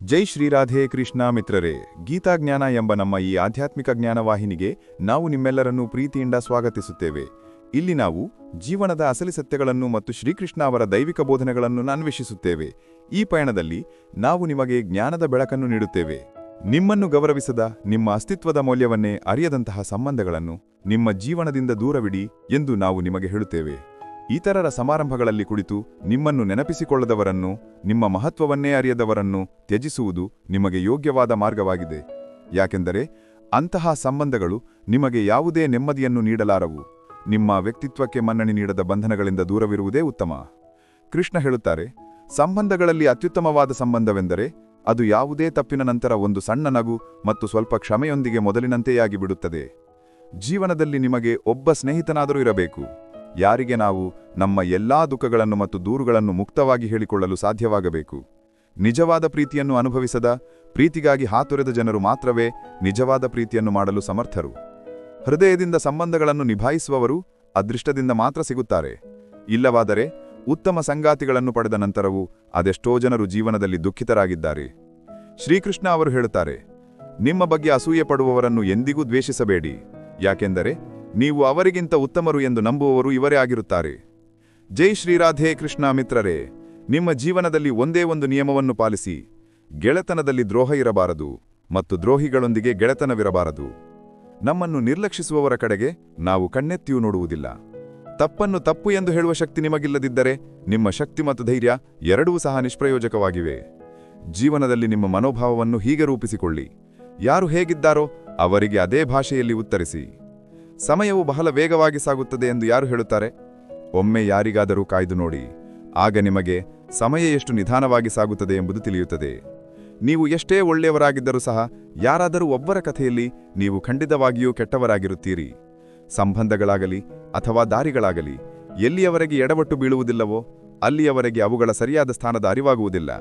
ಜೈ ಶ್ರೀರಾಧೆ ಕೃಷ್ಣ ಮಿತ್ರರೇ, ಗೀತಾಜ್ಞಾನ ಎಂಬ ನಮ್ಮ ಈ ಆಧ್ಯಾತ್ಮಿಕ ಜ್ಞಾನವಾಹಿನಿಗೆ ನಾವು ನಿಮ್ಮೆಲ್ಲರನ್ನೂ ಪ್ರೀತಿಯಿಂದ ಸ್ವಾಗತಿಸುತ್ತೇವೆ. ಇಲ್ಲಿ ನಾವು ಜೀವನದ ಅಸಲಿ ಸತ್ಯಗಳನ್ನು ಮತ್ತು ಶ್ರೀಕೃಷ್ಣ ಅವರ ದೈವಿಕ ಬೋಧನೆಗಳನ್ನು ಅನ್ವೇಷಿಸುತ್ತೇವೆ. ಈ ಪಯಣದಲ್ಲಿ ನಾವು ನಿಮಗೆ ಜ್ಞಾನದ ಬೆಳಕನ್ನು ನೀಡುತ್ತೇವೆ. ನಿಮ್ಮನ್ನು ಗೌರವಿಸದ, ನಿಮ್ಮ ಅಸ್ತಿತ್ವದ ಮೌಲ್ಯವನ್ನೇ ಅರಿಯದಂತಹ ಸಂಬಂಧಗಳನ್ನು ನಿಮ್ಮ ಜೀವನದಿಂದ ದೂರವಿಡಿ ಎಂದು ನಾವು ನಿಮಗೆ ಹೇಳುತ್ತೇವೆ. ಇತರರ ಸಮಾರಂಭಗಳಲ್ಲಿ ಕುಳಿತು ನಿಮ್ಮನ್ನು ನೆನಪಿಸಿಕೊಳ್ಳದವರನ್ನು, ನಿಮ್ಮ ಮಹತ್ವವನ್ನೇ ಅರಿಯದವರನ್ನು ತ್ಯಜಿಸುವುದು ನಿಮಗೆ ಯೋಗ್ಯವಾದ ಮಾರ್ಗವಾಗಿದೆ. ಯಾಕೆಂದರೆ ಅಂತಹ ಸಂಬಂಧಗಳು ನಿಮಗೆ ಯಾವುದೇ ನೆಮ್ಮದಿಯನ್ನು ನೀಡಲಾರವು. ನಿಮ್ಮ ವ್ಯಕ್ತಿತ್ವಕ್ಕೆ ಮನ್ನಣೆ ನೀಡದ ಬಂಧನಗಳಿಂದ ದೂರವಿರುವುದೇ ಉತ್ತಮ. ಕೃಷ್ಣ ಹೇಳುತ್ತಾರೆ, ಸಂಬಂಧಗಳಲ್ಲಿ ಅತ್ಯುತ್ತಮವಾದ ಸಂಬಂಧವೆಂದರೆ ಅದು ಯಾವುದೇ ತಪ್ಪಿನ ನಂತರ ಒಂದು ಸಣ್ಣ ನಗು ಮತ್ತು ಸ್ವಲ್ಪ ಕ್ಷಮೆಯೊಂದಿಗೆ ಮೊದಲಿನಂತೆಯಾಗಿ ಬಿಡುತ್ತದೆ. ಜೀವನದಲ್ಲಿ ನಿಮಗೆ ಒಬ್ಬ ಸ್ನೇಹಿತನಾದರೂ ಇರಬೇಕು, ಯಾರಿಗೆ ನಾವು ನಮ್ಮ ಎಲ್ಲಾ ದುಃಖಗಳನ್ನು ಮತ್ತು ದೂರುಗಳನ್ನು ಮುಕ್ತವಾಗಿ ಹೇಳಿಕೊಳ್ಳಲು ಸಾಧ್ಯವಾಗಬೇಕು. ನಿಜವಾದ ಪ್ರೀತಿಯನ್ನು ಅನುಭವಿಸದ, ಪ್ರೀತಿಗಾಗಿ ಹಾತೊರೆದ ಜನರು ಮಾತ್ರವೇ ನಿಜವಾದ ಪ್ರೀತಿಯನ್ನು ಮಾಡಲು ಸಮರ್ಥರು. ಹೃದಯದಿಂದ ಸಂಬಂಧಗಳನ್ನು ನಿಭಾಯಿಸುವವರು ಅದೃಷ್ಟದಿಂದ ಮಾತ್ರ ಸಿಗುತ್ತಾರೆ. ಇಲ್ಲವಾದರೆ ಉತ್ತಮ ಸಂಗಾತಿಗಳನ್ನು ಪಡೆದ ನಂತರವೂ ಅದೆಷ್ಟೋ ಜನರು ಜೀವನದಲ್ಲಿ ದುಃಖಿತರಾಗಿದ್ದಾರೆ. ಶ್ರೀಕೃಷ್ಣ ಅವರು ಹೇಳುತ್ತಾರೆ, ನಿಮ್ಮ ಬಗ್ಗೆ ಅಸೂಯೆ ಪಡುವವರನ್ನು ಎಂದಿಗೂ ದ್ವೇಷಿಸಬೇಡಿ, ಯಾಕೆಂದರೆ ನೀವು ಅವರಿಗಿಂತ ಉತ್ತಮರು ಎಂದು ನಂಬುವವರು ಇವರೇ ಆಗಿರುತ್ತಾರೆ. ಜೈ ಶ್ರೀರಾಧೆ ಕೃಷ್ಣ ಮಿತ್ರರೇ, ನಿಮ್ಮ ಜೀವನದಲ್ಲಿ ಒಂದೇ ಒಂದು ನಿಯಮವನ್ನು ಪಾಲಿಸಿ. ಗೆಳೆತನದಲ್ಲಿ ದ್ರೋಹ ಇರಬಾರದು ಮತ್ತು ದ್ರೋಹಿಗಳೊಂದಿಗೆ ಗೆಳೆತನವಿರಬಾರದು. ನಮ್ಮನ್ನು ನಿರ್ಲಕ್ಷಿಸುವವರ ಕಡೆಗೆ ನಾವು ಕಣ್ಣೆತ್ತಿಯೂ ನೋಡುವುದಿಲ್ಲ. ತಪ್ಪನ್ನು ತಪ್ಪು ಎಂದು ಹೇಳುವ ಶಕ್ತಿ ನಿಮಗಿಲ್ಲದಿದ್ದರೆ ನಿಮ್ಮ ಶಕ್ತಿ ಮತ್ತು ಧೈರ್ಯ ಎರಡೂ ಸಹ ನಿಷ್ಪ್ರಯೋಜಕವಾಗಿವೆ. ಜೀವನದಲ್ಲಿ ನಿಮ್ಮ ಮನೋಭಾವವನ್ನು ಹೀಗೆ ರೂಪಿಸಿಕೊಳ್ಳಿ, ಯಾರು ಹೇಗಿದ್ದಾರೋ ಅವರಿಗೆ ಅದೇ ಭಾಷೆಯಲ್ಲಿ ಉತ್ತರಿಸಿ. ಸಮಯವು ಬಹಳ ವೇಗವಾಗಿ ಸಾಗುತ್ತದೆ ಎಂದು ಯಾರು ಹೇಳುತ್ತಾರೆ? ಒಮ್ಮೆ ಯಾರಿಗಾದರೂ ಕಾಯ್ದು ನೋಡಿ, ಆಗ ನಿಮಗೆ ಸಮಯ ಎಷ್ಟು ನಿಧಾನವಾಗಿ ಸಾಗುತ್ತದೆ ಎಂಬುದು ತಿಳಿಯುತ್ತದೆ. ನೀವು ಎಷ್ಟೇ ಒಳ್ಳೆಯವರಾಗಿದ್ದರೂ ಸಹ ಯಾರಾದರೂ ಒಬ್ಬರ ಕಥೆಯಲ್ಲಿ ನೀವು ಖಂಡಿತವಾಗಿಯೂ ಕೆಟ್ಟವರಾಗಿರುತ್ತೀರಿ. ಸಂಬಂಧಗಳಾಗಲಿ ಅಥವಾ ದಾರಿಗಳಾಗಲಿ ಎಲ್ಲಿಯವರೆಗೆ ಎಡವಟ್ಟು ಬೀಳುವುದಿಲ್ಲವೋ ಅಲ್ಲಿಯವರೆಗೆ ಅವುಗಳ ಸರಿಯಾದ ಸ್ಥಾನದ ಅರಿವಾಗುವುದಿಲ್ಲ.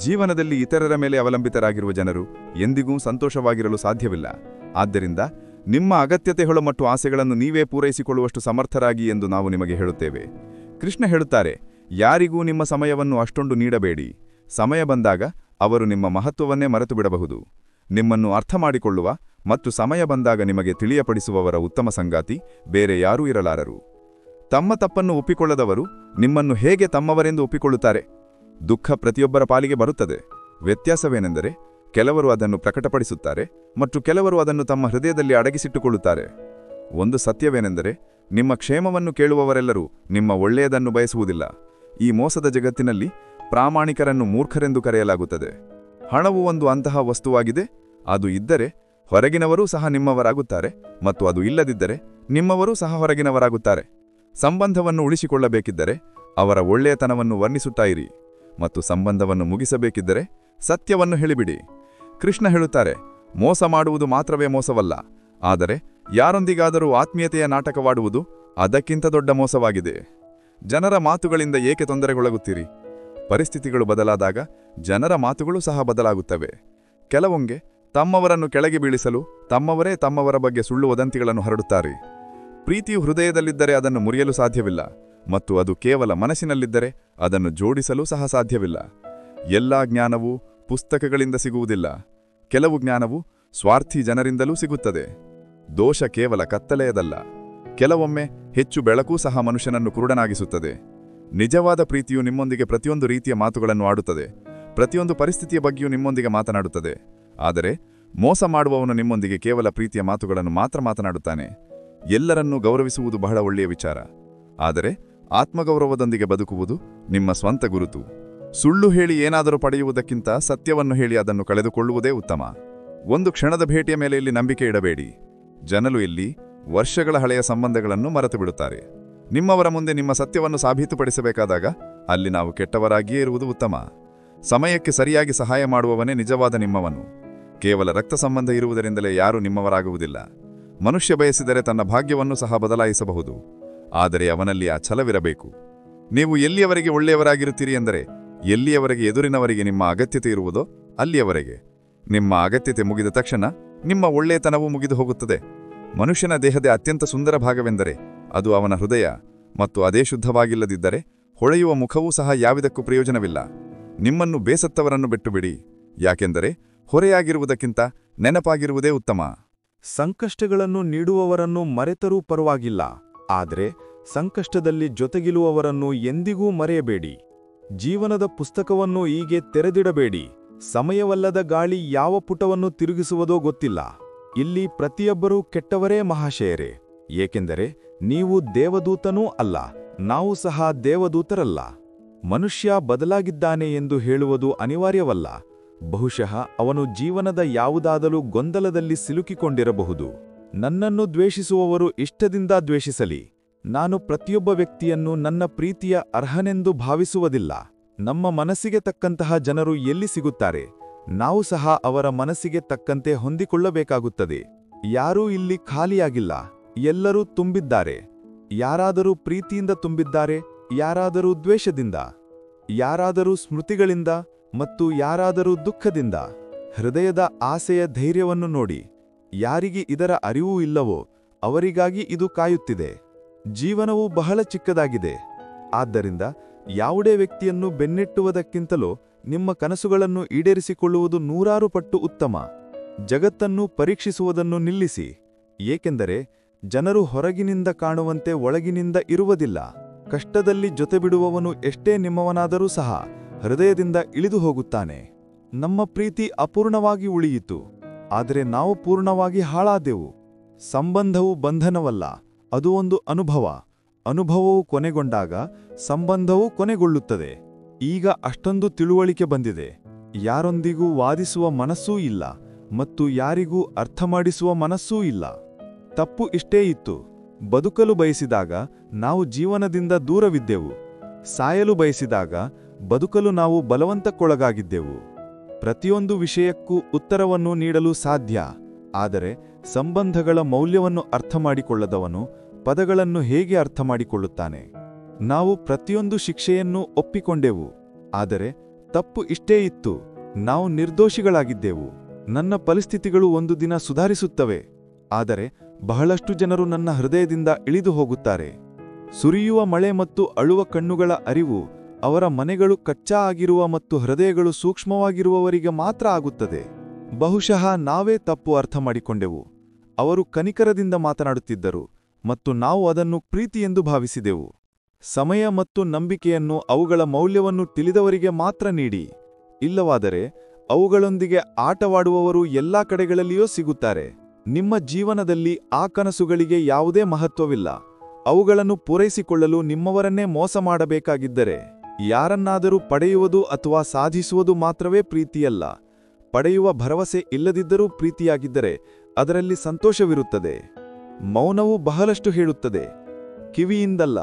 ಜೀವನದಲ್ಲಿ ಇತರರ ಮೇಲೆ ಅವಲಂಬಿತರಾಗಿರುವ ಜನರು ಎಂದಿಗೂ ಸಂತೋಷವಾಗಿರಲು ಸಾಧ್ಯವಿಲ್ಲ. ಆದ್ದರಿಂದ ನಿಮ್ಮ ಅಗತ್ಯತೆಗಳು ಮತ್ತು ಆಸೆಗಳನ್ನು ನೀವೇ ಪೂರೈಸಿಕೊಳ್ಳುವಷ್ಟು ಸಮರ್ಥರಾಗಿ ಎಂದು ನಾವು ನಿಮಗೆ ಹೇಳುತ್ತೇವೆ. ಕೃಷ್ಣ ಹೇಳುತ್ತಾರೆ, ಯಾರಿಗೂ ನಿಮ್ಮ ಸಮಯವನ್ನು ಅಷ್ಟೊಂದು ನೀಡಬೇಡಿ. ಸಮಯ ಬಂದಾಗ ಅವರು ನಿಮ್ಮ ಮಹತ್ವವನ್ನೇ ಮರೆತು ಬಿಡಬಹುದು. ನಿಮ್ಮನ್ನು ಅರ್ಥ ಮಾಡಿಕೊಳ್ಳುವ ಮತ್ತು ಸಮಯ ಬಂದಾಗ ನಿಮಗೆ ತಿಳಿಯಪಡಿಸುವವರ ಉತ್ತಮ ಸಂಗಾತಿ ಬೇರೆ ಯಾರೂ ಇರಲಾರರು. ತಮ್ಮ ತಪ್ಪನ್ನು ಒಪ್ಪಿಕೊಳ್ಳದವರು ನಿಮ್ಮನ್ನು ಹೇಗೆ ತಮ್ಮವರೆಂದು ಒಪ್ಪಿಕೊಳ್ಳುತ್ತಾರೆ? ದುಃಖ ಪ್ರತಿಯೊಬ್ಬರ ಪಾಲಿಗೆ ಬರುತ್ತದೆ. ವ್ಯತ್ಯಾಸವೇನೆಂದರೆ ಕೆಲವರು ಅದನ್ನು ಪ್ರಕಟಪಡಿಸುತ್ತಾರೆ ಮತ್ತು ಕೆಲವರು ಅದನ್ನು ತಮ್ಮ ಹೃದಯದಲ್ಲಿ ಅಡಗಿಸಿಟ್ಟುಕೊಳ್ಳುತ್ತಾರೆ. ಒಂದು ಸತ್ಯವೇನೆಂದರೆ ನಿಮ್ಮ ಕ್ಷೇಮವನ್ನು ಕೇಳುವವರೆಲ್ಲರೂ ನಿಮ್ಮ ಒಳ್ಳೆಯದನ್ನು ಬಯಸುವುದಿಲ್ಲ. ಈ ಮೋಸದ ಜಗತ್ತಿನಲ್ಲಿ ಪ್ರಾಮಾಣಿಕರನ್ನು ಮೂರ್ಖರೆಂದು ಕರೆಯಲಾಗುತ್ತದೆ. ಹಣವು ಒಂದು ಅಂತಹ ವಸ್ತುವಾಗಿದೆ. ಅದು ಇದ್ದರೆ ಹೊರಗಿನವರೂ ಸಹ ನಿಮ್ಮವರಾಗುತ್ತಾರೆ ಮತ್ತು ಅದು ಇಲ್ಲದಿದ್ದರೆ ನಿಮ್ಮವರೂ ಸಹ ಹೊರಗಿನವರಾಗುತ್ತಾರೆ. ಸಂಬಂಧವನ್ನು ಉಳಿಸಿಕೊಳ್ಳಬೇಕಿದ್ದರೆ ಅವರ ಒಳ್ಳೆಯತನವನ್ನು ವರ್ಣಿಸುತ್ತಾ ಇರಿ ಮತ್ತು ಸಂಬಂಧವನ್ನು ಮುಗಿಸಬೇಕಿದ್ದರೆ ಸತ್ಯವನ್ನು ಹೇಳಿಬಿಡಿ. ಕೃಷ್ಣ ಹೇಳುತ್ತಾರೆ, ಮೋಸ ಮಾಡುವುದು ಮಾತ್ರವೇ ಮೋಸವಲ್ಲ, ಆದರೆ ಯಾರೊಂದಿಗಾದರೂ ಆತ್ಮೀಯತೆಯ ನಾಟಕವಾಡುವುದು ಅದಕ್ಕಿಂತ ದೊಡ್ಡ ಮೋಸವಾಗಿದೆ. ಜನರ ಮಾತುಗಳಿಂದ ಏಕೆ ತೊಂದರೆಗೊಳಗುತ್ತೀರಿ? ಪರಿಸ್ಥಿತಿಗಳು ಬದಲಾದಾಗ ಜನರ ಮಾತುಗಳು ಸಹ ಬದಲಾಗುತ್ತವೆ. ಕೆಲವೊಂಗೆ ತಮ್ಮವರನ್ನು ಕೆಳಗೆ ಬೀಳಿಸಲು ತಮ್ಮವರೇ ತಮ್ಮವರ ಬಗ್ಗೆ ಸುಳ್ಳು ವದಂತಿಗಳನ್ನು ಹರಡುತ್ತಾರೆ. ಪ್ರೀತಿಯು ಹೃದಯದಲ್ಲಿದ್ದರೆ ಅದನ್ನು ಮುರಿಯಲು ಸಾಧ್ಯವಿಲ್ಲ ಮತ್ತು ಅದು ಕೇವಲ ಮನಸ್ಸಿನಲ್ಲಿದ್ದರೆ ಅದನ್ನು ಜೋಡಿಸಲು ಸಹ ಸಾಧ್ಯವಿಲ್ಲ. ಎಲ್ಲಾ ಜ್ಞಾನವೂ ಪುಸ್ತಕಗಳಿಂದ ಸಿಗುವುದಿಲ್ಲ. ಕೆಲವು ಜ್ಞಾನವು ಸ್ವಾರ್ಥಿ ಜನರಿಂದಲೂ ಸಿಗುತ್ತದೆ. ದೋಷ ಕೇವಲ ಕತ್ತಲೆಯದಲ್ಲ, ಕೆಲವೊಮ್ಮೆ ಹೆಚ್ಚು ಬೆಳಕೂ ಸಹ ಮನುಷ್ಯನನ್ನು ಕುರುಡನಾಗಿಸುತ್ತದೆ. ನಿಜವಾದ ಪ್ರೀತಿಯು ನಿಮ್ಮೊಂದಿಗೆ ಪ್ರತಿಯೊಂದು ರೀತಿಯ ಮಾತುಗಳನ್ನು ಆಡುತ್ತದೆ, ಪ್ರತಿಯೊಂದು ಪರಿಸ್ಥಿತಿಯ ಬಗ್ಗೆಯೂ ನಿಮ್ಮೊಂದಿಗೆ ಮಾತನಾಡುತ್ತದೆ. ಆದರೆ ಮೋಸ ಮಾಡುವವನು ನಿಮ್ಮೊಂದಿಗೆ ಕೇವಲ ಪ್ರೀತಿಯ ಮಾತುಗಳನ್ನು ಮಾತ್ರ ಮಾತನಾಡುತ್ತಾನೆ. ಎಲ್ಲರನ್ನೂ ಗೌರವಿಸುವುದು ಬಹಳ ಒಳ್ಳೆಯ ವಿಚಾರ, ಆದರೆ ಆತ್ಮಗೌರವದೊಂದಿಗೆ ಬದುಕುವುದು ನಿಮ್ಮ ಸ್ವಂತ ಗುರುತು. ಸುಳ್ಳು ಹೇಳಿ ಏನಾದರೂ ಪಡೆಯುವುದಕ್ಕಿಂತ ಸತ್ಯವನ್ನು ಹೇಳಿ ಅದನ್ನು ಕಳೆದುಕೊಳ್ಳುವುದೇ ಉತ್ತಮ. ಒಂದು ಕ್ಷಣದ ಭೇಟಿಯ ಮೇಲೆ ಇಲ್ಲಿ ನಂಬಿಕೆ ಇಡಬೇಡಿ. ಜನರು ಇಲ್ಲಿ ವರ್ಷಗಳ ಹಳೆಯ ಸಂಬಂಧಗಳನ್ನು ಮರೆತು ಬಿಡುತ್ತಾರೆ. ನಿಮ್ಮವರ ಮುಂದೆ ನಿಮ್ಮ ಸತ್ಯವನ್ನು ಸಾಬೀತುಪಡಿಸಬೇಕಾದಾಗ ಅಲ್ಲಿ ನಾವು ಕೆಟ್ಟವರಾಗಿಯೇ ಇರುವುದು ಉತ್ತಮ. ಸಮಯಕ್ಕೆ ಸರಿಯಾಗಿ ಸಹಾಯ ಮಾಡುವವನೇ ನಿಜವಾದ ನಿಮ್ಮವನು. ಕೇವಲ ರಕ್ತ ಸಂಬಂಧ ಇರುವುದರಿಂದಲೇ ಯಾರೂ ನಿಮ್ಮವರಾಗುವುದಿಲ್ಲ. ಮನುಷ್ಯ ಬಯಸಿದರೆ ತನ್ನ ಭಾಗ್ಯವನ್ನು ಸಹ ಬದಲಾಯಿಸಬಹುದು, ಆದರೆ ಅವನಲ್ಲಿ ಆ ಛಲವಿರಬೇಕು. ನೀವು ಎಲ್ಲಿಯವರೆಗೆ ಒಳ್ಳೆಯವರಾಗಿರುತ್ತೀರಿ ಎಂದರೆ ಎಲ್ಲಿಯವರೆಗೆ ಎದುರಿನವರಿಗೆ ನಿಮ್ಮ ಅಗತ್ಯತೆ ಇರುವುದೋ ಅಲ್ಲಿಯವರೆಗೆ. ನಿಮ್ಮ ಅಗತ್ಯತೆ ಮುಗಿದ ತಕ್ಷಣ ನಿಮ್ಮ ಒಳ್ಳೆಯತನವೂ ಮುಗಿದು ಹೋಗುತ್ತದೆ. ಮನುಷ್ಯನ ದೇಹದ ಅತ್ಯಂತ ಸುಂದರ ಭಾಗವೆಂದರೆ ಅದು ಅವನ ಹೃದಯ, ಮತ್ತು ಅದೇ ಶುದ್ಧವಾಗಿಲ್ಲದಿದ್ದರೆ ಹೊಳೆಯುವ ಮುಖವೂ ಸಹ ಯಾವುದಕ್ಕೂ ಪ್ರಯೋಜನವಿಲ್ಲ. ನಿಮ್ಮನ್ನು ಬೇಸತ್ತವರನ್ನು ಬಿಟ್ಟುಬಿಡಿ. ಯಾಕೆಂದರೆ ಹೊರೆಯಾಗಿರುವುದಕ್ಕಿಂತ ನೆನಪಾಗಿರುವುದೇ ಉತ್ತಮ. ಸಂಕಷ್ಟಗಳನ್ನು ನೀಡುವವರನ್ನು ಮರೆತರೂ ಪರವಾಗಿಲ್ಲ, ಆದರೆ ಸಂಕಷ್ಟದಲ್ಲಿ ಜೊತೆಗಿರುವವರನ್ನು ಎಂದಿಗೂ ಮರೆಯಬೇಡಿ. ಜೀವನದ ಪುಸ್ತಕವನ್ನು ಹೀಗೆ ತೆರೆದಿಡಬೇಡಿ. ಸಮಯವಲ್ಲದ ಗಾಳಿ ಯಾವ ಪುಟವನ್ನು ತಿರುಗಿಸುವುದೋ ಗೊತ್ತಿಲ್ಲ. ಇಲ್ಲಿ ಪ್ರತಿಯೊಬ್ಬರೂ ಕೆಟ್ಟವರೇ ಮಹಾಶಯರೇ, ಏಕೆಂದರೆ ನೀವು ದೇವದೂತನೂ ಅಲ್ಲ, ನಾವು ಸಹ ದೇವದೂತರಲ್ಲ. ಮನುಷ್ಯ ಬದಲಾಗಿದ್ದಾನೆ ಎಂದು ಹೇಳುವುದು ಅನಿವಾರ್ಯವಲ್ಲ. ಬಹುಶಃ ಅವನು ಜೀವನದ ಯಾವುದಾದರೂ ಗೊಂದಲದಲ್ಲಿ ಸಿಲುಕಿಕೊಂಡಿರಬಹುದು. ನನ್ನನ್ನು ದ್ವೇಷಿಸುವವರು ಇಷ್ಟದಿಂದ ದ್ವೇಷಿಸಲಿ. ನಾನು ಪ್ರತಿಯೊಬ್ಬ ವ್ಯಕ್ತಿಯನ್ನು ನನ್ನ ಪ್ರೀತಿಯ ಅರ್ಹನೆಂದು ಭಾವಿಸುವುದಿಲ್ಲ. ನಮ್ಮ ಮನಸ್ಸಿಗೆ ತಕ್ಕಂತಹ ಜನರು ಎಲ್ಲಿ ಸಿಗುತ್ತಾರೆ? ನಾವು ಸಹ ಅವರ ಮನಸ್ಸಿಗೆ ತಕ್ಕಂತೆ ಹೊಂದಿಕೊಳ್ಳಬೇಕಾಗುತ್ತದೆ. ಯಾರೂ ಇಲ್ಲಿ ಖಾಲಿಯಾಗಿಲ್ಲ, ಎಲ್ಲರೂ ತುಂಬಿದ್ದಾರೆ. ಯಾರಾದರೂ ಪ್ರೀತಿಯಿಂದ ತುಂಬಿದ್ದಾರೆ, ಯಾರಾದರೂ ದ್ವೇಷದಿಂದ, ಯಾರಾದರೂ ಸ್ಮೃತಿಗಳಿಂದ ಮತ್ತು ಯಾರಾದರೂ ದುಃಖದಿಂದ. ಹೃದಯದ ಆಸೆಯ ಧೈರ್ಯವನ್ನು ನೋಡಿ. ಯಾರಿಗೆ ಇದರ ಅರಿವೂ ಇಲ್ಲವೋ ಅವರಿಗಾಗಿ ಇದು ಕಾಯುತ್ತಿದೆ. ಜೀವನವು ಬಹಳ ಚಿಕ್ಕದಾಗಿದೆ. ಆದ್ದರಿಂದ ಯಾವುದೇ ವ್ಯಕ್ತಿಯನ್ನು ಬೆನ್ನಟ್ಟುವುದಕ್ಕಿಂತಲೂ ನಿಮ್ಮ ಕನಸುಗಳನ್ನು ಈಡೇರಿಸಿಕೊಳ್ಳುವುದು 100 ಪಟ್ಟು ಉತ್ತಮ. ಜಗತ್ತನ್ನು ಪರೀಕ್ಷಿಸುವುದನ್ನು ನಿಲ್ಲಿಸಿ, ಏಕೆಂದರೆ ಜನರು ಹೊರಗಿನಿಂದ ಕಾಣುವಂತೆ ಒಳಗಿನಿಂದ ಇರುವುದಿಲ್ಲ. ಕಷ್ಟದಲ್ಲಿ ಜೊತೆಬಿಡುವವನು ಎಷ್ಟೇ ನಿಮ್ಮವನಾದರೂ ಸಹ ಹೃದಯದಿಂದ ಇಳಿದು ಹೋಗುತ್ತಾನೆ. ನಮ್ಮ ಪ್ರೀತಿ ಅಪೂರ್ಣವಾಗಿ ಉಳಿಯಿತು, ಆದರೆ ನಾವು ಪೂರ್ಣವಾಗಿ ಹಾಳಾದೆವು. ಸಂಬಂಧವು ಬಂಧನವಲ್ಲ, ಅದು ಒಂದು ಅನುಭವ. ಅನುಭವವು ಕೊನೆಗೊಂಡಾಗ ಸಂಬಂಧವೂ ಕೊನೆಗೊಳ್ಳುತ್ತದೆ. ಈಗ ಅಷ್ಟೊಂದು ತಿಳುವಳಿಕೆ ಬಂದಿದೆ. ಯಾರೊಂದಿಗೂ ವಾದಿಸುವ ಮನಸ್ಸೂ ಇಲ್ಲ ಮತ್ತು ಯಾರಿಗೂ ಅರ್ಥಮಾಡಿಸುವ ಮನಸ್ಸೂ ಇಲ್ಲ. ತಪ್ಪು ಇಷ್ಟೇ ಇತ್ತು. ಬದುಕಲು ಬಯಸಿದಾಗ ನಾವು ಜೀವನದಿಂದ ದೂರವಿದ್ದೆವು. ಸಾಯಲು ಬಯಸಿದಾಗ ಬದುಕಲು ನಾವು ಬಲವಂತಕ್ಕೊಳಗಾಗಿದ್ದೆವು. ಪ್ರತಿಯೊಂದು ವಿಷಯಕ್ಕೂ ಉತ್ತರವನ್ನು ನೀಡಲು ಸಾಧ್ಯ, ಆದರೆ ಸಂಬಂಧಗಳ ಮೌಲ್ಯವನ್ನು ಅರ್ಥಮಾಡಿಕೊಳ್ಳದವನು ಪದಗಳನ್ನು ಹೇಗೆ ಅರ್ಥಮಾಡಿಕೊಳ್ಳುತ್ತಾನೆ? ನಾವು ಪ್ರತಿಯೊಂದು ಶಿಕ್ಷೆಯನ್ನು ಒಪ್ಪಿಕೊಂಡೆವು, ಆದರೆ ತಪ್ಪು ಇಷ್ಟೇ ಇತ್ತು. ನಾವು ನಿರ್ದೋಷಿಗಳಾಗಿದ್ದೆವು. ನನ್ನ ಪರಿಸ್ಥಿತಿಗಳು ಒಂದು ದಿನ ಸುಧಾರಿಸುತ್ತವೆ, ಆದರೆ ಬಹಳಷ್ಟು ಜನರು ನನ್ನ ಹೃದಯದಿಂದ ಇಳಿದು ಹೋಗುತ್ತಾರೆ. ಸುರಿಯುವ ಮಳೆ ಮತ್ತು ಅಳುವ ಕಣ್ಣುಗಳ ಅರಿವು ಅವರ ಮನೆಗಳು ಕಚ್ಚಾ ಆಗಿರುವ ಮತ್ತು ಹೃದಯಗಳು ಸೂಕ್ಷ್ಮವಾಗಿರುವವರಿಗೆ ಮಾತ್ರ ಆಗುತ್ತದೆ. ಬಹುಶಃ ನಾವೇ ತಪ್ಪು ಅರ್ಥ ಮಾಡಿಕೊಂಡೆವು. ಅವರು ಕನಿಕರದಿಂದ ಮಾತನಾಡುತ್ತಿದ್ದರು ಮತ್ತು ನಾವು ಅದನ್ನು ಪ್ರೀತಿಯೆಂದು ಭಾವಿಸಿದೆವು. ಸಮಯ ಮತ್ತು ನಂಬಿಕೆಯನ್ನು ಅವುಗಳ ಮೌಲ್ಯವನ್ನು ತಿಳಿದವರಿಗೆ ಮಾತ್ರ ನೀಡಿ. ಇಲ್ಲವಾದರೆ ಅವುಗಳೊಂದಿಗೆ ಆಟವಾಡುವವರು ಎಲ್ಲಾ ಕಡೆಗಳಲ್ಲಿಯೂ ಸಿಗುತ್ತಾರೆ. ನಿಮ್ಮ ಜೀವನದಲ್ಲಿ ಆ ಕನಸುಗಳಿಗೆ ಯಾವುದೇ ಮಹತ್ವವಿಲ್ಲ. ಅವುಗಳನ್ನು ಪೂರೈಸಿಕೊಳ್ಳಲು ನಿಮ್ಮವರನ್ನೇ ಮೋಸ ಮಾಡಬೇಕಾಗಿದ್ದರೆ, ಯಾರನ್ನಾದರೂ ಪಡೆಯುವುದು ಅಥವಾ ಸಾಧಿಸುವುದು ಮಾತ್ರವೇ ಪ್ರೀತಿಯಲ್ಲ. ಪಡೆಯುವ ಭರವಸೆ ಇಲ್ಲದಿದ್ದರೂ ಪ್ರೀತಿಯಾಗಿದ್ದರೆ ಅದರಲ್ಲಿ ಸಂತೋಷವಿರುತ್ತದೆ. ಮೌನವು ಬಹಳಷ್ಟು ಹೇಳುತ್ತದೆ. ಕಿವಿಯಿಂದಲ್ಲ,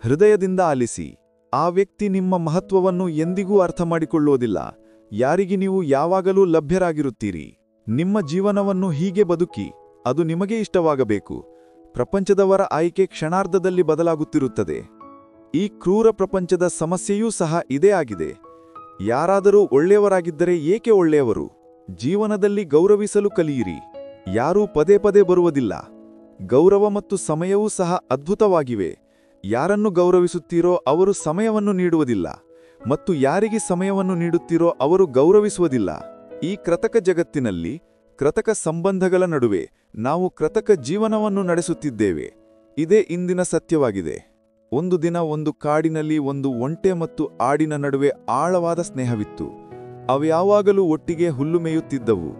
ಹೃದಯದಿಂದ ಆಲಿಸಿ. ಆ ವ್ಯಕ್ತಿ ನಿಮ್ಮ ಮಹತ್ವವನ್ನು ಎಂದಿಗೂ ಅರ್ಥಮಾಡಿಕೊಳ್ಳುವುದಿಲ್ಲ. ಯಾರಿಗೆ ನೀವು ಯಾವಾಗಲೂ ಲಭ್ಯರಾಗಿರುತ್ತೀರಿ. ನಿಮ್ಮ ಜೀವನವನ್ನು ಹೀಗೆ ಬದುಕಿ, ಅದು ನಿಮಗೆ ಇಷ್ಟವಾಗಬೇಕು. ಪ್ರಪಂಚದವರ ಆಯ್ಕೆ ಕ್ಷಣಾರ್ಧದಲ್ಲಿ ಬದಲಾಗುತ್ತಿರುತ್ತದೆ. ಈ ಕ್ರೂರ ಪ್ರಪಂಚದ ಸಮಸ್ಯೆಯೂ ಸಹ ಇದೇ ಆಗಿದೆ. ಯಾರಾದರೂ ಒಳ್ಳೆಯವರಾಗಿದ್ದರೆ ಏಕೆ ಒಳ್ಳೆಯವರು? ಜೀವನದಲ್ಲಿ ಗೌರವಿಸಲು ಕಲಿಯಿರಿ. ಯಾರೂ ಪದೇ ಪದೇ ಬರುವುದಿಲ್ಲ. ಗೌರವ ಮತ್ತು ಸಮಯವೂ ಸಹ ಅದ್ಭುತವಾಗಿವೆ. ಯಾರನ್ನು ಗೌರವಿಸುತ್ತೀರೋ ಅವರು ಸಮಯವನ್ನು ನೀಡುವುದಿಲ್ಲ, ಮತ್ತು ಯಾರಿಗೆ ಸಮಯವನ್ನು ನೀಡುತ್ತೀರೋ ಅವರು ಗೌರವಿಸುವುದಿಲ್ಲ. ಈ ಕೃತಕ ಜಗತ್ತಿನಲ್ಲಿ, ಕೃತಕ ಸಂಬಂಧಗಳ ನಡುವೆ ನಾವು ಕೃತಕ ಜೀವನವನ್ನು ನಡೆಸುತ್ತಿದ್ದೇವೆ. ಇದೇ ಇಂದಿನ ಸತ್ಯವಾಗಿದೆ. ಒಂದು ದಿನ ಒಂದು ಕಾಡಿನಲ್ಲಿ ಒಂದು ಒಂಟೆ ಮತ್ತು ಆಡಿನ ನಡುವೆ ಆಳವಾದ ಸ್ನೇಹವಿತ್ತು. ಅವ್ಯಾವಾಗಲೂ ಒಟ್ಟಿಗೆ ಹುಲ್ಲು ಮೇಯುತ್ತಿದ್ದವು,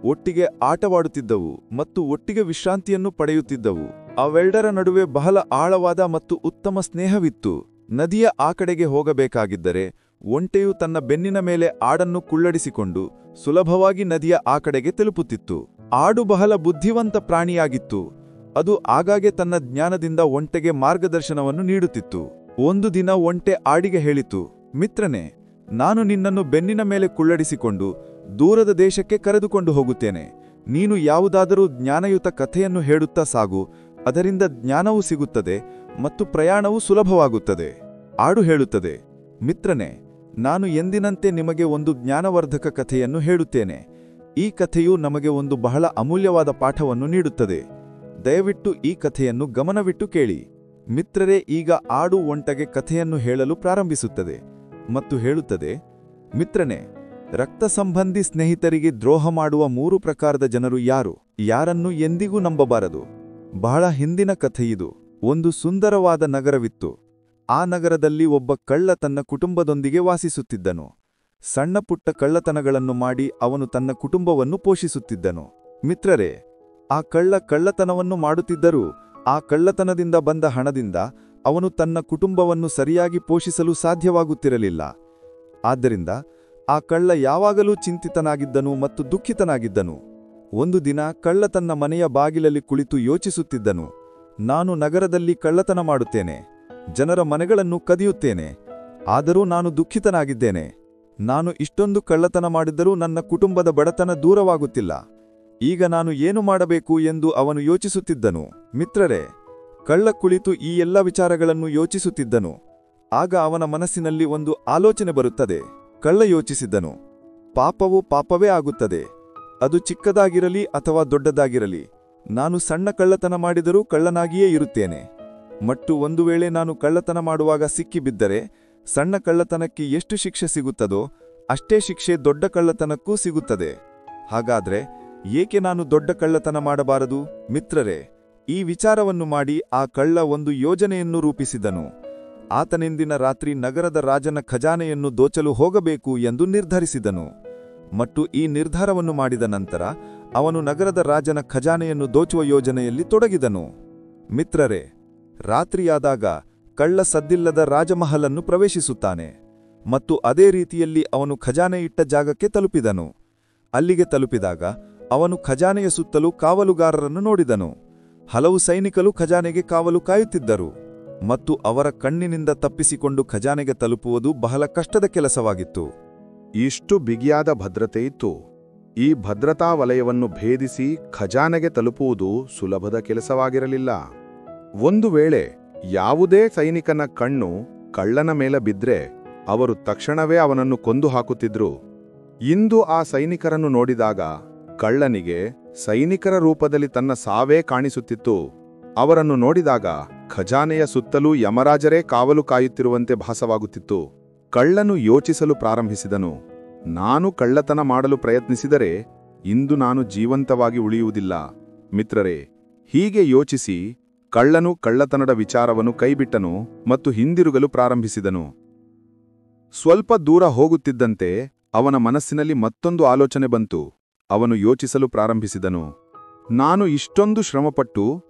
ಒಟ್ಟಿಗೆ ಆಟವಾಡುತ್ತಿದ್ದವು ಮತ್ತು ಒಟ್ಟಿಗೆ ವಿಶ್ರಾಂತಿಯನ್ನು ಪಡೆಯುತ್ತಿದ್ದವು. ಅವೆರಡರ ನಡುವೆ ಬಹಳ ಆಳವಾದ ಮತ್ತು ಉತ್ತಮ ಸ್ನೇಹವಿತ್ತು. ನದಿಯ ಆ ಕಡೆಗೆ ಹೋಗಬೇಕಾಗಿದ್ದರೆ ಒಂಟೆಯು ತನ್ನ ಬೆನ್ನಿನ ಮೇಲೆ ಆಡನ್ನು ಕುಳ್ಳಡಿಸಿಕೊಂಡು ಸುಲಭವಾಗಿ ನದಿಯ ಆ ಕಡೆಗೆ ತಲುಪುತ್ತಿತ್ತು. ಆಡು ಬಹಳ ಬುದ್ಧಿವಂತ ಪ್ರಾಣಿಯಾಗಿತ್ತು. ಅದು ಆಗಾಗ್ಗೆ ತನ್ನ ಜ್ಞಾನದಿಂದ ಒಂಟೆಗೆ ಮಾರ್ಗದರ್ಶನವನ್ನು ನೀಡುತ್ತಿತ್ತು. ಒಂದು ದಿನ ಒಂಟೆ ಆಡಿಗೆ ಹೇಳಿತು, ಮಿತ್ರನೇ, ನಾನು ನಿನ್ನನ್ನು ಬೆನ್ನಿನ ಮೇಲೆ ಕುಳ್ಳಡಿಸಿಕೊಂಡು ದೂರದ ದೇಶಕ್ಕೆ ಕರೆದುಕೊಂಡು ಹೋಗುತ್ತೇನೆ. ನೀನು ಯಾವುದಾದರೂ ಜ್ಞಾನಯುತ ಕಥೆಯನ್ನು ಹೇಳುತ್ತಾ ಸಾಗು. ಅದರಿಂದ ಜ್ಞಾನವೂ ಸಿಗುತ್ತದೆ ಮತ್ತು ಪ್ರಯಾಣವೂ ಸುಲಭವಾಗುತ್ತದೆ. ಆಡು ಹೇಳುತ್ತದೆ, ಮಿತ್ರನೇ, ನಾನು ಎಂದಿನಂತೆ ನಿಮಗೆ ಒಂದು ಜ್ಞಾನವರ್ಧಕ ಕಥೆಯನ್ನು ಹೇಳುತ್ತೇನೆ. ಈ ಕಥೆಯು ನಮಗೆ ಒಂದು ಬಹಳ ಅಮೂಲ್ಯವಾದ ಪಾಠವನ್ನು ನೀಡುತ್ತದೆ. ದಯವಿಟ್ಟು ಈ ಕಥೆಯನ್ನು ಗಮನವಿಟ್ಟು ಕೇಳಿ. ಮಿತ್ರರೇ, ಈಗ ಆಡು ಒಂಟೆಗೆ ಕಥೆಯನ್ನು ಹೇಳಲು ಪ್ರಾರಂಭಿಸುತ್ತದೆ ಮತ್ತು ಹೇಳುತ್ತದೆ, ಮಿತ್ರನೇ, ರಕ್ತ ಸಂಬಂಧಿ ಸ್ನೇಹಿತರಿಗೆ ದ್ರೋಹ ಮಾಡುವ 3 ಪ್ರಕಾರದ ಜನರು ಯಾರು? ಯಾರನ್ನು ಎಂದಿಗೂ ನಂಬಬಾರದು. ಬಹಳ ಹಿಂದಿನ ಕಥೆಯಿದು. ಒಂದು ಸುಂದರವಾದ ನಗರವಿತ್ತು. ಆ ನಗರದಲ್ಲಿ ಒಬ್ಬ ಕಳ್ಳ ತನ್ನ ಕುಟುಂಬದೊಂದಿಗೆ ವಾಸಿಸುತ್ತಿದ್ದನು. ಸಣ್ಣ ಪುಟ್ಟ ಕಳ್ಳತನಗಳನ್ನು ಮಾಡಿ ಅವನು ತನ್ನ ಕುಟುಂಬವನ್ನು ಪೋಷಿಸುತ್ತಿದ್ದನು. ಮಿತ್ರರೇ, ಆ ಕಳ್ಳತನವನ್ನು ಮಾಡುತ್ತಿದ್ದರೂ ಆ ಕಳ್ಳತನದಿಂದ ಬಂದ ಹಣದಿಂದ ಅವನು ತನ್ನ ಕುಟುಂಬವನ್ನು ಸರಿಯಾಗಿ ಪೋಷಿಸಲು ಸಾಧ್ಯವಾಗುತ್ತಿರಲಿಲ್ಲ. ಆದ್ದರಿಂದ ಆ ಕಳ್ಳ ಯಾವಾಗಲೂ ಚಿಂತಿತನಾಗಿದ್ದನು ಮತ್ತು ದುಃಖಿತನಾಗಿದ್ದನು. ಒಂದು ದಿನ ಕಳ್ಳ ತನ್ನ ಮನೆಯ ಬಾಗಿಲಲ್ಲಿ ಕುಳಿತು ಯೋಚಿಸುತ್ತಿದ್ದನು. ನಾನು ನಗರದಲ್ಲಿ ಕಳ್ಳತನ ಮಾಡುತ್ತೇನೆ, ಜನರ ಮನೆಗಳನ್ನು ಕದಿಯುತ್ತೇನೆ, ಆದರೂ ನಾನು ದುಃಖಿತನಾಗಿದ್ದೇನೆ. ನಾನು ಇಷ್ಟೊಂದು ಕಳ್ಳತನ ಮಾಡಿದ್ದರೂ ನನ್ನ ಕುಟುಂಬದ ಬಡತನ ದೂರವಾಗುತ್ತಿಲ್ಲ. ಈಗ ನಾನು ಏನು ಮಾಡಬೇಕು ಎಂದು ಅವನು ಯೋಚಿಸುತ್ತಿದ್ದನು. ಮಿತ್ರರೇ, ಕಳ್ಳ ಕುಳಿತು ಈ ಎಲ್ಲ ವಿಚಾರಗಳನ್ನು ಯೋಚಿಸುತ್ತಿದ್ದನು. ಆಗ ಅವನ ಮನಸ್ಸಿನಲ್ಲಿ ಒಂದು ಆಲೋಚನೆ ಬರುತ್ತದೆ. ಕಳ್ಳ ಯೋಚಿಸಿದ್ದನು, ಪಾಪವು ಪಾಪವೇ ಆಗುತ್ತದೆ. ಅದು ಚಿಕ್ಕದಾಗಿರಲಿ ಅಥವಾ ದೊಡ್ಡದಾಗಿರಲಿ, ನಾನು ಸಣ್ಣ ಕಳ್ಳತನ ಮಾಡಿದರೂ ಕಳ್ಳನಾಗಿಯೇ ಇರುತ್ತೇನೆ. ಮತ್ತು ಒಂದು ವೇಳೆ ನಾನು ಕಳ್ಳತನ ಮಾಡುವಾಗ ಸಿಕ್ಕಿಬಿದ್ದರೆ ಸಣ್ಣ ಕಳ್ಳತನಕ್ಕೆ ಎಷ್ಟು ಶಿಕ್ಷೆ ಸಿಗುತ್ತದೋ ಅಷ್ಟೇ ಶಿಕ್ಷೆ ದೊಡ್ಡ ಕಳ್ಳತನಕ್ಕೂ ಸಿಗುತ್ತದೆ. ಹಾಗಾದ್ರೆ ಏಕೆ ನಾನು ದೊಡ್ಡ ಕಳ್ಳತನ ಮಾಡಬಾರದು? ಮಿತ್ರರೇ, ಈ ವಿಚಾರವನ್ನು ಮಾಡಿ ಆ ಕಳ್ಳ ಒಂದು ಯೋಜನೆಯನ್ನು ರೂಪಿಸಿದನು. ಆತನೆಂದಿನ ರಾತ್ರಿ ನಗರದ ರಾಜನ ಖಜಾನೆಯನ್ನು ದೋಚಲು ಹೋಗಬೇಕು ಎಂದು ನಿರ್ಧರಿಸಿದನು. ಮತ್ತು ಈ ನಿರ್ಧಾರವನ್ನು ಮಾಡಿದ ನಂತರ ಅವನು ನಗರದ ರಾಜನ ಖಜಾನೆಯನ್ನು ದೋಚುವ ಯೋಜನೆಯಲ್ಲಿ ತೊಡಗಿದನು. ಮಿತ್ರರೇ, ರಾತ್ರಿಯಾದಾಗ ಕಳ್ಳ ಸದ್ದಿಲ್ಲದ ರಾಜಮಹಲನ್ನು ಪ್ರವೇಶಿಸುತ್ತಾನೆ ಮತ್ತು ಅದೇ ರೀತಿಯಲ್ಲಿ ಅವನು ಖಜಾನೆ ಇಟ್ಟ ಜಾಗಕ್ಕೆ ತಲುಪಿದನು. ಅಲ್ಲಿಗೆ ತಲುಪಿದಾಗ ಅವನು ಖಜಾನೆಯ ಸುತ್ತಲೂ ಕಾವಲುಗಾರರನ್ನು ನೋಡಿದನು. ಹಲವು ಸೈನಿಕರು ಖಜಾನೆಗೆ ಕಾವಲು ಕಾಯುತ್ತಿದ್ದರು ಮತ್ತು ಅವರ ಕಣ್ಣಿನಿಂದ ತಪ್ಪಿಸಿಕೊಂಡು ಖಜಾನೆಗೆ ತಲುಪುವುದು ಬಹಳ ಕಷ್ಟದ ಕೆಲಸವಾಗಿತ್ತು. ಇಷ್ಟು ಬಿಗಿಯಾದ ಭದ್ರತೆ ಇತ್ತು. ಈ ಭದ್ರತಾ ವಲಯವನ್ನು ಭೇದಿಸಿ ಖಜಾನೆಗೆ ತಲುಪುವುದು ಸುಲಭದ ಕೆಲಸವಾಗಿರಲಿಲ್ಲ. ಒಂದು ವೇಳೆ ಯಾವುದೇ ಸೈನಿಕನ ಕಣ್ಣು ಕಳ್ಳನ ಮೇಲೆ ಬಿದ್ರೆ ಅವರು ತಕ್ಷಣವೇ ಅವನನ್ನು ಕೊಂದು ಹಾಕುತ್ತಿದ್ರು. ಇಂದು ಆ ಸೈನಿಕರನ್ನು ನೋಡಿದಾಗ ಕಳ್ಳನಿಗೆ ಸೈನಿಕರ ರೂಪದಲ್ಲಿ ತನ್ನ ಸಾವೇ ಕಾಣಿಸುತ್ತಿತ್ತು. ಅವರನ್ನು ನೋಡಿದಾಗ ಖಜಾನೆಯ ಸುತ್ತಲೂ ಯಮರಾಜರೇ ಕಾವಲು ಕಾಯುತ್ತಿರುವಂತೆ ಭಾಸವಾಗುತ್ತಿತ್ತು. ಕಳ್ಳನು ಯೋಚಿಸಲು ಪ್ರಾರಂಭಿಸಿದನು. ನಾನು ಕಳ್ಳತನ ಮಾಡಲು ಪ್ರಯತ್ನಿಸಿದರೆ ಇಂದು ನಾನು ಜೀವಂತವಾಗಿ ಉಳಿಯುವುದಿಲ್ಲ. ಮಿತ್ರರೇ, ಹೀಗೆ ಯೋಚಿಸಿ ಕಳ್ಳನು ಕಳ್ಳತನದ ವಿಚಾರವನ್ನು ಕೈಬಿಟ್ಟನು ಮತ್ತು ಹಿಂದಿರುಗಲು ಪ್ರಾರಂಭಿಸಿದನು. ಸ್ವಲ್ಪ ದೂರ ಹೋಗುತ್ತಿದ್ದಂತೆ ಅವನ ಮನಸ್ಸಿನಲ್ಲಿ ಮತ್ತೊಂದು ಆಲೋಚನೆ ಬಂತು. ಅವನು ಯೋಚಿಸಲು ಪ್ರಾರಂಭಿಸಿದನು. ನಾನು ಇಷ್ಟೊಂದು ಶ್ರಮಪಟ್ಟು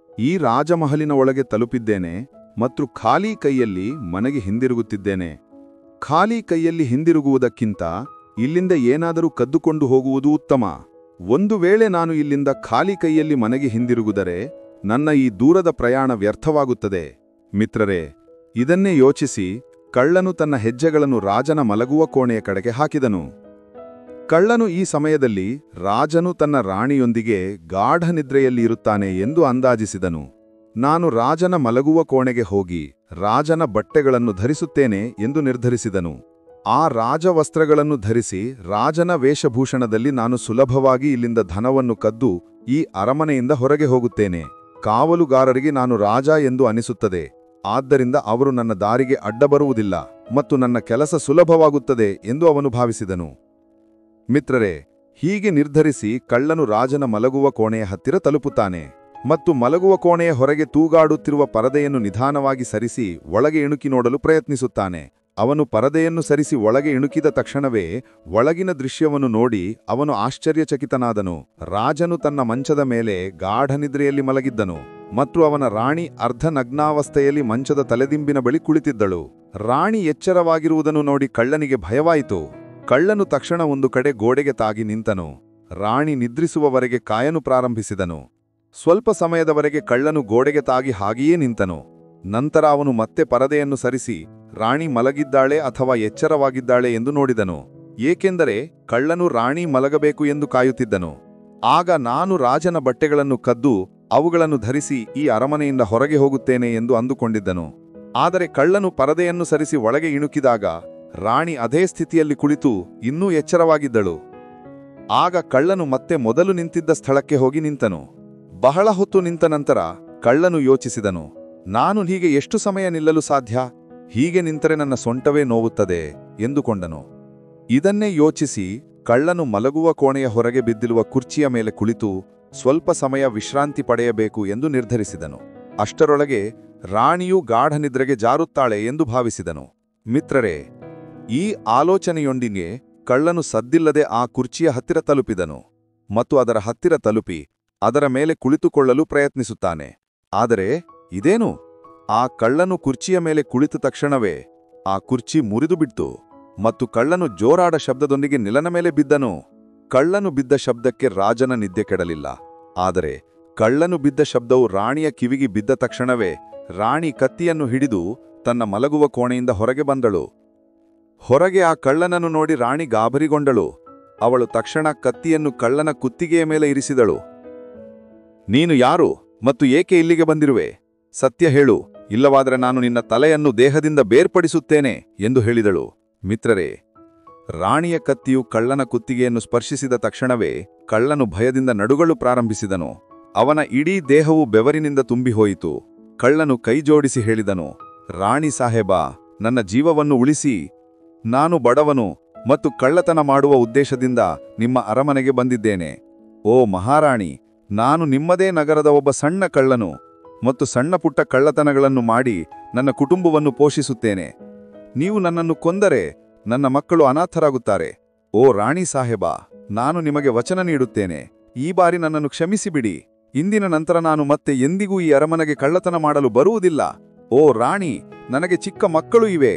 ಈ ರಾಜಮಹಲಿನ ಒಳಗೆ ತಲುಪಿದ್ದೇನೆ ಮತ್ತು ಖಾಲಿ ಕೈಯಲ್ಲಿ ಮನೆಗೆ ಹಿಂದಿರುಗುತ್ತಿದ್ದೇನೆ. ಖಾಲಿ ಕೈಯಲ್ಲಿ ಹಿಂದಿರುಗುವುದಕ್ಕಿಂತ ಇಲ್ಲಿಂದ ಏನಾದರೂ ಕದ್ದುಕೊಂಡು ಹೋಗುವುದು ಉತ್ತಮ. ಒಂದು ವೇಳೆ ನಾನು ಇಲ್ಲಿಂದ ಖಾಲಿ ಕೈಯಲ್ಲಿ ಮನೆಗೆ ಹಿಂದಿರುಗುದರೆ ನನ್ನ ಈ ದೂರದ ಪ್ರಯಾಣ ವ್ಯರ್ಥವಾಗುತ್ತದೆ. ಮಿತ್ರರೇ, ಇದನ್ನೇ ಯೋಚಿಸಿ ಕಳ್ಳನು ತನ್ನ ಹೆಜ್ಜೆಗಳನ್ನು ರಾಜನ ಮಲಗುವ ಕೋಣೆಯ ಕಡೆಗೆ ಹಾಕಿದನು. ಕಳ್ಳನು ಈ ಸಮಯದಲ್ಲಿ ರಾಜನು ತನ್ನ ರಾಣಿಯೊಂದಿಗೆ ಗಾಢ ನಿದ್ರೆಯಲ್ಲಿ ಇರುತ್ತಾನೆ ಎಂದು ಅಂದಾಜಿಸಿದನು. ನಾನು ರಾಜನ ಮಲಗುವ ಕೋಣೆಗೆ ಹೋಗಿ ರಾಜನ ಬಟ್ಟೆಗಳನ್ನು ಧರಿಸುತ್ತೇನೆ ಎಂದು ನಿರ್ಧರಿಸಿದನು. ಆ ರಾಜವಸ್ತ್ರಗಳನ್ನು ಧರಿಸಿ ರಾಜನ ವೇಷಭೂಷಣದಲ್ಲಿ ನಾನು ಸುಲಭವಾಗಿ ಇಲ್ಲಿಂದ ಧನವನ್ನು ಕದ್ದು ಈ ಅರಮನೆಯಿಂದ ಹೊರಗೆ ಹೋಗುತ್ತೇನೆ. ಕಾವಲುಗಾರರಿಗೆ ನಾನು ರಾಜ ಎಂದು ಅನಿಸುತ್ತದೆ. ಆದ್ದರಿಂದ ಅವರು ನನ್ನ ದಾರಿಗೆ ಅಡ್ಡಬರುವುದಿಲ್ಲ ಮತ್ತು ನನ್ನ ಕೆಲಸ ಸುಲಭವಾಗುತ್ತದೆ ಎಂದು ಅವನು ಭಾವಿಸಿದನು. ಮಿತ್ರರೇ, ಹೀಗೆ ನಿರ್ಧರಿಸಿ ಕಳ್ಳನು ರಾಜನ ಮಲಗುವ ಕೋಣೆಯ ಹತ್ತಿರ ತಲುಪುತ್ತಾನೆ ಮತ್ತು ಮಲಗುವ ಕೋಣೆಯ ಹೊರಗೆ ತೂಗಾಡುತ್ತಿರುವ ಪರದೆಯನ್ನು ನಿಧಾನವಾಗಿ ಸರಿಸಿ ಒಳಗೆ ಇಣುಕಿ ನೋಡಲು ಪ್ರಯತ್ನಿಸುತ್ತಾನೆ. ಅವನು ಪರದೆಯನ್ನು ಸರಿಸಿ ಒಳಗೆ ಇಣುಕಿದ ತಕ್ಷಣವೇ ಒಳಗಿನ ದೃಶ್ಯವನ್ನು ನೋಡಿ ಅವನು ಆಶ್ಚರ್ಯಚಕಿತನಾದನು. ರಾಜನು ತನ್ನ ಮಂಚದ ಮೇಲೆ ಗಾಢ ನಿದ್ರೆಯಲ್ಲಿ ಮಲಗಿದ್ದನು ಮತ್ತು ಅವನ ರಾಣಿ ಅರ್ಧನಗ್ನಾವಸ್ಥೆಯಲ್ಲಿ ಮಂಚದ ತಲೆದಿಂಬಿನ ಬಳಿ ಕುಳಿತಿದ್ದಳು. ರಾಣಿ ಎಚ್ಚರವಾಗಿರುವುದನ್ನು ನೋಡಿ ಕಳ್ಳನಿಗೆ ಭಯವಾಯಿತು. ಕಳ್ಳನು ತಕ್ಷಣ ಒಂದು ಕಡೆ ಗೋಡೆಗೆ ತಾಗಿ ನಿಂತನು. ರಾಣಿ ನಿದ್ರಿಸುವವರೆಗೆ ಕಾಯನು ಪ್ರಾರಂಭಿಸಿದನು. ಸ್ವಲ್ಪ ಸಮಯದವರೆಗೆ ಕಳ್ಳನು ಗೋಡೆಗೆ ತಾಗಿ ಹಾಗೆಯೇ ನಿಂತನು. ನಂತರ ಅವನು ಮತ್ತೆ ಪರದೆಯನ್ನು ಸರಿಸಿ ರಾಣಿ ಮಲಗಿದ್ದಾಳೆ ಅಥವಾ ಎಚ್ಚರವಾಗಿದ್ದಾಳೆ ಎಂದು ನೋಡಿದನು. ಏಕೆಂದರೆ ಕಳ್ಳನು ರಾಣಿ ಮಲಗಬೇಕು ಎಂದು ಕಾಯುತ್ತಿದ್ದನು. ಆಗ ನಾನು ರಾಜನ ಬಟ್ಟೆಗಳನ್ನು ಕದ್ದು ಅವುಗಳನ್ನು ಧರಿಸಿ ಈ ಅರಮನೆಯಿಂದ ಹೊರಗೆ ಹೋಗುತ್ತೇನೆ ಎಂದು ಅಂದುಕೊಂಡಿದ್ದನು. ಆದರೆ ಕಳ್ಳನು ಪರದೆಯನ್ನು ಸರಿಸಿ ಒಳಗೆ ಇಣುಕಿದಾಗ ರಾಣಿ ಅದೇ ಸ್ಥಿತಿಯಲ್ಲಿ ಕುಳಿತು ಇನ್ನೂ ಎಚ್ಚರವಾಗಿದ್ದಳು. ಆಗ ಕಳ್ಳನು ಮತ್ತೆ ಮೊದಲು ನಿಂತಿದ್ದ ಸ್ಥಳಕ್ಕೆ ಹೋಗಿ ನಿಂತನು. ಬಹಳ ಹೊತ್ತು ನಿಂತ ನಂತರ ಕಳ್ಳನು ಯೋಚಿಸಿದನು, ನಾನು ಹೀಗೆ ಎಷ್ಟು ಸಮಯ ನಿಲ್ಲಲು ಸಾಧ್ಯ? ಹೀಗೆ ನಿಂತರೆ ನನ್ನ ಸೊಂಟವೇ ನೋವುತ್ತದೆ ಎಂದುಕೊಂಡನು. ಇದನ್ನೇ ಯೋಚಿಸಿ ಕಳ್ಳನು ಮಲಗುವ ಕೋಣೆಯ ಹೊರಗೆ ಬಿದ್ದಿರುವ ಕುರ್ಚಿಯ ಮೇಲೆ ಕುಳಿತು ಸ್ವಲ್ಪ ಸಮಯ ವಿಶ್ರಾಂತಿ ಪಡೆಯಬೇಕು ಎಂದು ನಿರ್ಧರಿಸಿದನು. ಅಷ್ಟರೊಳಗೆ ರಾಣಿಯು ಗಾಢನಿದ್ರೆಗೆ ಜಾರುತ್ತಾಳೆ ಎಂದು ಭಾವಿಸಿದನು. ಮಿತ್ರರೇ, ಈ ಆಲೋಚನೆಯೊಂದಿಗೆ ಕಳ್ಳನು ಸದ್ದಿಲ್ಲದೆ ಆ ಕುರ್ಚಿಯ ಹತ್ತಿರ ತಲುಪಿದನು ಮತ್ತು ಅದರ ಹತ್ತಿರ ತಲುಪಿ ಅದರ ಮೇಲೆ ಕುಳಿತುಕೊಳ್ಳಲು ಪ್ರಯತ್ನಿಸುತ್ತಾನೆ. ಆದರೆ ಇದೇನು? ಆ ಕಳ್ಳನು ಕುರ್ಚಿಯ ಮೇಲೆ ಕುಳಿತ ತಕ್ಷಣವೇ ಆ ಕುರ್ಚಿ ಮುರಿದುಬಿಡ್ತು ಮತ್ತು ಕಳ್ಳನು ಜೋರಾದ ಶಬ್ದದೊಂದಿಗೆ ನೆಲನ ಮೇಲೆ ಬಿದ್ದನು. ಕಳ್ಳನು ಬಿದ್ದ ಶಬ್ದಕ್ಕೆ ರಾಜನ ನಿದ್ದೆ ಕೆಡಲಿಲ್ಲ. ಆದರೆ ಕಳ್ಳನು ಬಿದ್ದ ಶಬ್ದವು ರಾಣಿಯ ಕಿವಿಗೆ ಬಿದ್ದ ತಕ್ಷಣವೇ ರಾಣಿ ಕತ್ತಿಯನ್ನು ಹಿಡಿದು ತನ್ನ ಮಲಗುವ ಕೋಣೆಯಿಂದ ಹೊರಗೆ ಬಂದಳು. ಹೊರಗೆ ಆ ಕಳ್ಳನನ್ನು ನೋಡಿ ರಾಣಿ ಗಾಬರಿಗೊಂಡಳು. ಅವಳು ತಕ್ಷಣ ಕತ್ತಿಯನ್ನು ಕಳ್ಳನ ಕುತ್ತಿಗೆಯ ಮೇಲೆ ಇರಿಸಿದಳು. ನೀನು ಯಾರು ಮತ್ತು ಏಕೆ ಇಲ್ಲಿಗೆ ಬಂದಿರುವೆ? ಸತ್ಯ ಹೇಳು, ಇಲ್ಲವಾದರೆ ನಾನು ನಿನ್ನ ತಲೆಯನ್ನು ದೇಹದಿಂದ ಬೇರ್ಪಡಿಸುತ್ತೇನೆ ಎಂದು ಹೇಳಿದಳು. ಮಿತ್ರರೇ, ರಾಣಿಯ ಕತ್ತಿಯು ಕಳ್ಳನ ಕುತ್ತಿಗೆಯನ್ನು ಸ್ಪರ್ಶಿಸಿದ ತಕ್ಷಣವೇ ಕಳ್ಳನು ಭಯದಿಂದ ನಡುಗಲು ಪ್ರಾರಂಭಿಸಿದನು. ಅವನ ಇಡೀ ದೇಹವು ಬೆವರಿನಿಂದ ತುಂಬಿಹೋಯಿತು. ಕಳ್ಳನು ಕೈಜೋಡಿಸಿ ಹೇಳಿದನು, ರಾಣಿ ಸಾಹೇಬಾ, ನನ್ನ ಜೀವವನ್ನು ಉಳಿಸಿ. ನಾನು ಬಡವನು ಮತ್ತು ಕಳ್ಳತನ ಮಾಡುವ ಉದ್ದೇಶದಿಂದ ನಿಮ್ಮ ಅರಮನೆಗೆ ಬಂದಿದ್ದೇನೆ. ಓ ಮಹಾರಾಣಿ, ನಾನು ನಿಮ್ಮದೇ ನಗರದ ಒಬ್ಬ ಸಣ್ಣ ಕಳ್ಳನು ಮತ್ತು ಸಣ್ಣ ಪುಟ್ಟ ಕಳ್ಳತನಗಳನ್ನು ಮಾಡಿ ನನ್ನ ಕುಟುಂಬವನ್ನು ಪೋಷಿಸುತ್ತೇನೆ. ನೀವು ನನ್ನನ್ನು ಕೊಂದರೆ ನನ್ನ ಮಕ್ಕಳು ಅನಾಥರಾಗುತ್ತಾರೆ. ಓ ರಾಣಿ ಸಾಹೇಬಾ, ನಾನು ನಿಮಗೆ ವಚನ ನೀಡುತ್ತೇನೆ. ಈ ಬಾರಿ ನನ್ನನ್ನು ಕ್ಷಮಿಸಿಬಿಡಿ. ಇಂದಿನ ನಂತರ ನಾನು ಮತ್ತೆ ಎಂದಿಗೂ ಈ ಅರಮನೆಗೆ ಕಳ್ಳತನ ಮಾಡಲು ಬರುವುದಿಲ್ಲ. ಓ ರಾಣಿ, ನನಗೆ ಚಿಕ್ಕ ಮಕ್ಕಳು ಇವೆ.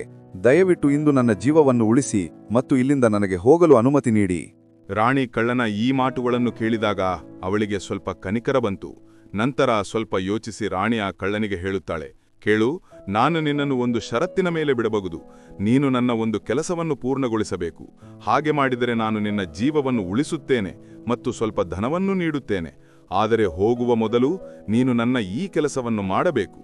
ದಯವಿಟ್ಟು ಇಂದು ನನ್ನ ಜೀವವನ್ನು ಉಳಿಸಿ ಮತ್ತು ಇಲ್ಲಿಂದ ನನಗೆ ಹೋಗಲು ಅನುಮತಿ ನೀಡಿ. ರಾಣಿ ಕಳ್ಳನ ಈ ಮಾತುಗಳನ್ನು ಕೇಳಿದಾಗ ಅವಳಿಗೆ ಸ್ವಲ್ಪ ಕನಿಕರ ಬಂತು. ನಂತರ ಸ್ವಲ್ಪ ಯೋಚಿಸಿ ರಾಣಿ ಆ ಕಳ್ಳನಿಗೆ ಹೇಳುತ್ತಾಳೆ, ಕೇಳು, ನಾನು ನಿನ್ನನ್ನು ಒಂದು ಷರತ್ತಿನ ಮೇಲೆ ಬಿಡಬಹುದು. ನೀನು ನನ್ನ ಒಂದು ಕೆಲಸವನ್ನು ಪೂರ್ಣಗೊಳಿಸಬೇಕು. ಹಾಗೆ ಮಾಡಿದರೆ ನಾನು ನಿನ್ನ ಜೀವವನ್ನು ಉಳಿಸುತ್ತೇನೆ ಮತ್ತು ಸ್ವಲ್ಪ ಧನವನ್ನು ನೀಡುತ್ತೇನೆ. ಆದರೆ ಹೋಗುವ ಮೊದಲು ನೀನು ನನ್ನ ಈ ಕೆಲಸವನ್ನು ಮಾಡಬೇಕು.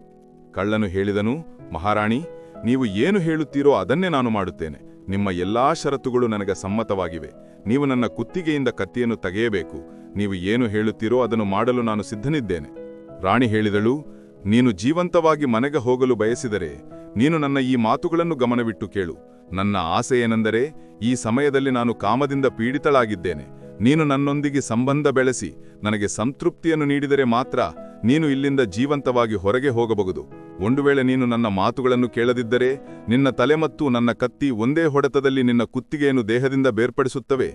ಕಳ್ಳನು ಹೇಳಿದನು, ಮಹಾರಾಣಿ, ನೀವು ಏನು ಹೇಳುತ್ತೀರೋ ಅದನ್ನೇ ನಾನು ಮಾಡುತ್ತೇನೆ. ನಿಮ್ಮ ಎಲ್ಲಾ ಷರತ್ತುಗಳು ನನಗೆ ಸಮ್ಮತವಾಗಿವೆ. ನೀವು ನನ್ನ ಕುತ್ತಿಗೆಯಿಂದ ಕತ್ತಿಯನ್ನು ತೆಗೆಯಬೇಕು. ನೀವು ಏನು ಹೇಳುತ್ತೀರೋ ಅದನ್ನು ಮಾಡಲು ನಾನು ಸಿದ್ಧನಿದ್ದೇನೆ. ರಾಣಿ ಹೇಳಿದಳು, ನೀನು ಜೀವಂತವಾಗಿ ಮನೆಗೆ ಹೋಗಲು ಬಯಸಿದರೆ ನೀನು ನನ್ನ ಈ ಮಾತುಗಳನ್ನು ಗಮನವಿಟ್ಟು ಕೇಳು. ನನ್ನ ಆಸೆ ಏನೆಂದರೆ, ಈ ಸಮಯದಲ್ಲಿ ನಾನು ಕಾಮದಿಂದ ಪೀಡಿತಳಾಗಿದ್ದೇನೆ. ನೀನು ನನ್ನೊಂದಿಗೆ ಸಂಬಂಧ ಬೆಳೆಸಿ ನನಗೆ ಸಂತೃಪ್ತಿಯನ್ನು ನೀಡಿದರೆ ಮಾತ್ರ ನೀನು ಇಲ್ಲಿಂದ ಜೀವಂತವಾಗಿ ಹೊರಗೆ ಹೋಗಬಹುದು. ಒಂದು ವೇಳೆ ನೀನು ನನ್ನ ಮಾತುಗಳನ್ನು ಕೇಳದಿದ್ದರೆ ನಿನ್ನ ತಲೆ ಮತ್ತು ನನ್ನ ಕತ್ತಿ ಒಂದೇ ಹೊಡೆತದಲ್ಲಿ ನಿನ್ನ ಕುತ್ತಿಗೆಯನ್ನು ದೇಹದಿಂದ ಬೇರ್ಪಡಿಸುತ್ತವೆ.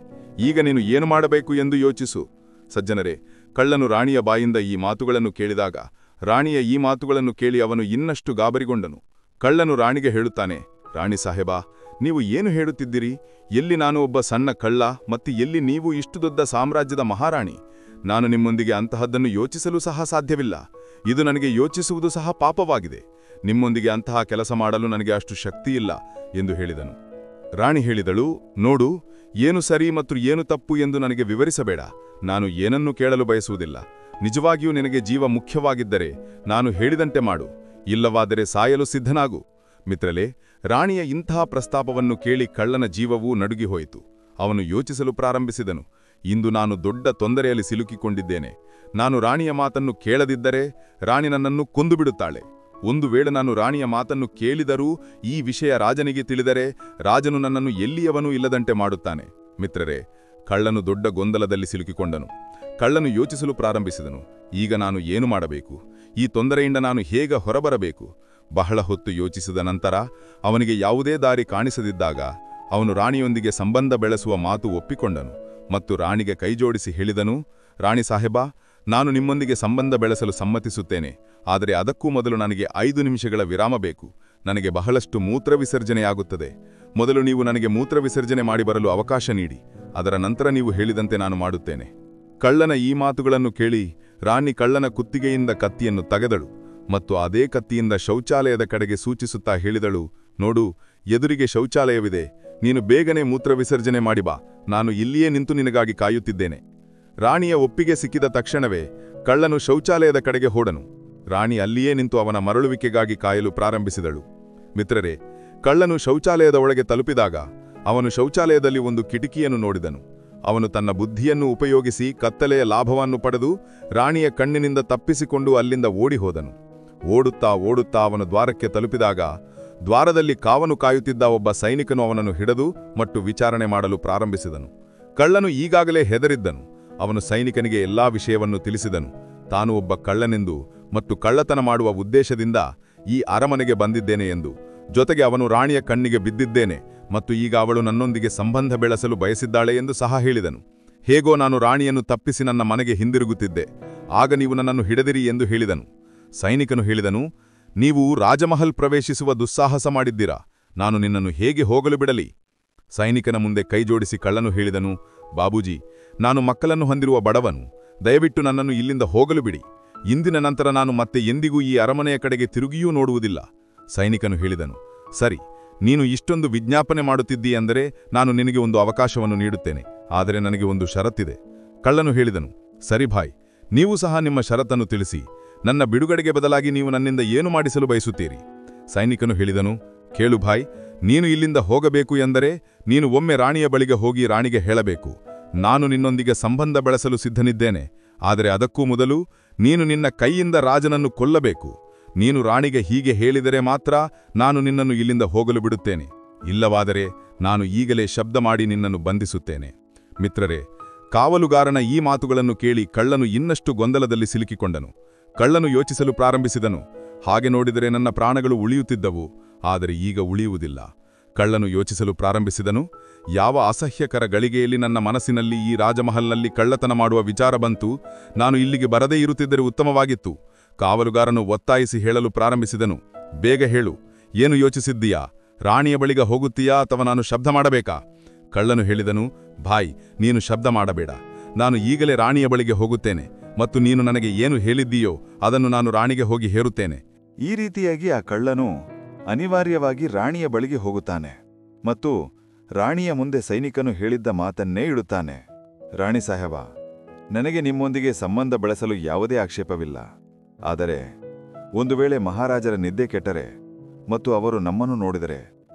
ಈಗ ನೀನು ಏನು ಮಾಡಬೇಕು ಎಂದು ಯೋಚಿಸು. ಸಜ್ಜನರೇ, ಕಳ್ಳನು ರಾಣಿಯ ಬಾಯಿಂದ ಈ ಮಾತುಗಳನ್ನು ಕೇಳಿದಾಗ ರಾಣಿಯ ಈ ಮಾತುಗಳನ್ನು ಕೇಳಿ ಅವನು ಇನ್ನಷ್ಟು ಗಾಬರಿಗೊಂಡನು. ಕಳ್ಳನು ರಾಣಿಗೆ ಹೇಳುತ್ತಾನೆ, ರಾಣಿ ಸಾಹೇಬಾ, ನೀವು ಏನು ಹೇಳುತ್ತಿದ್ದೀರಿ? ಎಲ್ಲಿ ನಾನು ಒಬ್ಬ ಸಣ್ಣ ಕಳ್ಳ ಮತ್ತು ಎಲ್ಲಿ ನೀವು ಇಷ್ಟು ದೊಡ್ಡ ಸಾಮ್ರಾಜ್ಯದ ಮಹಾರಾಣಿ? ನಾನು ನಿಮ್ಮೊಂದಿಗೆ ಅಂತಹದ್ದನ್ನು ಯೋಚಿಸಲು ಸಹ ಸಾಧ್ಯವಿಲ್ಲ. ಇದು ನನಗೆ ಯೋಚಿಸುವುದು ಸಹ ಪಾಪವಾಗಿದೆ. ನಿಮ್ಮೊಂದಿಗೆ ಅಂತಹ ಕೆಲಸ ಮಾಡಲು ನನಗೆ ಅಷ್ಟು ಶಕ್ತಿಯಿಲ್ಲ ಎಂದು ಹೇಳಿದನು. ರಾಣಿ ಹೇಳಿದಳು, ನೋಡು, ಏನು ಸರಿ ಮತ್ತು ಏನು ತಪ್ಪು ಎಂದು ನನಗೆ ವಿವರಿಸಬೇಡ. ನಾನು ಏನನ್ನೂ ಕೇಳಲು ಬಯಸುವುದಿಲ್ಲ. ನಿಜವಾಗಿಯೂ ನಿನಗೆ ಜೀವ ಮುಖ್ಯವಾಗಿದ್ದರೆ ನಾನು ಹೇಳಿದಂತೆ ಮಾಡು, ಇಲ್ಲವಾದರೆ ಸಾಯಲು ಸಿದ್ಧನಾಗು. ಮಿತ್ರಲೇ, ರಾಣಿಯ ಇಂತಹ ಪ್ರಸ್ತಾಪವನ್ನು ಕೇಳಿ ಕಳ್ಳನ ಜೀವವೂ ನಡುಗಿಹೋಯಿತು. ಅವನು ಯೋಚಿಸಲು ಪ್ರಾರಂಭಿಸಿದನು, ಇಂದು ನಾನು ದೊಡ್ಡ ತೊಂದರೆಯಲ್ಲಿ ಸಿಲುಕಿಕೊಂಡಿದ್ದೇನೆ. ನಾನು ರಾಣಿಯ ಮಾತನ್ನು ಕೇಳದಿದ್ದರೆ ರಾಣಿ ನನ್ನನ್ನು ಕೊಂದುಬಿಡುತ್ತಾಳೆ. ಒಂದು ವೇಳೆ ನಾನು ರಾಣಿಯ ಮಾತನ್ನು ಕೇಳಿದರೂ ಈ ವಿಷಯ ರಾಜನಿಗೆ ತಿಳಿದರೆ ರಾಜನು ನನ್ನನ್ನು ಎಲ್ಲಿಯವನೂ ಇಲ್ಲದಂತೆ ಮಾಡುತ್ತಾನೆ. ಮಿತ್ರರೇ, ಕಳ್ಳನು ದೊಡ್ಡ ಗೊಂದಲದಲ್ಲಿ ಸಿಲುಕಿಕೊಂಡನು. ಕಳ್ಳನು ಯೋಚಿಸಲು ಪ್ರಾರಂಭಿಸಿದನು, ಈಗ ನಾನು ಏನು ಮಾಡಬೇಕು? ಈ ತೊಂದರೆಯಿಂದ ನಾನು ಹೇಗೆ ಹೊರಬರಬೇಕು? ಬಹಳ ಹೊತ್ತು ಯೋಚಿಸಿದ ನಂತರ ಅವನಿಗೆ ಯಾವುದೇ ದಾರಿ ಕಾಣಿಸದಿದ್ದಾಗ ಅವನು ರಾಣಿಯೊಂದಿಗೆ ಸಂಬಂಧ ಬೆಳೆಸುವ ಮಾತು ಒಪ್ಪಿಕೊಂಡನು ಮತ್ತು ರಾಣಿಗೆ ಕೈಜೋಡಿಸಿ ಹೇಳಿದನು, ರಾಣಿ ಸಾಹೇಬಾ, ನಾನು ನಿಮ್ಮೊಂದಿಗೆ ಸಂಬಂಧ ಬೆಳೆಸಲು ಸಮ್ಮತಿಸುತ್ತೇನೆ. ಆದರೆ ಅದಕ್ಕೂ ಮೊದಲು ನನಗೆ 5 ನಿಮಿಷಗಳ ವಿರಾಮ ಬೇಕು. ನನಗೆ ಬಹಳಷ್ಟು ಮೂತ್ರ ವಿಸರ್ಜನೆಯಾಗುತ್ತದೆ. ಮೊದಲು ನೀವು ನನಗೆ ಮೂತ್ರ ವಿಸರ್ಜನೆ ಮಾಡಿ ಬರಲು ಅವಕಾಶ ನೀಡಿ. ಅದರ ನಂತರ ನೀವು ಹೇಳಿದಂತೆ ನಾನು ಮಾಡುತ್ತೇನೆ. ಕಳ್ಳನ ಈ ಮಾತುಗಳನ್ನು ಕೇಳಿ ರಾಣಿ ಕಳ್ಳನ ಕುತ್ತಿಗೆಯಿಂದ ಕತ್ತಿಯನ್ನು ತೆಗೆದಳು ಮತ್ತು ಅದೇ ಕತ್ತಿಯಿಂದ ಶೌಚಾಲಯದ ಕಡೆಗೆ ಸೂಚಿಸುತ್ತಾ ಹೇಳಿದಳು, ನೋಡು, ಎದುರಿಗೆ ಶೌಚಾಲಯವಿದೆ. ನೀನು ಬೇಗನೆ ಮೂತ್ರ ವಿಸರ್ಜನೆ ಮಾಡಿ ಬಾ. ನಾನು ಇಲ್ಲಿಯೇ ನಿಂತು ನಿನಗಾಗಿ ಕಾಯುತ್ತಿದ್ದೇನೆ. ರಾಣಿಯ ಒಪ್ಪಿಗೆ ಸಿಕ್ಕಿದ ತಕ್ಷಣವೇ ಕಳ್ಳನು ಶೌಚಾಲಯದ ಕಡೆಗೆ ಹೋದನು. ರಾಣಿ ಅಲ್ಲಿಯೇ ನಿಂತು ಅವನ ಮರಳುವಿಕೆಗಾಗಿ ಕಾಯಲು ಪ್ರಾರಂಭಿಸಿದಳು. ಮಿತ್ರರೇ, ಕಳ್ಳನು ಶೌಚಾಲಯದ ಒಳಗೆ ತಲುಪಿದಾಗ ಅವನು ಶೌಚಾಲಯದಲ್ಲಿ ಒಂದು ಕಿಟಕಿಯನ್ನು ನೋಡಿದನು. ಅವನು ತನ್ನ ಬುದ್ಧಿಯನ್ನು ಉಪಯೋಗಿಸಿ ಕತ್ತಲೆಯ ಲಾಭವನ್ನು ಪಡೆದು ರಾಣಿಯ ಕಣ್ಣಿನಿಂದ ತಪ್ಪಿಸಿಕೊಂಡು ಅಲ್ಲಿಂದ ಓಡಿಹೋದನು. ಓಡುತ್ತಾ ಓಡುತ್ತಾ ಅವನು ದ್ವಾರಕ್ಕೆ ತಲುಪಿದಾಗ ದ್ವಾರದಲ್ಲಿ ಕಾವನು ಕಾಯುತ್ತಿದ್ದ ಒಬ್ಬ ಸೈನಿಕನು ಅವನನ್ನು ಹಿಡಿದು ಮತ್ತು ವಿಚಾರಣೆ ಮಾಡಲು ಪ್ರಾರಂಭಿಸಿದನು. ಕಳ್ಳನು ಈಗಾಗಲೇ ಹೆದರಿದ್ದನು. ಅವನು ಸೈನಿಕನಿಗೆ ಎಲ್ಲಾ ವಿಷಯವನ್ನು ತಿಳಿಸಿದನು. ತಾನು ಒಬ್ಬ ಕಳ್ಳನೆಂದು ಮತ್ತು ಕಳ್ಳತನ ಮಾಡುವ ಉದ್ದೇಶದಿಂದ ಈ ಅರಮನೆಗೆ ಬಂದಿದ್ದೇನೆ ಎಂದು. ಜೊತೆಗೆ ಅವನು ರಾಣಿಯ ಕಣ್ಣಿಗೆ ಬಿದ್ದಿದ್ದೇನೆ ಮತ್ತು ಈಗ ಅವಳು ನನ್ನೊಂದಿಗೆ ಸಂಬಂಧ ಬೆಳೆಸಲು ಬಯಸಿದ್ದಾಳೆ ಎಂದು ಸಹ ಹೇಳಿದನು. ಹೇಗೋ ನಾನು ರಾಣಿಯನ್ನು ತಪ್ಪಿಸಿ ನನ್ನ ಮನೆಗೆ ಹಿಂದಿರುಗುತ್ತಿದ್ದೆ. ಆಗ ನೀವು ನನ್ನನ್ನು ಹಿಡಿದಿರಿ ಎಂದು ಹೇಳಿದನು. ಸೈನಿಕನು ಹೇಳಿದನು, ನೀವು ರಾಜಮಹಲ್ ಪ್ರವೇಶಿಸುವ ದುಸ್ಸಾಹಸ ಮಾಡಿದ್ದೀರಾ. ನಾನು ನಿನ್ನನ್ನು ಹೇಗೆ ಹೋಗಲು ಬಿಡಲಿ? ಸೈನಿಕನ ಮುಂದೆ ಕೈಜೋಡಿಸಿ ಕಳ್ಳನು ಹೇಳಿದನು, ಬಾಬೂಜಿ, ನಾನು ಮಕ್ಕಳನ್ನು ಹೊಂದಿರುವ ಬಡವನು. ದಯವಿಟ್ಟು ನನ್ನನ್ನು ಇಲ್ಲಿಂದ ಹೋಗಲು ಬಿಡಿ. ಇಂದಿನ ನಂತರ ನಾನು ಮತ್ತೆ ಎಂದಿಗೂ ಈ ಅರಮನೆಯ ಕಡೆಗೆ ತಿರುಗಿಯೂ ನೋಡುವುದಿಲ್ಲ. ಸೈನಿಕನು ಹೇಳಿದನು, ಸರಿ, ನೀನು ಇಷ್ಟೊಂದು ವಿಜ್ಞಾಪನೆ ಮಾಡುತ್ತಿದ್ದೀಯೆಂದರೆ ನಾನು ನಿನಗೆ ಒಂದು ಅವಕಾಶವನ್ನು ನೀಡುತ್ತೇನೆ. ಆದರೆ ನನಗೆ ಒಂದು ಷರತ್ತಿದೆ. ಕಳ್ಳನು ಹೇಳಿದನು, ಸರಿ ಭಾಯ್, ನೀವು ಸಹ ನಿಮ್ಮ ಷರತ್ತನ್ನು ತಿಳಿಸಿ. ನನ್ನ ಬಿಡುಗಡೆಗೆ ಬದಲಾಗಿ ನೀವು ನನ್ನಿಂದ ಏನು ಮಾಡಿಸಲು ಬಯಸುತ್ತೀರಿ? ಸೈನಿಕನು ಹೇಳಿದನು, ಕೇಳು ಭಾಯ್, ನೀನು ಇಲ್ಲಿಂದ ಹೋಗಬೇಕು ಎಂದರೆ ನೀನು ಒಮ್ಮೆ ರಾಣಿಯ ಬಳಿಗೆ ಹೋಗಿ ರಾಣಿಗೆ ಹೇಳಬೇಕು, ನಾನು ನಿನ್ನೊಂದಿಗೆ ಸಂಬಂಧ ಬೆಳೆಸಲು ಸಿದ್ಧನಿದ್ದೇನೆ. ಆದರೆ ಅದಕ್ಕೂ ಮೊದಲು ನೀನು ನಿನ್ನ ಕೈಯಿಂದ ರಾಜನನ್ನು ಕೊಲ್ಲಬೇಕು. ನೀನು ರಾಣಿಗೆ ಹೀಗೆ ಹೇಳಿದರೆ ಮಾತ್ರ ನಾನು ನಿನ್ನನ್ನು ಇಲ್ಲಿಂದ ಹೋಗಲು ಬಿಡುತ್ತೇನೆ. ಇಲ್ಲವಾದರೆ ನಾನು ಈಗಲೇ ಶಬ್ದ ಮಾಡಿ ನಿನ್ನನ್ನು ಬಂಧಿಸುತ್ತೇನೆ. ಮಿತ್ರರೇ, ಕಾವಲುಗಾರನ ಈ ಮಾತುಗಳನ್ನು ಕೇಳಿ ಕಳ್ಳನು ಇನ್ನಷ್ಟು ಗೊಂದಲದಲ್ಲಿ ಸಿಲುಕಿಕೊಂಡನು. ಕಳ್ಳನು ಯೋಚಿಸಲು ಪ್ರಾರಂಭಿಸಿದನು. ಹಾಗೆ ನೋಡಿದರೆ ನನ್ನ ಪ್ರಾಣಗಳು ಉಳಿಯುತ್ತಿದ್ದವು, ಆದರೆ ಈಗ ಉಳಿಯುವುದಿಲ್ಲ. ಕಳ್ಳನು ಯೋಚಿಸಲು ಪ್ರಾರಂಭಿಸಿದನು. ಯಾವ ಅಸಹ್ಯಕರ ಗಳಿಗೆಯಲ್ಲಿ ನನ್ನ ಮನಸ್ಸಿನಲ್ಲಿ ಈ ರಾಜಮಹಲ್ನಲ್ಲಿ ಕಳ್ಳತನ ಮಾಡುವ ವಿಚಾರ ಬಂತು. ನಾನು ಇಲ್ಲಿಗೆ ಬರದೇ ಇರುತ್ತಿದ್ದರೆ ಉತ್ತಮವಾಗಿತ್ತು. ಕಾವಲುಗಾರನು ಒತ್ತಾಯಿಸಿ ಹೇಳಲು ಪ್ರಾರಂಭಿಸಿದನು, ಬೇಗ ಹೇಳು, ಏನು ಯೋಚಿಸಿದ್ದೀಯಾ? ರಾಣಿಯ ಬಳಿಗೆ ಹೋಗುತ್ತೀಯಾ ಅಥವಾ ನಾನು ಶಬ್ದ ಮಾಡಬೇಕಾ? ಕಳ್ಳನು ಹೇಳಿದನು, ಭಾಯ್, ನೀನು ಶಬ್ದ ಮಾಡಬೇಡ. ನಾನು ಈಗಲೇ ರಾಣಿಯ ಬಳಿಗೆ ಹೋಗುತ್ತೇನೆ ಮತ್ತು ನೀನು ನನಗೆ ಏನು ಹೇಳಿದ್ದೀಯೋ ಅದನ್ನು ನಾನು ರಾಣಿಗೆ ಹೋಗಿ ಹೇರುತ್ತೇನೆ. ಈ ರೀತಿಯಾಗಿ ಆ ಕಳ್ಳನು ಅನಿವಾರ್ಯವಾಗಿ ರಾಣಿಯ ಬಳಿಗೆ ಹೋಗುತ್ತಾನೆ ಮತ್ತು ರಾಣಿಯ ಮುಂದೆ ಸೈನಿಕನು ಹೇಳಿದ್ದ ಮಾತನ್ನೇ ಇಡುತ್ತಾನೆ. ರಾಣಿ ಸಾಹೇಬ, ನನಗೆ ನಿಮ್ಮೊಂದಿಗೆ ಸಂಬಂಧ ಬೆಳೆಸಲು ಯಾವುದೇ ಆಕ್ಷೇಪವಿಲ್ಲ. ಆದರೆ ಒಂದು ವೇಳೆ ಮಹಾರಾಜರ ನಿದ್ದೆ ಕೆಟ್ಟರೆ ಮತ್ತು ಅವರು ನಮ್ಮನ್ನು ನೋಡಿದರೆ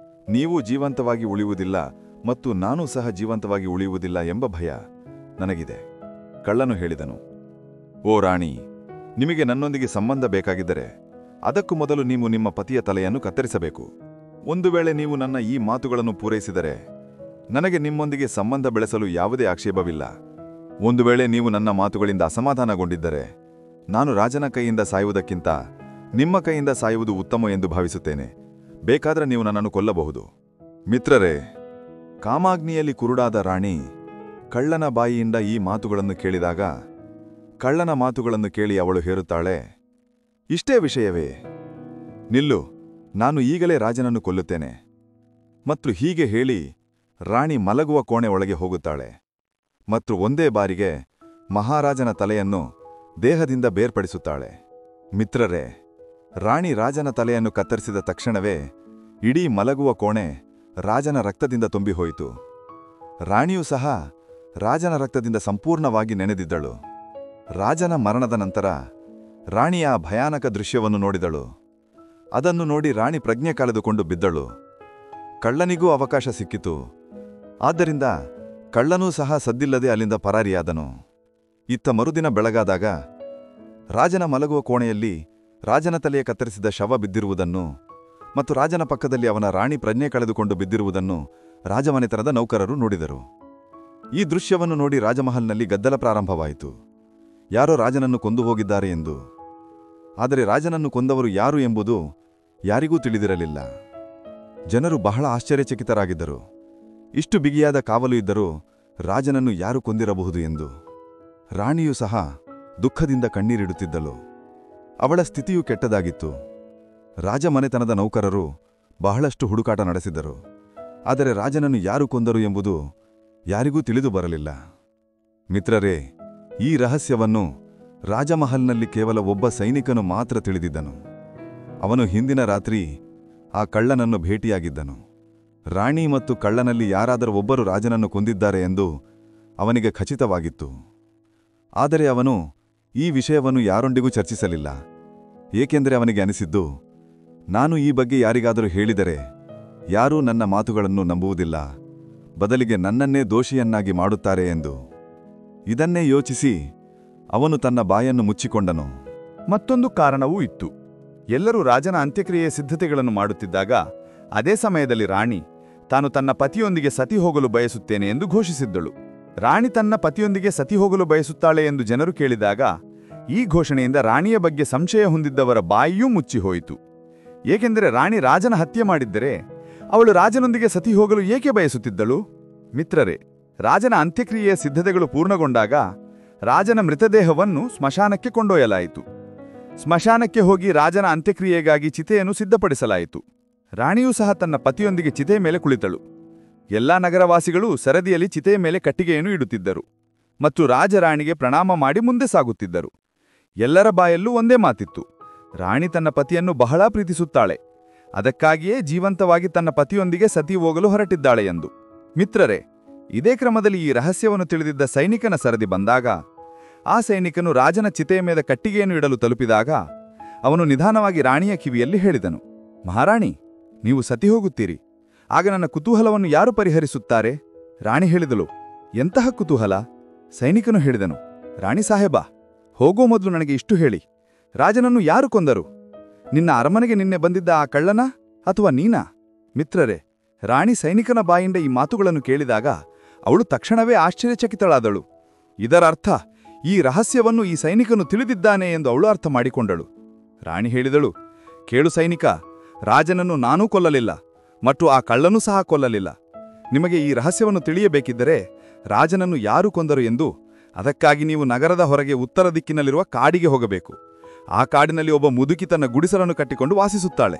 ನೀವು ಜೀವಂತವಾಗಿ ಉಳಿಯುವುದಿಲ್ಲ ಮತ್ತು ನಾನೂ ಸಹ ಜೀವಂತವಾಗಿ ಉಳಿಯುವುದಿಲ್ಲ ಎಂಬ ಭಯ ನನಗಿದೆ. ಕಳ್ಳನು ಹೇಳಿದನು, ಓ ರಾಣಿ, ನಿಮಗೆ ನನ್ನೊಂದಿಗೆ ಸಂಬಂಧ ಬೇಕಾಗಿದ್ದರೆ ಅದಕ್ಕೂ ಮೊದಲು ನೀವು ನಿಮ್ಮ ಪತಿಯ ತಲೆಯನ್ನು ಕತ್ತರಿಸಬೇಕು. ಒಂದು ವೇಳೆ ನೀವು ನನ್ನ ಈ ಮಾತುಗಳನ್ನು ಪೂರೈಸಿದರೆ ನನಗೆ ನಿಮ್ಮೊಂದಿಗೆ ಸಂಬಂಧ ಬೆಳೆಸಲು ಯಾವುದೇ ಆಕ್ಷೇಪವಿಲ್ಲ. ಒಂದು ವೇಳೆ ನೀವು ನನ್ನ ಮಾತುಗಳಿಂದ ಅಸಮಾಧಾನಗೊಂಡಿದ್ದರೆ ನಾನು ರಾಜನ ಕೈಯಿಂದ ಸಾಯುವುದಕ್ಕಿಂತ ನಿಮ್ಮ ಕೈಯಿಂದ ಸಾಯುವುದು ಉತ್ತಮ ಎಂದು ಭಾವಿಸುತ್ತೇನೆ. ಬೇಕಾದರೆ ನೀವು ನನ್ನನ್ನು ಕೊಲ್ಲಬಹುದು. ಮಿತ್ರರೇ, ಕಾಮಾಗ್ನಿಯಲ್ಲಿ ಕುರುಡಾದ ರಾಣಿ ಕಳ್ಳನ ಬಾಯಿಯಿಂದ ಈ ಮಾತುಗಳನ್ನು ಕೇಳಿದಾಗ ಕಳ್ಳನ ಮಾತುಗಳನ್ನು ಕೇಳಿ ಅವಳು ಹೇರುತ್ತಾಳೆ, ಇಷ್ಟೇ ವಿಷಯವೇ? ನಿಲ್ಲು, ನಾನು ಈಗಲೇ ರಾಜನನ್ನು ಕೊಲ್ಲುತ್ತೇನೆ. ಮತ್ತು ಹೀಗೆ ಹೇಳಿ ರಾಣಿ ಮಲಗುವ ಕೋಣೆ ಒಳಗೆ ಹೋಗುತ್ತಾಳೆ ಮತ್ತು ಒಂದೇ ಬಾರಿಗೆ ಮಹಾರಾಜನ ತಲೆಯನ್ನು ದೇಹದಿಂದ ಬೇರ್ಪಡಿಸುತ್ತಾಳೆ. ಮಿತ್ರರೇ, ರಾಣಿ ರಾಜನ ತಲೆಯನ್ನು ಕತ್ತರಿಸಿದ ತಕ್ಷಣವೇ ಇಡೀ ಮಲಗುವ ಕೋಣೆ ರಾಜನ ರಕ್ತದಿಂದ ತುಂಬಿಹೋಯಿತು. ರಾಣಿಯೂ ಸಹ ರಾಜನ ರಕ್ತದಿಂದ ಸಂಪೂರ್ಣವಾಗಿ ನೆನೆದಿದ್ದಳು. ರಾಜನ ಮರಣದ ನಂತರ ರಾಣಿಯ ಆ ಭಯಾನಕ ದೃಶ್ಯವನ್ನು ನೋಡಿದಳು. ಅದನ್ನು ನೋಡಿ ರಾಣಿ ಪ್ರಜ್ಞೆ ಕಳೆದುಕೊಂಡು ಬಿದ್ದಳು. ಕಳ್ಳನಿಗೂ ಅವಕಾಶ ಸಿಕ್ಕಿತು. ಆದ್ದರಿಂದ ಕಳ್ಳನೂ ಸಹ ಸದ್ದಿಲ್ಲದೆ ಅಲ್ಲಿಂದ ಪರಾರಿಯಾದನು. ಇತ್ತ ಮರುದಿನ ಬೆಳಗಾದಾಗ ರಾಜನ ಮಲಗುವ ಕೋಣೆಯಲ್ಲಿ ರಾಜನ ತಲೆಯ ಕತ್ತರಿಸಿದ ಶವ ಬಿದ್ದಿರುವುದನ್ನು ಮತ್ತು ರಾಜನ ಪಕ್ಕದಲ್ಲಿ ಅವನ ರಾಣಿ ಪ್ರಜ್ಞೆ ಕಳೆದುಕೊಂಡು ಬಿದ್ದಿರುವುದನ್ನು ರಾಜಮನೆತನದ ನೌಕರರು ನೋಡಿದರು. ಈ ದೃಶ್ಯವನ್ನು ನೋಡಿ ರಾಜಮಹಲ್ನಲ್ಲಿ ಗದ್ದಲ ಪ್ರಾರಂಭವಾಯಿತು. ಯಾರೋ ರಾಜನನ್ನು ಕೊಂದು ಹೋಗಿದ್ದಾರೆ ಎಂದು. ಆದರೆ ರಾಜನನ್ನು ಕೊಂದವರು ಯಾರು ಎಂಬುದು ಯಾರಿಗೂ ತಿಳಿದಿರಲಿಲ್ಲ. ಜನರು ಬಹಳ ಆಶ್ಚರ್ಯಚಕಿತರಾಗಿದ್ದರು. ಇಷ್ಟು ಬಿಗಿಯಾದ ಕಾವಲು ಇದ್ದರೂ ರಾಜನನ್ನು ಯಾರು ಕೊಂದಿರಬಹುದು ಎಂದು. ರಾಣಿಯೂ ಸಹ ದುಃಖದಿಂದ ಕಣ್ಣೀರಿಡುತ್ತಿದ್ದಳು. ಅವಳ ಸ್ಥಿತಿಯೂ ಕೆಟ್ಟದಾಗಿತ್ತು. ರಾಜಮನೆತನದ ನೌಕರರು ಬಹಳಷ್ಟು ಹುಡುಕಾಟ ನಡೆಸಿದರು. ಆದರೆ ರಾಜನನ್ನು ಯಾರು ಕೊಂದರು ಎಂಬುದು ಯಾರಿಗೂ ತಿಳಿದು ಬರಲಿಲ್ಲ. ಮಿತ್ರರೇ, ಈ ರಹಸ್ಯವನ್ನು ರಾಜಮಹಲ್ನಲ್ಲಿ ಕೇವಲ ಒಬ್ಬ ಸೈನಿಕನು ಮಾತ್ರ ತಿಳಿದಿದ್ದನು. ಅವನು ಹಿಂದಿನ ರಾತ್ರಿ ಆ ಕಳ್ಳನನ್ನು ಭೇಟಿಯಾಗಿದ್ದನು. ರಾಣಿ ಮತ್ತು ಕಳ್ಳನಲ್ಲಿ ಯಾರಾದರೂ ಒಬ್ಬರು ರಾಜನನ್ನು ಕೊಂದಿದ್ದಾರೆ ಎಂದು ಅವನಿಗೆ ಖಚಿತವಾಗಿತ್ತು. ಆದರೆ ಅವನು ಈ ವಿಷಯವನ್ನು ಯಾರೊಂದಿಗೂ ಚರ್ಚಿಸಲಿಲ್ಲ. ಏಕೆಂದರೆ ಅವನಿಗೆ ಅನಿಸಿದ್ದು, ನಾನು ಈ ಬಗ್ಗೆ ಯಾರಿಗಾದರೂ ಹೇಳಿದರೆ ಯಾರೂ ನನ್ನ ಮಾತುಗಳನ್ನು ನಂಬುವುದಿಲ್ಲ, ಬದಲಿಗೆ ನನ್ನನ್ನೇ ದೋಷಿಯನ್ನಾಗಿ ಮಾಡುತ್ತಾರೆ ಎಂದು. ಇದನ್ನೇ ಯೋಚಿಸಿ ಅವನು ತನ್ನ ಬಾಯನ್ನು ಮುಚ್ಚಿಕೊಂಡನು. ಮತ್ತೊಂದು ಕಾರಣವೂ ಇತ್ತು. ಎಲ್ಲರೂ ರಾಜನ ಅಂತ್ಯಕ್ರಿಯೆಯ ಸಿದ್ಧತೆಗಳನ್ನು ಮಾಡುತ್ತಿದ್ದಾಗ ಅದೇ ಸಮಯದಲ್ಲಿ ರಾಣಿ ತಾನು ತನ್ನ ಪತಿಯೊಂದಿಗೆ ಸತಿ ಹೋಗಲು ಬಯಸುತ್ತೇನೆ ಎಂದು ಘೋಷಿಸಿದ್ದಳು. ರಾಣಿ ತನ್ನ ಪತಿಯೊಂದಿಗೆ ಸತಿ ಹೋಗಲು ಬಯಸುತ್ತಾಳೆ ಎಂದು ಜನರು ಕೇಳಿದಾಗ ಈ ಘೋಷಣೆಯಿಂದ ರಾಣಿಯ ಬಗ್ಗೆ ಸಂಶಯ ಹೊಂದಿದ್ದವರ ಬಾಯಿಯೂ ಮುಚ್ಚಿಹೋಯಿತು. ಏಕೆಂದರೆ ರಾಣಿ ರಾಜನ ಹತ್ಯೆ ಮಾಡಿದ್ದರೆ ಅವಳು ರಾಜನೊಂದಿಗೆ ಸತಿ ಹೋಗಲು ಏಕೆ ಬಯಸುತ್ತಿದ್ದಳು? ಮಿತ್ರರೇ, ರಾಜನ ಅಂತ್ಯಕ್ರಿಯೆಯ ಸಿದ್ಧತೆಗಳು ಪೂರ್ಣಗೊಂಡಾಗ ರಾಜನ ಮೃತದೇಹವನ್ನು ಸ್ಮಶಾನಕ್ಕೆ ಕೊಂಡೊಯ್ಯಲಾಯಿತು. ಸ್ಮಶಾನಕ್ಕೆ ಹೋಗಿ ರಾಜನ ಅಂತ್ಯಕ್ರಿಯೆಗಾಗಿ ಚಿತೆಯನ್ನು ಸಿದ್ಧಪಡಿಸಲಾಯಿತು. ರಾಣಿಯೂ ಸಹ ತನ್ನ ಪತಿಯೊಂದಿಗೆ ಚಿತೆಯ ಮೇಲೆ ಕುಳಿತಳು. ಎಲ್ಲಾ ನಗರವಾಸಿಗಳು ಸರದಿಯಲ್ಲಿ ಚಿತೆಯ ಮೇಲೆ ಕಟ್ಟಿಗೆಯನ್ನು ಇಡುತ್ತಿದ್ದರು ಮತ್ತು ರಾಜರಾಣಿಗೆ ಪ್ರಣಾಮ ಮಾಡಿ ಮುಂದೆ ಸಾಗುತ್ತಿದ್ದರು. ಎಲ್ಲರ ಬಾಯಲ್ಲೂ ಒಂದೇ ಮಾತಿತ್ತು: ರಾಣಿ ತನ್ನ ಪತಿಯನ್ನು ಬಹಳ ಪ್ರೀತಿಸುತ್ತಾಳೆ, ಅದಕ್ಕಾಗಿಯೇ ಜೀವಂತವಾಗಿ ತನ್ನ ಪತಿಯೊಂದಿಗೆ ಸತಿ ಹೋಗಲು ಹೊರಟಿದ್ದಾಳೆ ಎಂದು. ಮಿತ್ರರೇ, ಇದೇ ಕ್ರಮದಲ್ಲಿ ಈ ರಹಸ್ಯವನ್ನು ತಿಳಿದಿದ್ದ ಸೈನಿಕನ ಸರದಿ ಬಂದಾಗ ಆ ಸೈನಿಕನು ರಾಜನ ಚಿತೆಯ ಮೇಲೆ ಕಟ್ಟಿಗೆಯನ್ನು ಇಡಲು ತಲುಪಿದಾಗ ಅವನು ನಿಧಾನವಾಗಿ ರಾಣಿಯ ಕಿವಿಯಲ್ಲಿ ಹೇಳಿದನು: ಮಹಾರಾಣಿ, ನೀವು ಸತಿ ಹೋಗುತ್ತೀರಿ, ಆಗ ನನ್ನ ಕುತೂಹಲವನ್ನು ಯಾರು ಪರಿಹರಿಸುತ್ತಾರೆ? ರಾಣಿ ಹೇಳಿದಳು: ಎಂತಹ ಕುತೂಹಲ? ಸೈನಿಕನು ಹೇಳಿದನು: ರಾಣಿ ಸಾಹೇಬ, ಹೋಗೋ ಮೊದಲು ನನಗೆ ಇಷ್ಟು ಹೇಳಿ, ರಾಜನನ್ನು ಯಾರು ಕೊಂದರು? ನಿನ್ನ ಅರಮನೆಗೆ ನಿನ್ನೆ ಬಂದಿದ್ದ ಆ ಕಳ್ಳನ ಅಥವಾ ನೀನಾ? ಮಿತ್ರರೇ, ರಾಣಿ ಸೈನಿಕನ ಬಾಯಿಂದ ಈ ಮಾತುಗಳನ್ನು ಕೇಳಿದಾಗ ಅವಳು ತಕ್ಷಣವೇ ಆಶ್ಚರ್ಯಚಕಿತಳಾದಳು. ಇದರರ್ಥ ಈ ರಹಸ್ಯವನ್ನು ಈ ಸೈನಿಕನು ತಿಳಿದಿದ್ದಾನೆ ಎಂದು ಅವಳು ಅರ್ಥ ಮಾಡಿಕೊಂಡಳು. ರಾಣಿ ಹೇಳಿದಳು: ಕೇಳು ಸೈನಿಕ, ರಾಜನನ್ನು ನಾನೂ ಕೊಲ್ಲಲಿಲ್ಲ ಮತ್ತು ಆ ಕಳ್ಳನೂ ಸಹ ಕೊಲ್ಲಲಿಲ್ಲ. ನಿಮಗೆ ಈ ರಹಸ್ಯವನ್ನು ತಿಳಿಯಬೇಕಿದ್ದರೆ ರಾಜನನ್ನು ಯಾರು ಕೊಂದರು ಎಂದು, ಅದಕ್ಕಾಗಿ ನೀವು ನಗರದ ಹೊರಗೆ ಉತ್ತರ ದಿಕ್ಕಿನಲ್ಲಿರುವ ಕಾಡಿಗೆ ಹೋಗಬೇಕು. ಆ ಕಾಡಿನಲ್ಲಿ ಒಬ್ಬ ಮುದುಕಿ ತನ್ನ ಗುಡಿಸಲನ್ನು ಕಟ್ಟಿಕೊಂಡು ವಾಸಿಸುತ್ತಾಳೆ.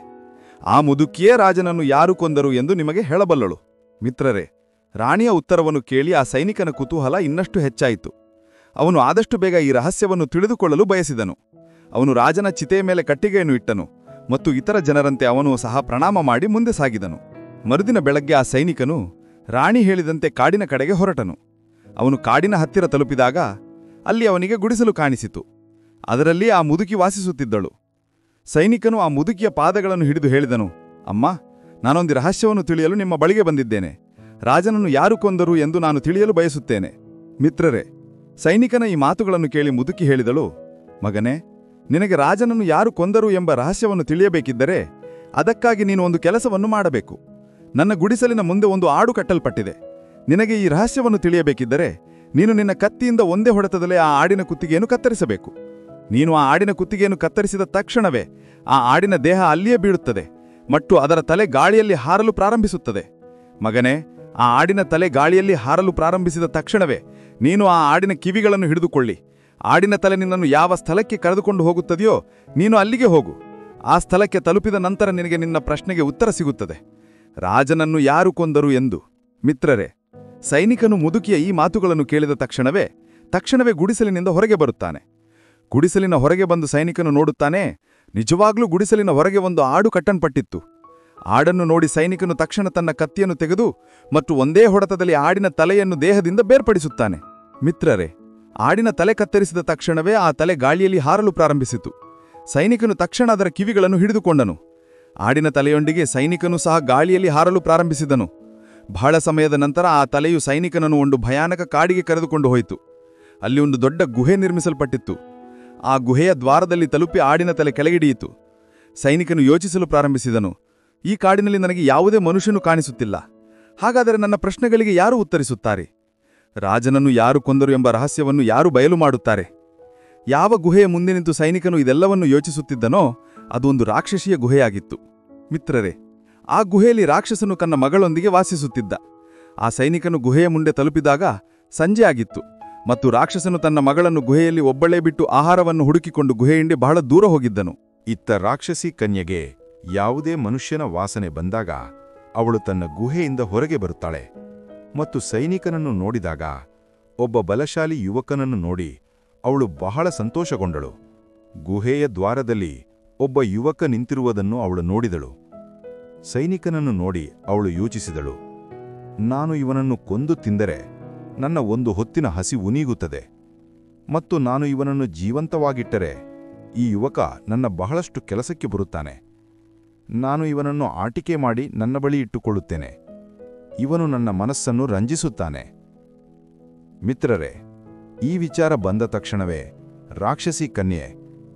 ಆ ಮುದುಕಿಯೇ ರಾಜನನ್ನು ಯಾರು ಕೊಂದರು ಎಂದು ನಿಮಗೆ ಹೇಳಬಲ್ಲಳು. ಮಿತ್ರರೇ, ರಾಣಿಯ ಉತ್ತರವನ್ನು ಕೇಳಿ ಆ ಸೈನಿಕನ ಕುತೂಹಲ ಇನ್ನಷ್ಟು ಹೆಚ್ಚಾಯಿತು. ಅವನು ಆದಷ್ಟು ಬೇಗ ಈ ರಹಸ್ಯವನ್ನು ತಿಳಿದುಕೊಳ್ಳಲು ಬಯಸಿದನು. ಅವನು ರಾಜನ ಚಿತೆಯ ಮೇಲೆ ಕಟ್ಟಿಗೆಯನ್ನು ಇಟ್ಟನು ಮತ್ತು ಇತರ ಜನರಂತೆ ಅವನು ಸಹ ಪ್ರಣಾಮ ಮಾಡಿ ಮುಂದೆ ಸಾಗಿದನು. ಮರುದಿನ ಬೆಳಗ್ಗೆ ಆ ಸೈನಿಕನು ರಾಣಿ ಹೇಳಿದಂತೆ ಕಾಡಿನ ಕಡೆಗೆ ಹೊರಟನು. ಅವನು ಕಾಡಿನ ಹತ್ತಿರ ತಲುಪಿದಾಗ ಅಲ್ಲಿ ಅವನಿಗೆ ಗುಡಿಸಲು ಕಾಣಿಸಿತು. ಅದರಲ್ಲಿ ಆ ಮುದುಕಿ ವಾಸಿಸುತ್ತಿದ್ದಳು. ಸೈನಿಕನು ಆ ಮುದುಕಿಯ ಪಾದಗಳನ್ನು ಹಿಡಿದು ಹೇಳಿದನು: ಅಮ್ಮ, ನಾನೊಂದು ರಹಸ್ಯವನ್ನು ತಿಳಿಯಲು ನಿಮ್ಮ ಬಳಿಗೆ ಬಂದಿದ್ದೇನೆ. ರಾಜನನ್ನು ಯಾರು ಕೊಂದರು ಎಂದು ನಾನು ತಿಳಿಯಲು ಬಯಸುತ್ತೇನೆ. ಮಿತ್ರರೇ, ಸೈನಿಕನ ಈ ಮಾತುಗಳನ್ನು ಕೇಳಿ ಮುದುಕಿ ಹೇಳಿದಳು: ಮಗನೇ, ನಿನಗೆ ರಾಜನನ್ನು ಯಾರು ಕೊಂದರು ಎಂಬ ರಹಸ್ಯವನ್ನು ತಿಳಿಯಬೇಕಿದ್ದರೆ ಅದಕ್ಕಾಗಿ ನೀನು ಒಂದು ಕೆಲಸವನ್ನು ಮಾಡಬೇಕು. ನನ್ನ ಗುಡಿಸಲಿನ ಮುಂದೆ ಒಂದು ಆಡು ಕಟ್ಟಲ್ಪಟ್ಟಿದೆ. ನಿನಗೆ ಈ ರಹಸ್ಯವನ್ನು ತಿಳಿಯಬೇಕಿದ್ದರೆ ನೀನು ನಿನ್ನ ಕತ್ತಿಯಿಂದ ಒಂದೇ ಹೊಡೆತದಲ್ಲೇ ಆ ಆಡಿನ ಕುತ್ತಿಗೆಯನ್ನು ಕತ್ತರಿಸಬೇಕು. ನೀನು ಆ ಆಡಿನ ಕುತ್ತಿಗೆಯನ್ನು ಕತ್ತರಿಸಿದ ತಕ್ಷಣವೇ ಆ ಆಡಿನ ದೇಹ ಅಲ್ಲಿಯೇ ಬೀಳುತ್ತದೆ ಮತ್ತು ಅದರ ತಲೆ ಗಾಳಿಯಲ್ಲಿ ಹಾರಲು ಪ್ರಾರಂಭಿಸುತ್ತದೆ. ಮಗನೇ, ಆ ಆಡಿನ ತಲೆ ಗಾಳಿಯಲ್ಲಿ ಹಾರಲು ಪ್ರಾರಂಭಿಸಿದ ತಕ್ಷಣವೇ ನೀನು ಆ ಆಡಿನ ಕಿವಿಗಳನ್ನು ಹಿಡಿದುಕೊಳ್ಳಿ. ಆಡಿನ ತಲೆ ನಿನ್ನನ್ನು ಯಾವ ಸ್ಥಳಕ್ಕೆ ಕರೆದುಕೊಂಡು ಹೋಗುತ್ತದೆಯೋ ನೀನು ಅಲ್ಲಿಗೆ ಹೋಗು. ಆ ಸ್ಥಳಕ್ಕೆ ತಲುಪಿದ ನಂತರ ನಿನಗೆ ನಿನ್ನ ಪ್ರಶ್ನೆಗೆ ಉತ್ತರ ಸಿಗುತ್ತದೆ: ರಾಜನನ್ನು ಯಾರು ಕೊಂದರು ಎಂದು. ಮಿತ್ರರೇ, ಸೈನಿಕನು ಮುದುಕಿಯ ಈ ಮಾತುಗಳನ್ನು ಕೇಳಿದ ತಕ್ಷಣವೇ ಗುಡಿಸಲಿನಿಂದ ಹೊರಗೆ ಬರುತ್ತಾನೆ. ಗುಡಿಸಲಿನ ಹೊರಗೆ ಬಂದು ಸೈನಿಕನು ನೋಡುತ್ತಾನೆ, ನಿಜವಾಗ್ಲೂ ಗುಡಿಸಲಿನ ಹೊರಗೆ ಒಂದು ಆಡು ಕಟ್ಟಲ್ಪಟ್ಟಿತ್ತು. ಆಡನ್ನು ನೋಡಿ ಸೈನಿಕನು ತಕ್ಷಣ ತನ್ನ ಕತ್ತಿಯನ್ನು ತೆಗೆದು ಮತ್ತು ಒಂದೇ ಹೊಡೆತದಲ್ಲಿ ಆಡಿನ ತಲೆಯನ್ನು ದೇಹದಿಂದ ಬೇರ್ಪಡಿಸುತ್ತಾನೆ. ಮಿತ್ರರೇ, ಆಡಿನ ತಲೆ ಕತ್ತರಿಸಿದ ತಕ್ಷಣವೇ ಆ ತಲೆ ಗಾಳಿಯಲ್ಲಿ ಹಾರಲು ಪ್ರಾರಂಭಿಸಿತು. ಸೈನಿಕನು ತಕ್ಷಣ ಅದರ ಕಿವಿಗಳನ್ನು ಹಿಡಿದುಕೊಂಡನು. ಆಡಿನ ತಲೆಯೊಂದಿಗೆ ಸೈನಿಕನು ಸಹ ಗಾಳಿಯಲ್ಲಿ ಹಾರಲು ಪ್ರಾರಂಭಿಸಿದನು. ಬಹಳ ಸಮಯದ ನಂತರ ಆ ತಲೆಯು ಸೈನಿಕನನ್ನು ಒಂದು ಭಯಾನಕ ಕಾಡಿಗೆ ಕರೆದುಕೊಂಡು ಹೋಯಿತು. ಅಲ್ಲಿ ಒಂದು ದೊಡ್ಡ ಗುಹೆ ನಿರ್ಮಿಸಲ್ಪಟ್ಟಿತ್ತು. ಆ ಗುಹೆಯ ದ್ವಾರದಲ್ಲಿ ತಲುಪಿ ಆಡಿನ ತಲೆ ಕೆಳಗಿಡಿಯಿತು. ಸೈನಿಕನು ಯೋಚಿಸಲು ಪ್ರಾರಂಭಿಸಿದನು: ಈ ಕಾಡಿನಲ್ಲಿ ನನಗೆ ಯಾವುದೇ ಮನುಷ್ಯನು ಕಾಣಿಸುತ್ತಿಲ್ಲ. ಹಾಗಾದರೆ ನನ್ನ ಪ್ರಶ್ನೆಗಳಿಗೆ ಯಾರು ಉತ್ತರಿಸುತ್ತಾರೆ? ರಾಜನನ್ನು ಯಾರು ಕೊಂದರು ಎಂಬ ರಹಸ್ಯವನ್ನು ಯಾರು ಬಯಲು ಮಾಡುತ್ತಾರೆ? ಯಾವ ಗುಹೆಯ ಮುಂದೆ ನಿಂತು ಸೈನಿಕನು ಇದೆಲ್ಲವನ್ನು ಯೋಚಿಸುತ್ತಿದ್ದನೋ ಅದು ಒಂದು ರಾಕ್ಷಸಿಯ ಗುಹೆಯಾಗಿತ್ತು. ಮಿತ್ರರೇ, ಆ ಗುಹೆಯಲ್ಲಿ ರಾಕ್ಷಸನು ತನ್ನ ಮಗಳೊಂದಿಗೆ ವಾಸಿಸುತ್ತಿದ್ದ. ಆ ಸೈನಿಕನು ಗುಹೆಯ ಮುಂದೆ ತಲುಪಿದಾಗ ಸಂಜೆ ಆಗಿತ್ತು ಮತ್ತು ರಾಕ್ಷಸನು ತನ್ನ ಮಗಳನ್ನು ಗುಹೆಯಲ್ಲಿ ಒಬ್ಬಳೇ ಬಿಟ್ಟು ಆಹಾರವನ್ನು ಹುಡುಕಿಕೊಂಡು ಗುಹೆಯಿಂದ ಬಹಳ ದೂರ ಹೋಗಿದ್ದನು. ಇತ್ತ ರಾಕ್ಷಸಿ ಕನ್ಯೆಗೆ ಯಾವುದೇ ಮನುಷ್ಯನ ವಾಸನೆ ಬಂದಾಗ ಅವಳು ತನ್ನ ಗುಹೆಯಿಂದ ಹೊರಗೆ ಬರುತ್ತಾಳೆ ಮತ್ತು ಸೈನಿಕನನ್ನು ನೋಡಿದಾಗ ಒಬ್ಬ ಬಲಶಾಲಿ ಯುವಕನನ್ನು ನೋಡಿ ಅವಳು ಬಹಳ ಸಂತೋಷಗೊಂಡಳು. ಗುಹೆಯ ದ್ವಾರದಲ್ಲಿ ಒಬ್ಬ ಯುವಕ ನಿಂತಿರುವುದನ್ನು ಅವಳು ನೋಡಿದಳು. ಸೈನಿಕನನ್ನು ನೋಡಿ ಅವಳು ಯೋಚಿಸಿದಳು: ನಾನು ಇವನನ್ನು ಕೊಂದು ತಿಂದರೆ ನನ್ನ ಒಂದು ಹೊತ್ತಿನ ಹಸಿವು ನೀಗುತ್ತದೆ ಮತ್ತು ನಾನು ಇವನನ್ನು ಜೀವಂತವಾಗಿಟ್ಟರೆ ಈ ಯುವಕ ನನ್ನ ಬಹಳಷ್ಟು ಕೆಲಸಕ್ಕೆ ಬರುತ್ತಾನೆ. ನಾನು ಇವನನ್ನು ಆಟಿಕೆ ಮಾಡಿ ನನ್ನ ಬಳಿ ಇಟ್ಟುಕೊಳ್ಳುತ್ತೇನೆ. ಇವನು ನನ್ನ ಮನಸ್ಸನ್ನು ರಂಜಿಸುತ್ತಾನೆ. ಮಿತ್ರರೇ, ಈ ವಿಚಾರ ಬಂದ ತಕ್ಷಣವೇ ರಾಕ್ಷಸಿ ಕನ್ಯೆ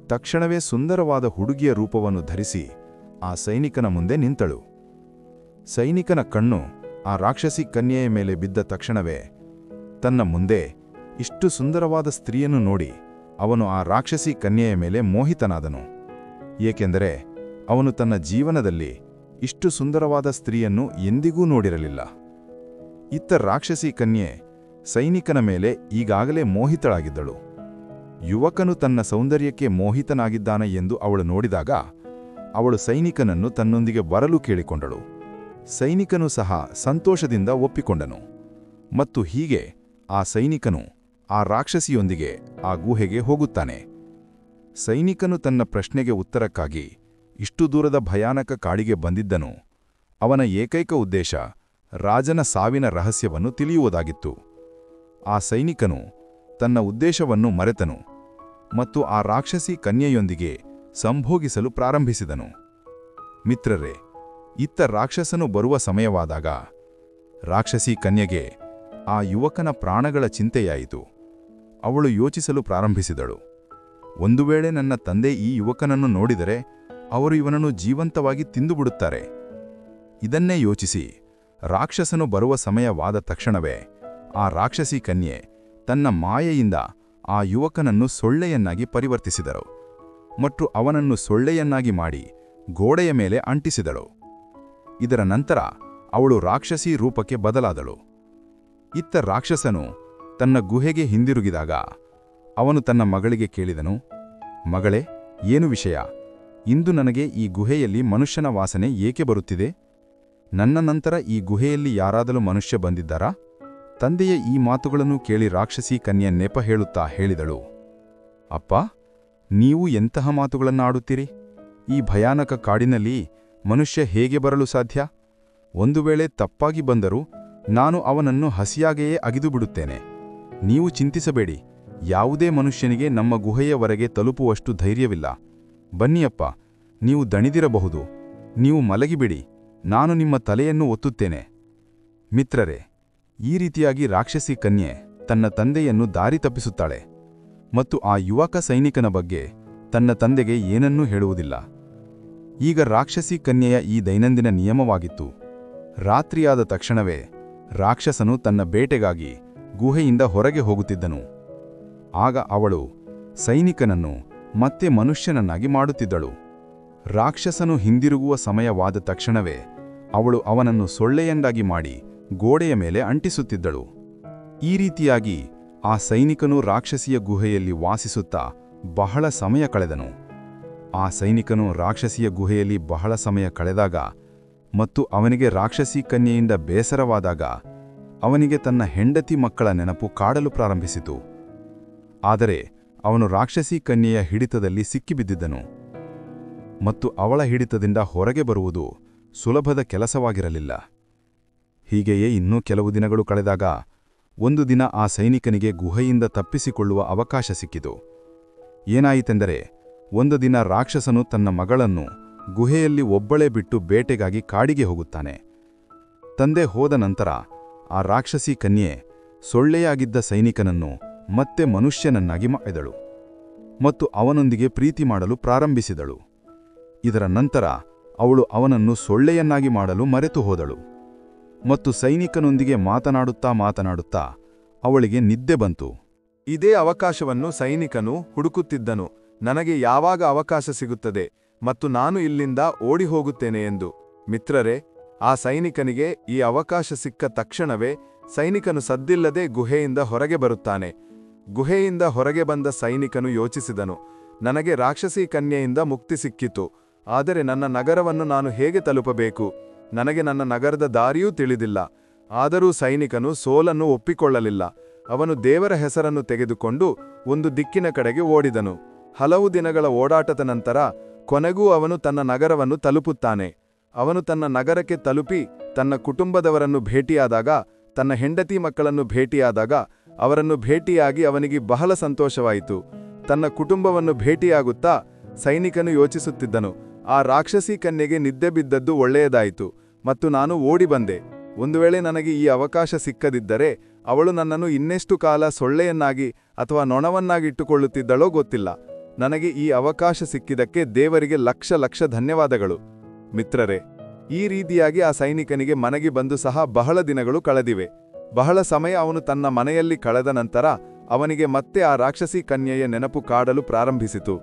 ತಕ್ಷಣವೇ ಸುಂದರವಾದ ಹುಡುಗಿಯ ರೂಪವನ್ನು ಧರಿಸಿ ಆ ಸೈನಿಕನ ಮುಂದೆ ನಿಂತಳು. ಸೈನಿಕನ ಕಣ್ಣು ಆ ರಾಕ್ಷಸಿ ಕನ್ಯೆಯ ಮೇಲೆ ಬಿದ್ದ ತಕ್ಷಣವೇ ತನ್ನ ಮುಂದೆ ಇಷ್ಟು ಸುಂದರವಾದ ಸ್ತ್ರೀಯನ್ನು ನೋಡಿ ಅವನು ಆ ರಾಕ್ಷಸಿ ಕನ್ಯೆಯ ಮೇಲೆ ಮೋಹಿತನಾದನು. ಏಕೆಂದರೆ ಅವನು ತನ್ನ ಜೀವನದಲ್ಲಿ ಇಷ್ಟು ಸುಂದರವಾದ ಸ್ತ್ರೀಯನ್ನು ಎಂದಿಗೂ ನೋಡಿರಲಿಲ್ಲ. ಇತ್ತ ರಾಕ್ಷಸಿ ಕನ್ಯೆ ಸೈನಿಕನ ಮೇಲೆ ಈಗಾಗಲೇ ಮೋಹಿತಳಾಗಿದ್ದಳು. ಯುವಕನು ತನ್ನ ಸೌಂದರ್ಯಕ್ಕೆ ಮೋಹಿತನಾಗಿದ್ದಾನೆ ಎಂದು ಅವಳು ನೋಡಿದಾಗ ಅವಳು ಸೈನಿಕನನ್ನು ತನ್ನೊಂದಿಗೆ ಬರಲು ಕೇಳಿಕೊಂಡಳು. ಸೈನಿಕನು ಸಹ ಸಂತೋಷದಿಂದ ಒಪ್ಪಿಕೊಂಡನು. ಮತ್ತು ಹೀಗೆ ಆ ಸೈನಿಕನು ಆ ರಾಕ್ಷಸಿಯೊಂದಿಗೆ ಆ ಗುಹೆಗೆ ಹೋಗುತ್ತಾನೆ. ಸೈನಿಕನು ತನ್ನ ಪ್ರಶ್ನೆಗೆ ಉತ್ತರಕ್ಕಾಗಿ ಇಷ್ಟು ದೂರದ ಭಯಾನಕ ಕಾಡಿಗೆ ಬಂದಿದ್ದನು. ಅವನ ಏಕೈಕ ಉದ್ದೇಶ ರಾಜನ ಸಾವಿನ ರಹಸ್ಯವನ್ನು ತಿಳಿಯುವುದಾಗಿತ್ತು. ಆ ಸೈನಿಕನು ತನ್ನ ಉದ್ದೇಶವನ್ನು ಮರೆತನು ಮತ್ತು ಆ ರಾಕ್ಷಸಿ ಕನ್ಯೆಯೊಂದಿಗೆ ಸಂಭೋಗಿಸಲು ಪ್ರಾರಂಭಿಸಿದನು. ಮಿತ್ರರೇ, ಇತ್ತ ರಾಕ್ಷಸನು ಬರುವ ಸಮಯವಾದಾಗ ರಾಕ್ಷಸಿ ಕನ್ಯೆಗೆ ಆ ಯುವಕನ ಪ್ರಾಣಗಳ ಚಿಂತೆಯಾಯಿತು. ಅವಳು ಯೋಚಿಸಲು ಪ್ರಾರಂಭಿಸಿದಳು. ಒಂದು ವೇಳೆ ನನ್ನ ತಂದೆ ಈ ಯುವಕನನ್ನು ನೋಡಿದರೆ ಅವರು ಇವನನ್ನು ಜೀವಂತವಾಗಿ ತಿಂದುಬಿಡುತ್ತಾರೆ. ಇದನ್ನೇ ಯೋಚಿಸಿ ರಾಕ್ಷಸನು ಬರುವ ಸಮಯವಾದ ತಕ್ಷಣವೇ ಆ ರಾಕ್ಷಸಿ ಕನ್ಯೆ ತನ್ನ ಮಾಯೆಯಿಂದ ಆ ಯುವಕನನ್ನು ಸೊಳ್ಳೆಯನ್ನಾಗಿ ಪರಿವರ್ತಿಸಿದಳು ಮತ್ತು ಅವನನ್ನು ಸೊಳ್ಳೆಯನ್ನಾಗಿ ಮಾಡಿ ಗೋಡೆಯ ಮೇಲೆ ಅಂಟಿಸಿದಳು. ಇದರ ನಂತರ ಅವಳು ರಾಕ್ಷಸಿ ರೂಪಕ್ಕೆ ಬದಲಾದಳು. ಇತ್ತ ರಾಕ್ಷಸನು ತನ್ನ ಗುಹೆಗೆ ಹಿಂದಿರುಗಿದಾಗ ಅವನು ತನ್ನ ಮಗಳಿಗೆ ಕೇಳಿದನು, ಮಗಳೇ, ಏನು ವಿಷಯ? ಇಂದು ನನಗೆ ಈ ಗುಹೆಯಲ್ಲಿ ಮನುಷ್ಯನ ವಾಸನೆ ಏಕೆ ಬರುತ್ತಿದೆ? ನನ್ನ ನಂತರ ಈ ಗುಹೆಯಲ್ಲಿ ಯಾರಾದರೂ ಮನುಷ್ಯ ಬಂದಿದ್ದಾರಾ? ತಂದೆಯ ಈ ಮಾತುಗಳನ್ನು ಕೇಳಿ ರಾಕ್ಷಸಿ ಕನ್ಯೆ ನೆಪ ಹೇಳುತ್ತಾ ಹೇಳಿದಳು, ಅಪ್ಪ, ನೀವು ಎಂತಹ ಮಾತುಗಳನ್ನಾಡುತ್ತೀರಿ? ಈ ಭಯಾನಕ ಕಾಡಿನಲ್ಲಿ ಮನುಷ್ಯ ಹೇಗೆ ಬರಲು ಸಾಧ್ಯ? ಒಂದು ವೇಳೆ ತಪ್ಪಾಗಿ ಬಂದರೂ ನಾನು ಅವನನ್ನು ಹಸಿಯಾಗೆಯೇ ಅಗಿದುಬಿಡುತ್ತೇನೆ. ನೀವು ಚಿಂತಿಸಬೇಡಿ, ಯಾವುದೇ ಮನುಷ್ಯನಿಗೆ ನಮ್ಮ ಗುಹೆಯವರೆಗೆ ತಲುಪುವಷ್ಟು ಧೈರ್ಯವಿಲ್ಲ. ಬನ್ನಿಯಪ್ಪ, ನೀವು ದಣಿದಿರಬಹುದು. ನೀವು ಮಲಗಿಬಿಡಿ, ನಾನು ನಿಮ್ಮ ತಲೆಯನ್ನು ಒತ್ತುತ್ತೇನೆ. ಮಿತ್ರರೇ, ಈ ರೀತಿಯಾಗಿ ರಾಕ್ಷಸಿ ಕನ್ಯೆ ತನ್ನ ತಂದೆಯನ್ನು ದಾರಿ ತಪ್ಪಿಸುತ್ತಾಳೆ ಮತ್ತು ಆ ಯುವಕ ಸೈನಿಕನ ಬಗ್ಗೆ ತನ್ನ ತಂದೆಗೆ ಏನನ್ನೂ ಹೇಳುವುದಿಲ್ಲ. ಈಗ ರಾಕ್ಷಸಿ ಕನ್ಯೆಯ ಈ ದೈನಂದಿನ ನಿಯಮವಾಗಿತ್ತು. ರಾತ್ರಿಯಾದ ತಕ್ಷಣವೇ ರಾಕ್ಷಸನು ತನ್ನ ಬೇಟೆಗಾಗಿ ಗುಹೆಯಿಂದ ಹೊರಗೆ ಹೋಗುತ್ತಿದ್ದನು. ಆಗ ಅವಳು ಸೈನಿಕನನ್ನು ಮತ್ತೆ ಮನುಷ್ಯನನ್ನಾಗಿ ಮಾಡುತ್ತಿದ್ದಳು. ರಾಕ್ಷಸನು ಹಿಂದಿರುಗುವ ಸಮಯವಾದ ತಕ್ಷಣವೇ ಅವಳು ಅವನನ್ನು ಸೊಳ್ಳೆಯಂಡಾಗಿ ಮಾಡಿ ಗೋಡೆಯ ಮೇಲೆ ಅಂಟಿಸುತ್ತಿದ್ದಳು. ಈ ರೀತಿಯಾಗಿ ಆ ಸೈನಿಕನು ರಾಕ್ಷಸಿಯ ಗುಹೆಯಲ್ಲಿ ವಾಸಿಸುತ್ತಾ ಬಹಳ ಸಮಯ ಕಳೆದನು. ಆ ಸೈನಿಕನು ರಾಕ್ಷಸಿಯ ಗುಹೆಯಲ್ಲಿ ಬಹಳ ಸಮಯ ಕಳೆದಾಗ ಮತ್ತು ಅವನಿಗೆ ರಾಕ್ಷಸಿ ಕನ್ಯೆಯಿಂದ ಬೇಸರವಾದಾಗ ಅವನಿಗೆ ತನ್ನ ಹೆಂಡತಿ ಮಕ್ಕಳ ನೆನಪು ಕಾಡಲು ಪ್ರಾರಂಭಿಸಿತು. ಆದರೆ ಅವನು ರಾಕ್ಷಸಿ ಕನ್ಯೆಯ ಹಿಡಿತದಲ್ಲಿ ಸಿಕ್ಕಿಬಿದ್ದಿದ್ದನು ಮತ್ತು ಅವಳ ಹಿಡಿತದಿಂದ ಹೊರಗೆ ಬರುವುದು ಸುಲಭದ ಕೆಲಸವಾಗಿರಲಿಲ್ಲ. ಹೀಗೆಯೇ ಇನ್ನೂ ಕೆಲವು ದಿನಗಳು ಕಳೆದಾಗ ಒಂದು ದಿನ ಆ ಸೈನಿಕನಿಗೆ ಗುಹೆಯಿಂದ ತಪ್ಪಿಸಿಕೊಳ್ಳುವ ಅವಕಾಶ ಸಿಕ್ಕಿತು. ಏನಾಯಿತೆಂದರೆ, ಒಂದು ದಿನ ರಾಕ್ಷಸನು ತನ್ನ ಮಗಳನ್ನು ಗುಹೆಯಲ್ಲಿ ಒಬ್ಬಳೇ ಬಿಟ್ಟು ಬೇಟೆಗಾಗಿ ಕಾಡಿಗೆ ಹೋಗುತ್ತಾನೆ. ತಂದೆ ಹೋದ ನಂತರ ಆ ರಾಕ್ಷಸಿ ಕನ್ಯೆ ಸೊಳ್ಳೆಯಾಗಿದ್ದ ಸೈನಿಕನನ್ನು ಮತ್ತೆ ಮನುಷ್ಯನನ್ನಾಗಿ ಮಾಡಿದಳು ಮತ್ತು ಅವನೊಂದಿಗೆ ಪ್ರೀತಿ ಮಾಡಲು ಪ್ರಾರಂಭಿಸಿದಳು. ಇದರ ನಂತರ ಅವಳು ಅವನನ್ನು ಸೊಳ್ಳೆಯನ್ನಾಗಿ ಮಾಡಲು ಮರೆತು ಹೋದಳು ಮತ್ತು ಸೈನಿಕನೊಂದಿಗೆ ಮಾತನಾಡುತ್ತಾ ಅವಳಿಗೆ ನಿದ್ದೆ ಬಂತು. ಇದೇ ಅವಕಾಶವನ್ನು ಸೈನಿಕನು ಹುಡುಕುತ್ತಿದ್ದನು. ನನಗೆ ಯಾವಾಗ ಅವಕಾಶ ಸಿಗುತ್ತದೆ ಮತ್ತು ನಾನು ಇಲ್ಲಿಂದ ಓಡಿ ಹೋಗುತ್ತೇನೆ ಎಂದು. ಮಿತ್ರರೇ, ಆ ಸೈನಿಕನಿಗೆ ಈ ಅವಕಾಶ ಸಿಕ್ಕ ತಕ್ಷಣವೇ ಸೈನಿಕನು ಸದ್ದಿಲ್ಲದೆ ಗುಹೆಯಿಂದ ಹೊರಗೆ ಬರುತ್ತಾನೆ. ಗುಹೆಯಿಂದ ಹೊರಗೆ ಬಂದ ಸೈನಿಕನು ಯೋಚಿಸಿದನು, ನನಗೆ ರಾಕ್ಷಸಿ ಕನ್ಯೆಯಿಂದ ಮುಕ್ತಿ ಸಿಕ್ಕಿತು. ಆದರೆ ನನ್ನ ನಗರವನ್ನು ನಾನು ಹೇಗೆ ತಲುಪಬೇಕು? ನನಗೆ ನನ್ನ ನಗರದ ದಾರಿಯೂ ತಿಳಿದಿಲ್ಲ. ಆದರೂ ಸೈನಿಕನು ಸೋಲನ್ನು ಒಪ್ಪಿಕೊಳ್ಳಲಿಲ್ಲ. ಅವನು ದೇವರ ಹೆಸರನ್ನು ತೆಗೆದುಕೊಂಡು ಒಂದು ದಿಕ್ಕಿನ ಕಡೆಗೆ ಓಡಿದನು. ಹಲವು ದಿನಗಳ ಓಡಾಟದ ನಂತರ ಕೊನೆಗೂ ಅವನು ತನ್ನ ನಗರವನ್ನು ತಲುಪುತ್ತಾನೆ. ಅವನು ತನ್ನ ನಗರಕ್ಕೆ ತಲುಪಿ ತನ್ನ ಕುಟುಂಬದವರನ್ನು ಭೇಟಿಯಾದಾಗ, ತನ್ನ ಹೆಂಡತಿ ಮಕ್ಕಳನ್ನು ಭೇಟಿಯಾದಾಗ ಅವರನ್ನು ಭೇಟಿಯಾಗಿ ಅವನಿಗೆ ಬಹಳ ಸಂತೋಷವಾಯಿತು. ತನ್ನ ಕುಟುಂಬವನ್ನು ಭೇಟಿಯಾಗುತ್ತಾ ಸೈನಿಕನು ಯೋಚಿಸುತ್ತಿದ್ದನು, ಆ ರಾಕ್ಷಸಿ ಕನ್ಯೆಗೆ ನಿದ್ದೆ ಬಿದ್ದದ್ದು ಒಳ್ಳೆಯದಾಯಿತು ಮತ್ತು ನಾನು ಓಡಿ ಬಂದೆ. ಒಂದು ವೇಳೆ ನನಗೆ ಈ ಅವಕಾಶ ಸಿಕ್ಕದಿದ್ದರೆ ಅವಳು ನನ್ನನ್ನು ಇನ್ನೆಷ್ಟು ಕಾಲ ಸೊಳ್ಳೆಯನ್ನಾಗಿ ಅಥವಾ ನೊಣವನ್ನಾಗಿಟ್ಟುಕೊಳ್ಳುತ್ತಿದ್ದಳೋ ಗೊತ್ತಿಲ್ಲ. ನನಗೆ ಈ ಅವಕಾಶ ಸಿಕ್ಕಿದ್ದಕ್ಕೆ ದೇವರಿಗೆ ಲಕ್ಷ ಲಕ್ಷ ಧನ್ಯವಾದಗಳು. ಮಿತ್ರರೇ, ಈ ರೀತಿಯಾಗಿ ಆ ಸೈನಿಕನಿಗೆ ಮನೆಗೆ ಬಂದು ಸಹ ಬಹಳ ದಿನಗಳು ಕಳೆದಿವೆ. ಬಹಳ ಸಮಯ ಅವನು ತನ್ನ ಮನೆಯಲ್ಲಿ ಕಳೆದ ನಂತರ ಅವನಿಗೆ ಮತ್ತೆ ಆ ರಾಕ್ಷಸಿ ಕನ್ಯೆಯ ನೆನಪು ಕಾಡಲು ಪ್ರಾರಂಭಿಸಿತು.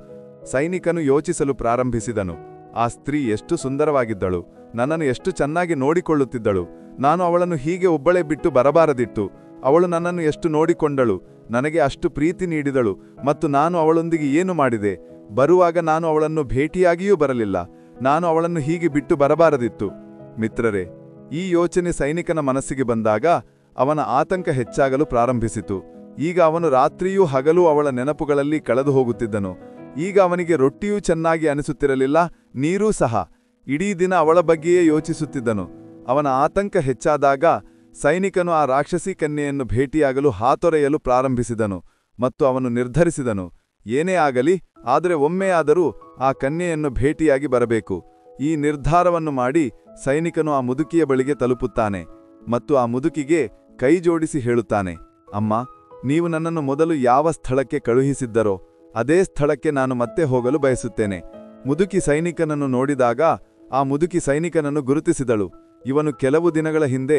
ಸೈನಿಕನು ಯೋಚಿಸಲು ಪ್ರಾರಂಭಿಸಿದನು. ಆ ಸ್ತ್ರೀ ಎಷ್ಟು ಸುಂದರವಾಗಿದ್ದಳು, ನನ್ನನ್ನು ಎಷ್ಟು ಚೆನ್ನಾಗಿ ನೋಡಿಕೊಳ್ಳುತ್ತಿದ್ದಳು, ನಾನು ಅವಳನ್ನು ಹೀಗೆ ಒಬ್ಬಳೇ ಬಿಟ್ಟು ಬರಬಾರದಿತ್ತು. ಅವಳು ನನ್ನನ್ನು ಎಷ್ಟು ನೋಡಿಕೊಂಡಳು, ನನಗೆ ಅಷ್ಟು ಪ್ರೀತಿ ನೀಡಿದಳು, ಮತ್ತು ನಾನು ಅವಳೊಂದಿಗೆ ಏನು ಮಾಡಿದೆ? ಬರುವಾಗ ನಾನು ಅವಳನ್ನು ಭೇಟಿಯಾಗಿಯೂ ಬರಲಿಲ್ಲ. ನಾನು ಅವಳನ್ನು ಹೀಗೆ ಬಿಟ್ಟು ಬರಬಾರದಿತ್ತು. ಮಿತ್ರರೇ, ಈ ಯೋಚನೆ ಸೈನಿಕನ ಮನಸ್ಸಿಗೆ ಬಂದಾಗ ಅವನ ಆತಂಕ ಹೆಚ್ಚಾಗಲು ಪ್ರಾರಂಭಿಸಿತು. ಈಗ ಅವನು ರಾತ್ರಿಯೂ ಹಗಲೂ ಅವಳ ನೆನಪುಗಳಲ್ಲಿ ಕಳೆದು ಹೋಗುತ್ತಿದ್ದನು. ಈಗ ಅವನಿಗೆ ರೊಟ್ಟಿಯೂ ಚೆನ್ನಾಗಿ ಅನಿಸುತ್ತಿರಲಿಲ್ಲ, ನೀರೂ ಸಹ. ಇಡೀ ದಿನ ಅವಳ ಬಗ್ಗೆಯೇ ಯೋಚಿಸುತ್ತಿದ್ದನು. ಅವನ ಆತಂಕ ಹೆಚ್ಚಾದಾಗ ಸೈನಿಕನು ಆ ರಾಕ್ಷಸಿ ಕನ್ಯೆಯನ್ನು ಭೇಟಿಯಾಗಲು ಹಾತೊರೆಯಲು ಪ್ರಾರಂಭಿಸಿದನು ಮತ್ತು ಅವನು ನಿರ್ಧರಿಸಿದನು, ಏನೇ ಆಗಲಿ, ಆದರೆ ಒಮ್ಮೆಯಾದರೂ ಆ ಕನ್ಯೆಯನ್ನು ಭೇಟಿಯಾಗಿ ಬರಬೇಕು. ಈ ನಿರ್ಧಾರವನ್ನು ಮಾಡಿ ಸೈನಿಕನು ಆ ಮುದುಕಿಯ ಬಳಿಗೆ ತಲುಪುತ್ತಾನೆ ಮತ್ತು ಆ ಮುದುಕಿಗೆ ಕೈಜೋಡಿಸಿ ಹೇಳುತ್ತಾನೆ, ಅಮ್ಮ, ನೀವು ನನ್ನನ್ನು ಮೊದಲು ಯಾವ ಸ್ಥಳಕ್ಕೆ ಕಳುಹಿಸಿದ್ದರೋ ಅದೇ ಸ್ಥಳಕ್ಕೆ ನಾನು ಮತ್ತೆ ಹೋಗಲು ಬಯಸುತ್ತೇನೆ. ಮುದುಕಿ ಸೈನಿಕನನ್ನು ನೋಡಿದಾಗ ಆ ಮುದುಕಿ ಸೈನಿಕನನ್ನು ಗುರುತಿಸಿದಳು. ಇವನು ಕೆಲವು ದಿನಗಳ ಹಿಂದೆ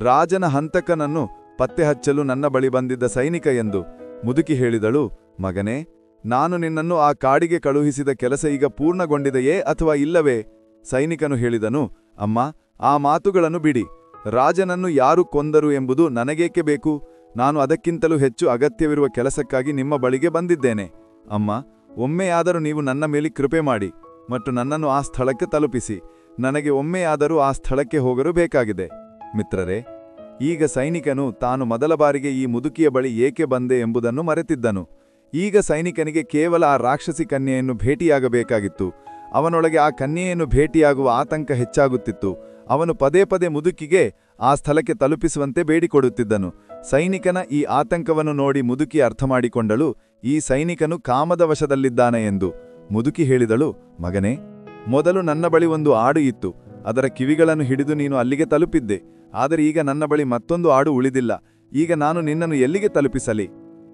ರಾಜನ ಹಂತಕನನ್ನು ಪತ್ತೆ ಹಚ್ಚಲು ನನ್ನ ಬಳಿ ಬಂದಿದ್ದ ಸೈನಿಕ ಎಂದು. ಮುದುಕಿ ಹೇಳಿದಳು, ಮಗನೇ, ನಾನು ನಿನ್ನನ್ನು ಆ ಕಾಡಿಗೆ ಕಳುಹಿಸಿದ ಕೆಲಸ ಈಗ ಪೂರ್ಣಗೊಂಡಿದೆಯೇ ಅಥವಾ ಇಲ್ಲವೇ? ಸೈನಿಕನು ಹೇಳಿದನು, ಅಮ್ಮ, ಆ ಮಾತುಗಳನ್ನು ಬಿಡಿ. ರಾಜನನ್ನು ಯಾರು ಕೊಂದರು ಎಂಬುದು ನನಗೇಕೆ ಬೇಕು? ನಾನು ಅದಕ್ಕಿಂತಲೂ ಹೆಚ್ಚು ಅಗತ್ಯವಿರುವ ಕೆಲಸಕ್ಕಾಗಿ ನಿಮ್ಮ ಬಳಿಗೆ ಬಂದಿದ್ದೇನೆ. ಅಮ್ಮ, ಒಮ್ಮೆಯಾದರೂ ನೀವು ನನ್ನ ಮೇಲೆ ಕೃಪೆ ಮಾಡಿ ಮತ್ತು ನನ್ನನ್ನು ಆ ಸ್ಥಳಕ್ಕೆ ತಲುಪಿಸಿ. ನನಗೆ ಒಮ್ಮೆಯಾದರೂ ಆ ಸ್ಥಳಕ್ಕೆ ಹೋಗಲು ಬೇಕಾಗಿದೆ. ಮಿತ್ರರೇ, ಈಗ ಸೈನಿಕನು ತಾನು ಮೊದಲ ಬಾರಿಗೆ ಈ ಮುದುಕಿಯ ಬಳಿ ಏಕೆ ಬಂದೆ ಎಂಬುದನ್ನು ಮರೆತಿದ್ದನು. ಈಗ ಸೈನಿಕನಿಗೆ ಕೇವಲ ಆ ರಾಕ್ಷಸಿ ಕನ್ಯೆಯನ್ನು ಭೇಟಿಯಾಗಬೇಕಾಗಿತ್ತು. ಅವನೊಳಗೆ ಆ ಕನ್ಯೆಯನ್ನು ಭೇಟಿಯಾಗುವ ಆತಂಕ ಹೆಚ್ಚಾಗುತ್ತಿತ್ತು. ಅವನು ಪದೇ ಪದೇ ಮುದುಕಿಗೆ ಆ ಸ್ಥಳಕ್ಕೆ ತಲುಪಿಸುವಂತೆ ಬೇಡಿಕೊಡುತ್ತಿದ್ದನು. ಸೈನಿಕನ ಈ ಆತಂಕವನ್ನು ನೋಡಿ ಮುದುಕಿ ಅರ್ಥಮಾಡಿಕೊಂಡಳು, ಈ ಸೈನಿಕನು ಕಾಮದ ವಶದಲ್ಲಿದ್ದಾನೆ ಎಂದು. ಮುದುಕಿ ಹೇಳಿದಳು, ಮಗನೇ, ಮೊದಲು ನನ್ನ ಬಳಿ ಒಂದು ಆಡು ಇತ್ತು. ಅದರ ಕಿವಿಗಳನ್ನು ಹಿಡಿದು ನೀನು ಅಲ್ಲಿಗೆ ತಲುಪಿದ್ದೆ. ಆದರೆ ಈಗ ನನ್ನ ಬಳಿ ಮತ್ತೊಂದು ಆಡು ಉಳಿದಿಲ್ಲ. ಈಗ ನಾನು ನಿನ್ನನ್ನು ಎಲ್ಲಿಗೆ ತಲುಪಿಸಲಿ?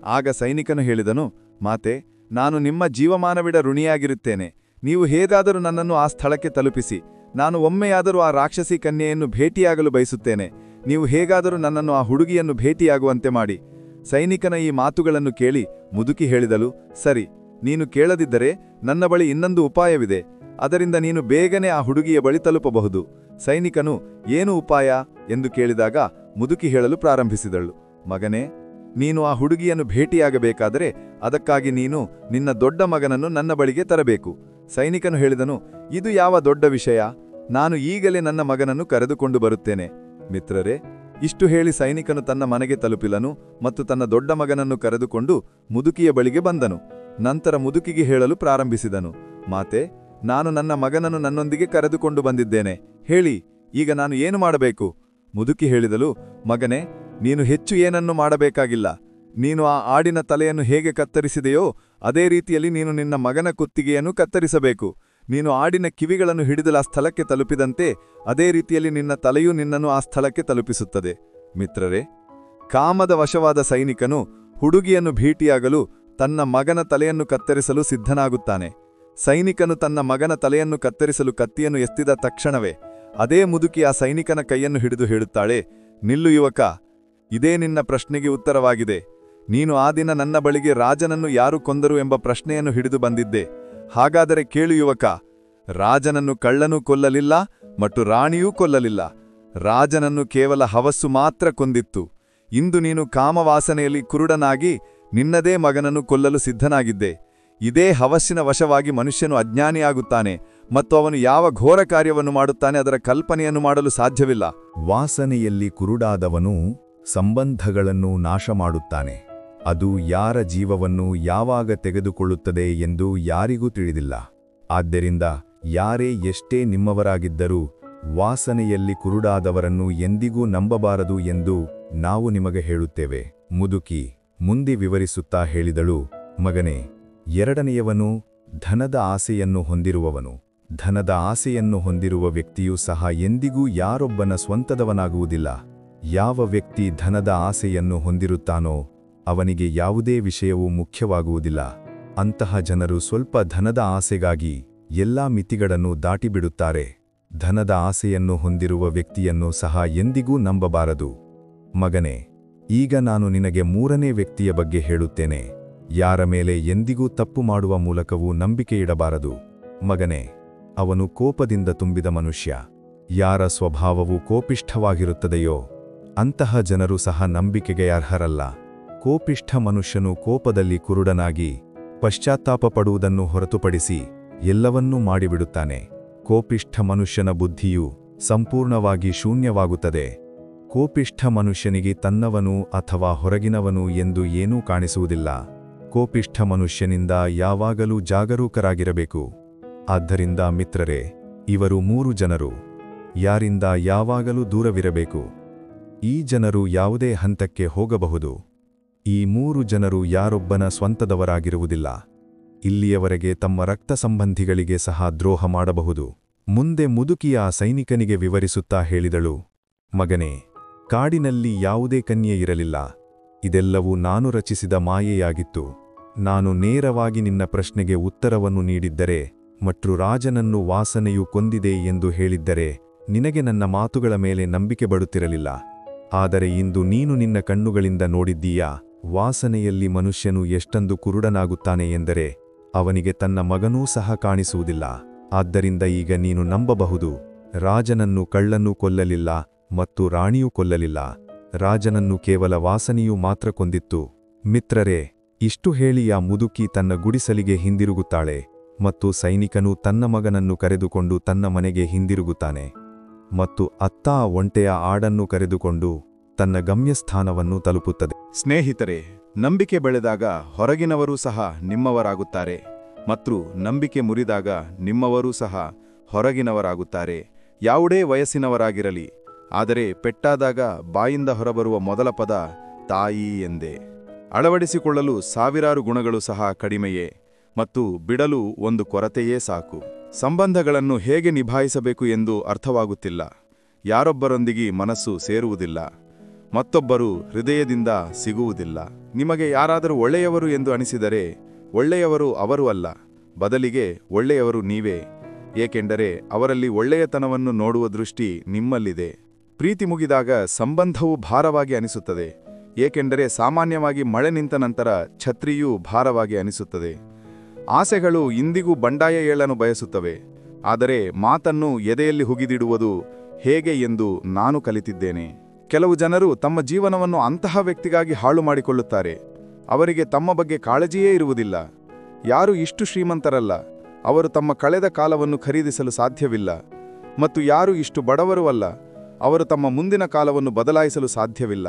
ಆಗ ಸೈನಿಕನು ಹೇಳಿದನು, ಮಾತೆ, ನಾನು ನಿಮ್ಮ ಜೀವಮಾನವಿಡ ಋಣಿಯಾಗಿರುತ್ತೇನೆ. ನೀವು ಹೇಗಾದರೂ ನನ್ನನ್ನು ಆ ಸ್ಥಳಕ್ಕೆ ತಲುಪಿಸಿ. ನಾನು ಒಮ್ಮೆಯಾದರೂ ಆ ರಾಕ್ಷಸಿ ಕನ್ಯೆಯನ್ನು ಭೇಟಿಯಾಗಲು ಬಯಸುತ್ತೇನೆ. ನೀವು ಹೇಗಾದರೂ ನನ್ನನ್ನು ಆ ಹುಡುಗಿಯನ್ನು ಭೇಟಿಯಾಗುವಂತೆ ಮಾಡಿ. ಸೈನಿಕನ ಈ ಮಾತುಗಳನ್ನು ಕೇಳಿ ಮುದುಕಿ ಹೇಳಿದಳು, ಸರಿ, ನೀನು ಕೇಳದಿದ್ದರೆ ನನ್ನ ಬಳಿ ಇನ್ನೊಂದು ಉಪಾಯವಿದೆ. ಅದರಿಂದ ನೀನು ಬೇಗನೆ ಆ ಹುಡುಗಿಯ ಬಳಿ ತಲುಪಬಹುದು. ಸೈನಿಕನು ಏನು ಉಪಾಯ ಎಂದು ಕೇಳಿದಾಗ ಮುದುಕಿ ಹೇಳಲು ಪ್ರಾರಂಭಿಸಿದಳು, ಮಗನೇ, ನೀನು ಆ ಹುಡುಗಿಯನ್ನು ಭೇಟಿಯಾಗಬೇಕಾದರೆ ಅದಕ್ಕಾಗಿ ನೀನು ನಿನ್ನ ದೊಡ್ಡ ಮಗನನ್ನು ನನ್ನ ಬಳಿಗೆ ತರಬೇಕು. ಸೈನಿಕನು ಹೇಳಿದನು, ಇದು ಯಾವ ದೊಡ್ಡ ವಿಷಯ? ನಾನು ಈಗಲೇ ನನ್ನ ಮಗನನ್ನು ಕರೆದುಕೊಂಡು ಬರುತ್ತೇನೆ. ಮಿತ್ರರೇ, ಇಷ್ಟು ಹೇಳಿ ಸೈನಿಕನು ತನ್ನ ಮನೆಗೆ ತಲುಪಿಲನು ಮತ್ತು ತನ್ನ ದೊಡ್ಡ ಮಗನನ್ನು ಕರೆದುಕೊಂಡು ಮುದುಕಿಯ ಬಳಿಗೆ ಬಂದನು. ನಂತರ ಮುದುಕಿಗೆ ಹೇಳಲು ಪ್ರಾರಂಭಿಸಿದನು, ಮಾತೆ, ನಾನು ನನ್ನ ಮಗನನ್ನು ನನ್ನೊಂದಿಗೆ ಕರೆದುಕೊಂಡು ಬಂದಿದ್ದೇನೆ. ಹೇಳಿ, ಈಗ ನಾನು ಏನು ಮಾಡಬೇಕು? ಮುದುಕಿ ಹೇಳಿದಳು, ಮಗನೇ, ನೀನು ಹೆಚ್ಚು ಏನನ್ನೂ ಮಾಡಬೇಕಾಗಿಲ್ಲ. ನೀನು ಆ ಆಡಿನ ತಲೆಯನ್ನು ಹೇಗೆ ಕತ್ತರಿಸಿದೆಯೋ ಅದೇ ರೀತಿಯಲ್ಲಿ ನೀನು ನಿನ್ನ ಮಗನ ಕುತ್ತಿಗೆಯನ್ನು ಕತ್ತರಿಸಬೇಕು. ನೀನು ಆಡಿನ ಕಿವಿಗಳನ್ನು ಹಿಡಿದಲು ಆ ಸ್ಥಳಕ್ಕೆ ತಲುಪಿದಂತೆ ಅದೇ ರೀತಿಯಲ್ಲಿ ನಿನ್ನ ತಲೆಯೂ ನಿನ್ನನ್ನು ಆ ಸ್ಥಳಕ್ಕೆ ತಲುಪಿಸುತ್ತದೆ. ಮಿತ್ರರೇ, ಕಾಮದ ವಶವಾದ ಸೈನಿಕನು ಹುಡುಗಿಯನ್ನು ಭೇಟಿಯಾಗಲು ತನ್ನ ಮಗನ ತಲೆಯನ್ನು ಕತ್ತರಿಸಲು ಸಿದ್ಧನಾಗುತ್ತಾನೆ. ಸೈನಿಕನು ತನ್ನ ಮಗನ ತಲೆಯನ್ನು ಕತ್ತರಿಸಲು ಕತ್ತಿಯನ್ನು ಎತ್ತಿದ ತಕ್ಷಣವೇ ಅದೇ ಮುದುಕಿ ಆ ಸೈನಿಕನ ಕೈಯನ್ನು ಹಿಡಿದು ಹೇಳುತ್ತಾಳೆ, ನಿಲ್ಲು ಯುವಕ, ಇದೇ ನಿನ್ನ ಪ್ರಶ್ನೆಗೆ ಉತ್ತರವಾಗಿದೆ. ನೀನು ಆ ದಿನ ನನ್ನ ಬಳಿಗೆ ರಾಜನನ್ನು ಯಾರು ಕೊಂದರು ಎಂಬ ಪ್ರಶ್ನೆಯನ್ನು ಹಿಡಿದು ಬಂದಿದ್ದೆ. ಹಾಗಾದರೆ ಕೇಳು ಯುವಕ, ರಾಜನನ್ನು ಕಳ್ಳನೂ ಕೊಲ್ಲಲಿಲ್ಲ ಮತ್ತು ರಾಣಿಯೂ ಕೊಲ್ಲಲಿಲ್ಲ. ರಾಜನನ್ನು ಕೇವಲ ಹವಸ್ಸು ಮಾತ್ರ ಕೊಂದಿತ್ತು. ಇಂದು ನೀನು ಕಾಮವಾಸನೆಯಲ್ಲಿ ಕುರುಡನಾಗಿ ನಿನ್ನದೇ ಮಗನನ್ನು ಕೊಲ್ಲಲು ಸಿದ್ಧನಾಗಿದ್ದೆ. ಇದೇ ಹವಸ್ಸಿನ ವಶವಾಗಿ ಮನುಷ್ಯನು ಅಜ್ಞಾನಿಯಾಗುತ್ತಾನೆ ಮತ್ತು ಅವನು ಯಾವ ಘೋರ ಕಾರ್ಯವನ್ನು ಮಾಡುತ್ತಾನೆ ಅದರ ಕಲ್ಪನೆಯನ್ನು ಮಾಡಲು ಸಾಧ್ಯವಿಲ್ಲ. ವಾಸನೆಯಲ್ಲಿ ಕುರುಡಾದವನು ಸಂಬಂಧಗಳನ್ನು ನಾಶ ಮಾಡುತ್ತಾನೆ. ಅದು ಯಾರ ಜೀವವನ್ನು ಯಾವಾಗ ತೆಗೆದುಕೊಳ್ಳುತ್ತದೆ ಎಂದು ಯಾರಿಗೂ ತಿಳಿದಿಲ್ಲ. ಆದ್ದರಿಂದ ಯಾರೇ ಎಷ್ಟೇ ನಿಮ್ಮವರಾಗಿದ್ದರೂ ವಾಸನೆಯಲ್ಲಿ ಕುರುಡಾದವರನ್ನು ಎಂದಿಗೂ ನಂಬಬಾರದು ಎಂದು ನಾವು ನಿಮಗೆ ಹೇಳುತ್ತೇವೆ. ಮುದುಕಿ ಮುಂದೆ ವಿವರಿಸುತ್ತಾ ಹೇಳಿದಳು, ಮಗನೇ, ಎರಡನೆಯವನು ಧನದ ಆಸೆಯನ್ನು ಹೊಂದಿರುವವನು. ಧನದ ಆಸೆಯನ್ನು ಹೊಂದಿರುವ ವ್ಯಕ್ತಿಯೂ ಸಹ ಎಂದಿಗೂ ಯಾರೊಬ್ಬನ ಸ್ವಂತದವನಾಗುವುದಿಲ್ಲ. ಯಾವ ವ್ಯಕ್ತಿ ಧನದ ಆಸೆಯನ್ನು ಹೊಂದಿರುತ್ತಾನೋ ಅವನಿಗೆ ಯಾವುದೇ ವಿಷಯವೂ ಮುಖ್ಯವಾಗುವುದಿಲ್ಲ. ಅಂತಹ ಜನರು ಸ್ವಲ್ಪ ಧನದ ಆಸೆಗಾಗಿ ಎಲ್ಲಾ ಮಿತಿಗಳನ್ನು ದಾಟಿಬಿಡುತ್ತಾರೆ. ಧನದ ಆಸೆಯನ್ನು ಹೊಂದಿರುವ ವ್ಯಕ್ತಿಯನ್ನು ಸಹ ಎಂದಿಗೂ ನಂಬಬಾರದು. ಮಗನೇ, ಈಗ ನಾನು ನಿನಗೆ ಮೂರನೇ ವ್ಯಕ್ತಿಯ ಬಗ್ಗೆ ಹೇಳುತ್ತೇನೆ. ಯಾರ ಮೇಲೆ ಎಂದಿಗೂ ತಪ್ಪು ಮಾಡುವ ಮೂಲಕವೂ ನಂಬಿಕೆಯಿಡಬಾರದು. ಮಗನೇ, ಅವನು ಕೋಪದಿಂದ ತುಂಬಿದ ಮನುಷ್ಯ. ಯಾರ ಸ್ವಭಾವವು ಕೋಪಿಷ್ಠವಾಗಿರುತ್ತದೆಯೋ ಅಂತಹ ಜನರು ಸಹ ನಂಬಿಕೆಗೆ ಅರ್ಹರಲ್ಲ. ಕೋಪಿಷ್ಠ ಮನುಷ್ಯನು ಕೋಪದಲ್ಲಿ ಕುರುಡನಾಗಿ ಪಶ್ಚಾತ್ತಾಪ ಪಡುವುದನ್ನು ಹೊರತುಪಡಿಸಿ ಎಲ್ಲವನ್ನೂ ಮಾಡಿಬಿಡುತ್ತಾನೆ. ಕೋಪಿಷ್ಠ ಮನುಷ್ಯನ ಬುದ್ಧಿಯು ಸಂಪೂರ್ಣವಾಗಿ ಶೂನ್ಯವಾಗುತ್ತದೆ. ಕೋಪಿಷ್ಠ ಮನುಷ್ಯನಿಗೆ ತನ್ನವನು ಅಥವಾ ಹೊರಗಿನವನು ಎಂದು ಏನೂ ಕಾಣಿಸುವುದಿಲ್ಲ. ಕೋಪಿಷ್ಠ ಮನುಷ್ಯನಿಂದ ಯಾವಾಗಲೂ ಜಾಗರೂಕರಾಗಿರಬೇಕು. ಆದ್ದರಿಂದ ಮಿತ್ರರೇ, ಇವರು 3 ಜನರು. ಯಾರಿಂದ ಯಾವಾಗಲೂ ದೂರವಿರಬೇಕು. ಈ ಜನರು ಯಾವುದೇ ಹಂತಕ್ಕೆ ಹೋಗಬಹುದು. ಈ 3 ಜನರು ಯಾರೊಬ್ಬನ ಸ್ವಂತದವರಾಗಿರುವುದಿಲ್ಲ. ಇಲ್ಲಿಯವರೆಗೆ ತಮ್ಮ ರಕ್ತ ಸಂಬಂಧಿಗಳಿಗೆ ಸಹ ದ್ರೋಹ ಮಾಡಬಹುದು. ಮುಂದೆ ಮುದುಕಿಯ ಆ ಸೈನಿಕನಿಗೆ ವಿವರಿಸುತ್ತಾ ಹೇಳಿದಳು, ಮಗನೇ, ಕಾಡಿನಲ್ಲಿ ಯಾವುದೇ ಕನ್ಯೆ ಇರಲಿಲ್ಲ. ಇದೆಲ್ಲವೂ ನಾನು ರಚಿಸಿದ ಮಾಯೆಯಾಗಿತ್ತು. ನಾನು ನೇರವಾಗಿ ನಿನ್ನ ಪ್ರಶ್ನೆಗೆ ಉತ್ತರವನ್ನು ನೀಡಿದ್ದರೆ ಮತ್ತು ರಾಜನನ್ನು ವಾಸನೆಯು ಕೊಂದಿದೆ ಎಂದು ಹೇಳಿದ್ದರೆ ನಿನಗೆ ನನ್ನ ಮಾತುಗಳ ಮೇಲೆ ನಂಬಿಕೆ ಬಡುತ್ತಿರಲಿಲ್ಲ. ಆದರೆ ಇಂದು ನೀನು ನಿನ್ನ ಕಣ್ಣುಗಳಿಂದ ನೋಡಿದ್ದೀಯಾ, ವಾಸನೆಯಲ್ಲಿ ಮನುಷ್ಯನು ಎಷ್ಟೊಂದು ಕುರುಡನಾಗುತ್ತಾನೆ ಎಂದರೆ ಅವನಿಗೆ ತನ್ನ ಮಗನೂ ಸಹ ಕಾಣಿಸುವುದಿಲ್ಲ. ಆದ್ದರಿಂದ ಈಗ ನೀನು ನಂಬಬಹುದು, ರಾಜನನ್ನು ಕಳ್ಳನೂ ಕೊಲ್ಲಲಿಲ್ಲ ಮತ್ತು ರಾಣಿಯೂ ಕೊಲ್ಲಲಿಲ್ಲ. ರಾಜನನ್ನು ಕೇವಲ ವಾಸನೆಯೂ ಮಾತ್ರ ಕೊಂದಿತ್ತು. ಮಿತ್ರರೇ, ಇಷ್ಟು ಹೇಳಿ ಆ ಮುದುಕಿ ತನ್ನ ಗುಡಿಸಲಿಗೆ ಹಿಂದಿರುಗುತ್ತಾಳೆ ಮತ್ತು ಸೈನಿಕನು ತನ್ನ ಮಗನನ್ನು ಕರೆದುಕೊಂಡು ತನ್ನ ಮನೆಗೆ ಹಿಂದಿರುಗುತ್ತಾನೆ ಮತ್ತು ಅತ್ತ ಒಂಟೆಯ ಆಡನ್ನು ಕರೆದುಕೊಂಡು ತನ್ನ ಗಮ್ಯಸ್ಥಾನವನ್ನು ತಲುಪುತ್ತದೆ. ಸ್ನೇಹಿತರೆ, ನಂಬಿಕೆ ಬೆಳೆದಾಗ ಹೊರಗಿನವರೂ ಸಹ ನಿಮ್ಮವರಾಗುತ್ತಾರೆ ಮತ್ತು ನಂಬಿಕೆ ಮುರಿದಾಗ ನಿಮ್ಮವರೂ ಸಹ ಹೊರಗಿನವರಾಗುತ್ತಾರೆ. ಯಾವುದೇ ವಯಸ್ಸಿನವರಾಗಿರಲಿ, ಆದರೆ ಪೆಟ್ಟಾದಾಗ ಬಾಯಿಂದ ಹೊರಬರುವ ಮೊದಲ ಪದ ತಾಯಿ ಎಂದೇ. ಅಳವಡಿಸಿಕೊಳ್ಳಲು ಸಾವಿರಾರು ಗುಣಗಳು ಸಹ ಕಡಿಮೆಯೇ ಮತ್ತು ಬಿಡಲು ಒಂದು ಕೊರತೆಯೇ ಸಾಕು. ಸಂಬಂಧಗಳನ್ನು ಹೇಗೆ ನಿಭಾಯಿಸಬೇಕು ಎಂದು ಅರ್ಥವಾಗುತ್ತಿಲ್ಲ. ಯಾರೊಬ್ಬರೊಂದಿಗೆ ಮನಸ್ಸು ಸೇರುವುದಿಲ್ಲ, ಮತ್ತೊಬ್ಬರು ಹೃದಯದಿಂದ ಸಿಗುವುದಿಲ್ಲ. ನಿಮಗೆ ಯಾರಾದರೂ ಒಳ್ಳೆಯವರು ಎಂದು ಅನಿಸಿದರೆ ಒಳ್ಳೆಯವರು ಅವರು ಅಲ್ಲ, ಬದಲಿಗೆ ಒಳ್ಳೆಯವರು ನೀವೇ. ಏಕೆಂದರೆ ಅವರಲ್ಲಿ ಒಳ್ಳೆಯತನವನ್ನು ನೋಡುವ ದೃಷ್ಟಿ ನಿಮ್ಮಲ್ಲಿದೆ. ಪ್ರೀತಿ ಮುಗಿದಾಗ ಸಂಬಂಧವು ಭಾರವಾಗಿ ಅನಿಸುತ್ತದೆ, ಏಕೆಂದರೆ ಸಾಮಾನ್ಯವಾಗಿ ಮಳೆ ನಿಂತ ನಂತರ ಛತ್ರಿಯೂ ಭಾರವಾಗಿ ಅನಿಸುತ್ತದೆ. ಆಸೆಗಳು ಇಂದಿಗೂ ಬಂಡಾಯ ಏಳಲು ಬಯಸುತ್ತವೆ, ಆದರೆ ಮಾತನ್ನು ಎದೆಯಲ್ಲಿ ಹುಗಿದಿಡುವುದು ಹೇಗೆ ಎಂದು ನಾನು ಕಲಿತಿದ್ದೇನೆ. ಕೆಲವು ಜನರು ತಮ್ಮ ಜೀವನವನ್ನು ಅಂತಹ ವ್ಯಕ್ತಿಗಾಗಿ ಹಾಳು ಮಾಡಿಕೊಳ್ಳುತ್ತಾರೆ. ಅವರಿಗೆ ತಮ್ಮ ಬಗ್ಗೆ ಕಾಳಜಿಯೇ ಇರುವುದಿಲ್ಲ. ಯಾರು ಇಷ್ಟು ಶ್ರೀಮಂತರಲ್ಲ, ಅವರು ತಮ್ಮ ಕಳೆದ ಕಾಲವನ್ನು ಖರೀದಿಸಲು ಸಾಧ್ಯವಿಲ್ಲ. ಮತ್ತು ಯಾರು ಇಷ್ಟು ಬಡವರೂ ಅಲ್ಲ, ಅವರು ತಮ್ಮ ಮುಂದಿನ ಕಾಲವನ್ನು ಬದಲಾಯಿಸಲು ಸಾಧ್ಯವಿಲ್ಲ.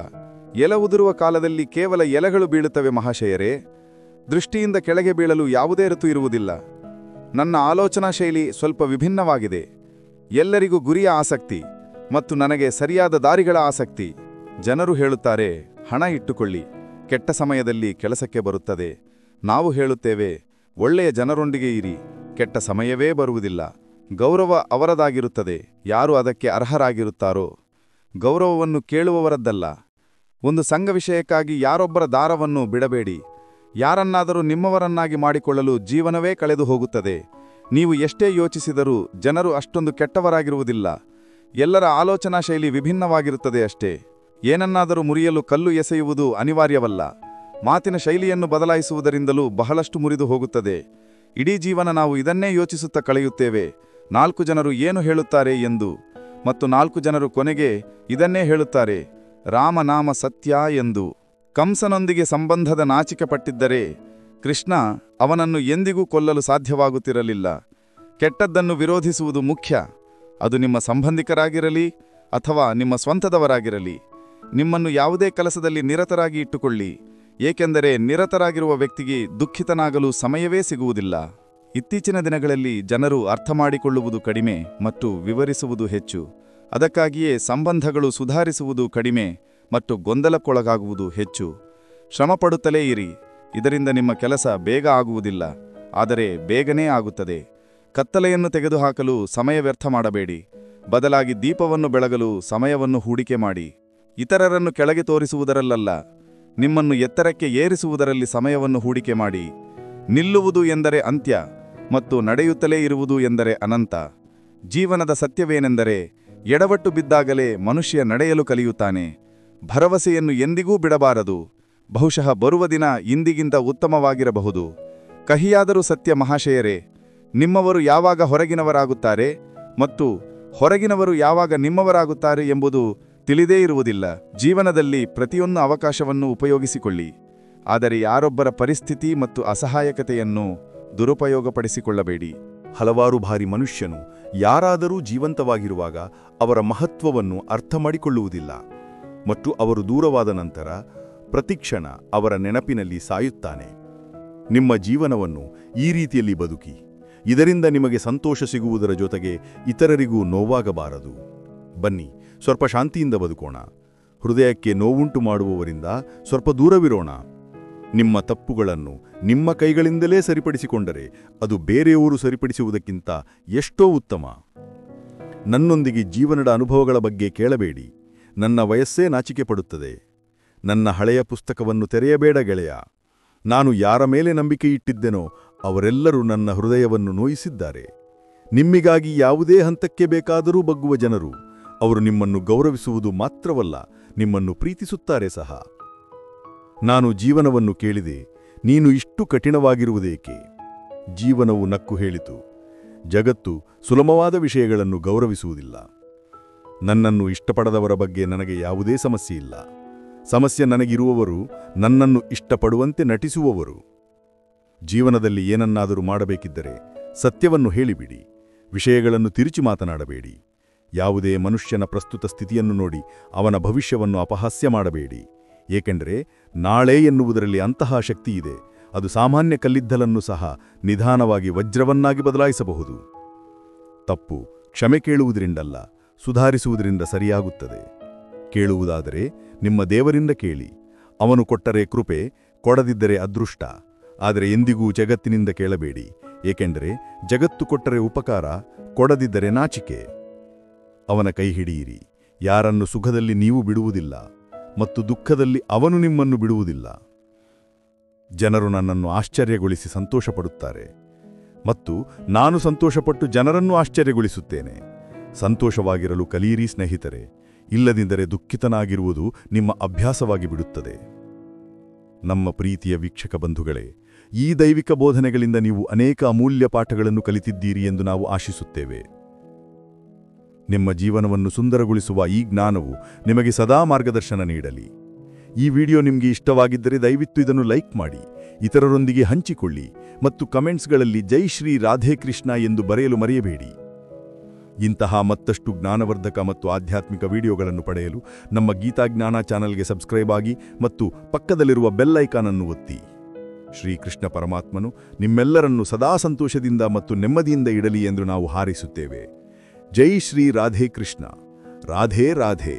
ಎಲೆ ಉದುರುವ ಕಾಲದಲ್ಲಿ ಕೇವಲ ಎಲೆಗಳು ಬೀಳುತ್ತವೆ ಮಹಾಶಯರೇ. ದೃಷ್ಟಿಯಿಂದ ಕೆಳಗೆ ಬೀಳಲು ಯಾವುದೇ ಋತು ಇರುವುದಿಲ್ಲ. ನನ್ನ ಆಲೋಚನಾ ಶೈಲಿ ಸ್ವಲ್ಪ ವಿಭಿನ್ನವಾಗಿದೆ. ಎಲ್ಲರಿಗೂ ಗುರಿಯ ಆಸಕ್ತಿ ಮತ್ತು ನನಗೆ ಸರಿಯಾದ ದಾರಿಗಳ ಆಸಕ್ತಿ. ಜನರು ಹೇಳುತ್ತಾರೆ, ಹಣ ಇಟ್ಟುಕೊಳ್ಳಿ, ಕೆಟ್ಟ ಸಮಯದಲ್ಲಿ ಕೆಲಸಕ್ಕೆ ಬರುತ್ತದೆ. ನಾವು ಹೇಳುತ್ತೇವೆ, ಒಳ್ಳೆಯ ಜನರೊಂದಿಗೆ ಇರಿ, ಕೆಟ್ಟ ಸಮಯವೇ ಬರುವುದಿಲ್ಲ. ಗೌರವ ಅವರದಾಗಿರುತ್ತದೆ, ಯಾರು ಅದಕ್ಕೆ ಅರ್ಹರಾಗಿರುತ್ತಾರೋ. ಗೌರವವನ್ನು ಕೇಳುವವರದ್ದಲ್ಲ. ಒಂದು ಸಂಘ ವಿಷಯಕ್ಕಾಗಿ ಯಾರೊಬ್ಬರ ದಾರವನ್ನು ಬಿಡಬೇಡಿ. ಯಾರನ್ನಾದರೂ ನಿಮ್ಮವರನ್ನಾಗಿ ಮಾಡಿಕೊಳ್ಳಲು ಜೀವನವೇ ಕಳೆದು ಹೋಗುತ್ತದೆ. ನೀವು ಎಷ್ಟೇ ಯೋಚಿಸಿದರೂ ಜನರು ಅಷ್ಟೊಂದು ಕೆಟ್ಟವರಾಗಿರುವುದಿಲ್ಲ. ಎಲ್ಲರ ಆಲೋಚನಾ ಶೈಲಿ ವಿಭಿನ್ನವಾಗಿರುತ್ತದೆ ಅಷ್ಟೇ. ಏನನ್ನಾದರೂ ಮುರಿಯಲು ಕಲ್ಲು ಎಸೆಯುವುದು ಅನಿವಾರ್ಯವಲ್ಲ. ಮಾತಿನ ಶೈಲಿಯನ್ನು ಬದಲಾಯಿಸುವುದರಿಂದಲೂ ಬಹಳಷ್ಟು ಮುರಿದು ಹೋಗುತ್ತದೆ. ಇಡೀ ಜೀವನ ನಾವು ಇದನ್ನೇ ಯೋಚಿಸುತ್ತಾ ಕಳೆಯುತ್ತೇವೆ, 4 ಜನರು ಏನು ಹೇಳುತ್ತಾರೆ ಎಂದು. ಮತ್ತು 4 ಜನರು ಕೊನೆಗೆ ಇದನ್ನೇ ಹೇಳುತ್ತಾರೆ, ರಾಮನಾಮ ಸತ್ಯ ಎಂದು. ಕಂಸನೊಂದಿಗೆ ಸಂಬಂಧದ ನಾಚಿಕೆ ಪಟ್ಟಿದ್ದರೆ ಕೃಷ್ಣ ಅವನನ್ನು ಎಂದಿಗೂ ಕೊಲ್ಲಲು ಸಾಧ್ಯವಾಗುತ್ತಿರಲಿಲ್ಲ. ಕೆಟ್ಟದ್ದನ್ನು ವಿರೋಧಿಸುವುದು ಮುಖ್ಯ. ಅದು ನಿಮ್ಮ ಸಂಬಂಧಿಕರಾಗಿರಲಿ ಅಥವಾ ನಿಮ್ಮ ಸ್ವಂತದವರಾಗಿರಲಿ. ನಿಮ್ಮನ್ನು ಯಾವುದೇ ಕೆಲಸದಲ್ಲಿ ನಿರತರಾಗಿ ಇಟ್ಟುಕೊಳ್ಳಿ, ಏಕೆಂದರೆ ನಿರತರಾಗಿರುವ ವ್ಯಕ್ತಿಗೆ ದುಃಖಿತನಾಗಲು ಸಮಯವೇ ಸಿಗುವುದಿಲ್ಲ. ಇತ್ತೀಚಿನ ದಿನಗಳಲ್ಲಿ ಜನರು ಅರ್ಥ ಮಾಡಿಕೊಳ್ಳುವುದು ಕಡಿಮೆ ಮತ್ತು ವಿವರಿಸುವುದು ಹೆಚ್ಚು. ಅದಕ್ಕಾಗಿಯೇ ಸಂಬಂಧಗಳು ಸುಧಾರಿಸುವುದು ಕಡಿಮೆ ಮತ್ತು ಗೊಂದಲಕ್ಕೊಳಗಾಗುವುದು ಹೆಚ್ಚು. ಶ್ರಮಪಡುತ್ತಲೇ ಇರಿ. ಇದರಿಂದ ನಿಮ್ಮ ಕೆಲಸ ಬೇಗ ಆಗುವುದಿಲ್ಲ, ಆದರೆ ಬೇಗನೇ ಆಗುತ್ತದೆ. ಕತ್ತಲೆಯನ್ನು ತೆಗೆದುಹಾಕಲು ಸಮಯ ವ್ಯರ್ಥ ಮಾಡಬೇಡಿ. ಬದಲಾಗಿ ದೀಪವನ್ನು ಬೆಳಗಲು ಸಮಯವನ್ನು ಹೂಡಿಕೆ ಮಾಡಿ. ಇತರರನ್ನು ಕೆಳಗೆ ತೋರಿಸುವುದರಲ್ಲ, ನಿಮ್ಮನ್ನು ಎತ್ತರಕ್ಕೆ ಏರಿಸುವುದರಲ್ಲಿ ಸಮಯವನ್ನು ಹೂಡಿಕೆ ಮಾಡಿ. ನಿಲ್ಲುವುದು ಎಂದರೆ ಅಂತ್ಯ ಮತ್ತು ನಡೆಯುತ್ತಲೇ ಇರುವುದು ಎಂದರೆ ಅನಂತ. ಜೀವನದ ಸತ್ಯವೇನೆಂದರೆ ಎಡವಟ್ಟು ಬಿದ್ದಾಗಲೇ ಮನುಷ್ಯ ನಡೆಯಲು ಕಲಿಯುತ್ತಾನೆ. ಭರವಸೆಯನ್ನು ಎಂದಿಗೂ ಬಿಡಬಾರದು. ಬಹುಶಃ ಬರುವ ದಿನ ಇಂದಿಗಿಂತ ಉತ್ತಮವಾಗಿರಬಹುದು. ಕಹಿಯಾದರೂ ಸತ್ಯ ಮಹಾಶಯರೇ, ನಿಮ್ಮವರು ಯಾವಾಗ ಹೊರಗಿನವರಾಗುತ್ತಾರೆ ಮತ್ತು ಹೊರಗಿನವರು ಯಾವಾಗ ನಿಮ್ಮವರಾಗುತ್ತಾರೆ ಎಂಬುದು ತಿಳಿದೇ ಇರುವುದಿಲ್ಲ. ಜೀವನದಲ್ಲಿ ಪ್ರತಿಯೊಂದು ಅವಕಾಶವನ್ನು ಉಪಯೋಗಿಸಿಕೊಳ್ಳಿ, ಆದರೆ ಯಾರೊಬ್ಬರ ಪರಿಸ್ಥಿತಿ ಮತ್ತು ಅಸಹಾಯಕತೆಯನ್ನು ದುರುಪಯೋಗಪಡಿಸಿಕೊಳ್ಳಬೇಡಿ. ಹಲವಾರು ಬಾರಿ ಮನುಷ್ಯನು ಯಾರಾದರೂ ಜೀವಂತವಾಗಿರುವಾಗ ಅವರ ಮಹತ್ವವನ್ನು ಅರ್ಥ ಮಾಡಿಕೊಳ್ಳುವುದಿಲ್ಲ ಮತ್ತು ಅವರು ದೂರವಾದ ನಂತರ ಪ್ರತಿಕ್ಷಣ ಅವರ ನೆನಪಿನಲ್ಲಿ ಸಾಯುತ್ತಾನೆ. ನಿಮ್ಮ ಜೀವನವನ್ನು ಈ ರೀತಿಯಲ್ಲಿ ಬದುಕಿ. ಇದರಿಂದ ನಿಮಗೆ ಸಂತೋಷ ಸಿಗುವುದರ ಜೊತೆಗೆ ಇತರರಿಗೂ ನೋವಾಗಬಾರದು. ಬನ್ನಿ, ಸ್ವಲ್ಪ ಶಾಂತಿಯಿಂದ ಬದುಕೋಣ. ಹೃದಯಕ್ಕೆ ನೋವುಂಟು ಮಾಡುವವರಿಂದ ಸ್ವಲ್ಪ ದೂರವಿರೋಣ. ನಿಮ್ಮ ತಪ್ಪುಗಳನ್ನು ನಿಮ್ಮ ಕೈಗಳಿಂದಲೇ ಸರಿಪಡಿಸಿಕೊಂಡರೆ ಅದು ಬೇರೆಯವರು ಸರಿಪಡಿಸುವುದಕ್ಕಿಂತ ಎಷ್ಟೋ ಉತ್ತಮ. ನನ್ನೊಂದಿಗೆ ಜೀವನದ ಅನುಭವಗಳ ಬಗ್ಗೆ ಕೇಳಬೇಡಿ. ನನ್ನ ವಯಸ್ಸೇ ನಾಚಿಕೆ ಪಡುತ್ತದೆ. ನನ್ನ ಹಳೆಯ ಪುಸ್ತಕವನ್ನು ತೆರೆಯಬೇಡ ಗೆಳೆಯ. ನಾನು ಯಾರ ಮೇಲೆ ನಂಬಿಕೆ ಇಟ್ಟಿದ್ದೆನೋ ಅವರೆಲ್ಲರೂ ನನ್ನ ಹೃದಯವನ್ನು ನೋಯಿಸಿದ್ದಾರೆ. ನಿಮ್ಮಿಗಾಗಿ ಯಾವುದೇ ಹಂತಕ್ಕೆ ಬೇಕಾದರೂ ಬಗ್ಗುವ ಜನರು. ಅವರು ನಿಮ್ಮನ್ನು ಗೌರವಿಸುವುದು ಮಾತ್ರವಲ್ಲ, ನಿಮ್ಮನ್ನು ಪ್ರೀತಿಸುತ್ತಾರೆ ಸಹ. ನಾನು ಜೀವನವನ್ನು ಕೇಳಿದೆ, ನೀನು ಇಷ್ಟು ಕಠಿಣವಾಗಿರುವುದೇಕೆ? ಜೀವನವು ನಕ್ಕು ಹೇಳಿತು, ಜಗತ್ತು ಸುಲಭವಾದ ವಿಷಯಗಳನ್ನು ಗೌರವಿಸುವುದಿಲ್ಲ. ನನ್ನನ್ನು ಇಷ್ಟಪಡದವರ ಬಗ್ಗೆ ನನಗೆ ಯಾವುದೇ ಸಮಸ್ಯೆ ಇಲ್ಲ. ಸಮಸ್ಯೆ ನನಗಿರುವವರು ನನ್ನನ್ನು ಇಷ್ಟಪಡುವಂತೆ ನಟಿಸುವವರು. ಜೀವನದಲ್ಲಿ ಏನನ್ನಾದರೂ ಮಾಡಬೇಕಿದ್ದರೆ ಸತ್ಯವನ್ನು ಹೇಳಿಬಿಡಿ. ವಿಷಯಗಳನ್ನು ತಿರುಚಿ ಮಾತನಾಡಬೇಡಿ. ಯಾವುದೇ ಮನುಷ್ಯನ ಪ್ರಸ್ತುತ ಸ್ಥಿತಿಯನ್ನು ನೋಡಿ ಅವನ ಭವಿಷ್ಯವನ್ನು ಅಪಹಾಸ್ಯ ಮಾಡಬೇಡಿ. ಏಕೆಂದರೆ ನಾಳೆ ಎನ್ನುವುದರಲ್ಲಿ ಅಂತಹ ಶಕ್ತಿ ಇದೆ. ಅದು ಸಾಮಾನ್ಯ ಕಲ್ಲಿದ್ದಲನ್ನು ಸಹ ನಿಧಾನವಾಗಿ ವಜ್ರವನ್ನಾಗಿ ಬದಲಾಯಿಸಬಹುದು. ತಪ್ಪು ಕ್ಷಮೆ ಕೇಳುವುದರಿಂದಲ್ಲ, ಸುಧಾರಿಸುವುದರಿಂದ ಸರಿಯಾಗುತ್ತದೆ. ಕೇಳುವುದಾದರೆ ನಿಮ್ಮ ದೇವರಿಂದ ಕೇಳಿ. ಅವನು ಕೊಟ್ಟರೆ ಕೃಪೆ, ಕೊಡದಿದ್ದರೆ ಅದೃಷ್ಟ. ಆದರೆ ಎಂದಿಗೂ ಜಗತ್ತಿನಿಂದ ಕೇಳಬೇಡಿ. ಏಕೆಂದರೆ ಜಗತ್ತು ಕೊಟ್ಟರೆ ಉಪಕಾರ, ಕೊಡದಿದ್ದರೆ ನಾಚಿಕೆ. ಅವನ ಕೈ ಹಿಡಿಯಿರಿ. ಯಾರನ್ನು ಸುಖದಲ್ಲಿ ನೀವು ಬಿಡುವುದಿಲ್ಲ ಮತ್ತು ದುಃಖದಲ್ಲಿ ಅವನು ನಿಮ್ಮನ್ನು ಬಿಡುವುದಿಲ್ಲ. ಜನರು ನನ್ನನ್ನು ಆಶ್ಚರ್ಯಗೊಳಿಸಿ ಸಂತೋಷಪಡುತ್ತಾರೆ ಮತ್ತು ನಾನು ಸಂತೋಷಪಟ್ಟು ಜನರನ್ನು ಆಶ್ಚರ್ಯಗೊಳಿಸುತ್ತೇನೆ. ಸಂತೋಷವಾಗಿರಲು ಕಲಿಯಿರಿ ಸ್ನೇಹಿತರೆ. ಇಲ್ಲದಿದ್ದರೆ ದುಃಖಿತನಾಗಿರುವುದು ನಿಮ್ಮ ಅಭ್ಯಾಸವಾಗಿ ಬಿಡುತ್ತದೆ. ನಮ್ಮ ಪ್ರೀತಿಯ ವೀಕ್ಷಕ ಬಂಧುಗಳೇ, ಈ ದೈವಿಕ ಬೋಧನೆಗಳಿಂದ ನೀವು ಅನೇಕ ಅಮೂಲ್ಯ ಪಾಠಗಳನ್ನು ಕಲಿತಿದ್ದೀರಿ ಎಂದು ನಾವು ಆಶಿಸುತ್ತೇವೆ. ನಿಮ್ಮ ಜೀವನವನ್ನು ಸುಂದರಗೊಳಿಸುವ ಈ ಜ್ಞಾನವು ನಿಮಗೆ ಸದಾ ಮಾರ್ಗದರ್ಶನ ನೀಡಲಿ. ಈ ವಿಡಿಯೋ ನಿಮಗೆ ಇಷ್ಟವಾಗಿದ್ದರೆ ದಯವಿಟ್ಟು ಇದನ್ನು ಲೈಕ್ ಮಾಡಿ, ಇತರರೊಂದಿಗೆ ಹಂಚಿಕೊಳ್ಳಿ ಮತ್ತು ಕಮೆಂಟ್ಸ್ಗಳಲ್ಲಿ ಜೈ ಶ್ರೀ ರಾಧೇ ಕೃಷ್ಣ ಎಂದು ಬರೆಯಲು ಮರೆಯಬೇಡಿ. ಇಂತಹ ಮತ್ತಷ್ಟು ಜ್ಞಾನವರ್ಧಕ ಮತ್ತು ಆಧ್ಯಾತ್ಮಿಕ ವಿಡಿಯೋಗಳನ್ನು ಪಡೆಯಲು ನಮ್ಮ ಗೀತಾಜ್ಞಾನ ಚಾನಲ್ಗೆ ಸಬ್ಸ್ಕ್ರೈಬ್ ಆಗಿ ಮತ್ತು ಪಕ್ಕದಲ್ಲಿರುವ ಬೆಲ್ ಐಕಾನ್ ಅನ್ನು ಒತ್ತಿ. ಶ್ರೀಕೃಷ್ಣ ಪರಮಾತ್ಮನು ನಿಮ್ಮೆಲ್ಲರನ್ನು ಸದಾ ಸಂತೋಷದಿಂದ ಮತ್ತು ನೆಮ್ಮದಿಯಿಂದ ಇಡಲಿ ಎಂದು ನಾವು ಹಾರೈಸುತ್ತೇವೆ. ಜೈ ಶ್ರೀ ರಾಧೇ ಕೃಷ್ಣ. ರಾಧೇ ರಾಧೇ.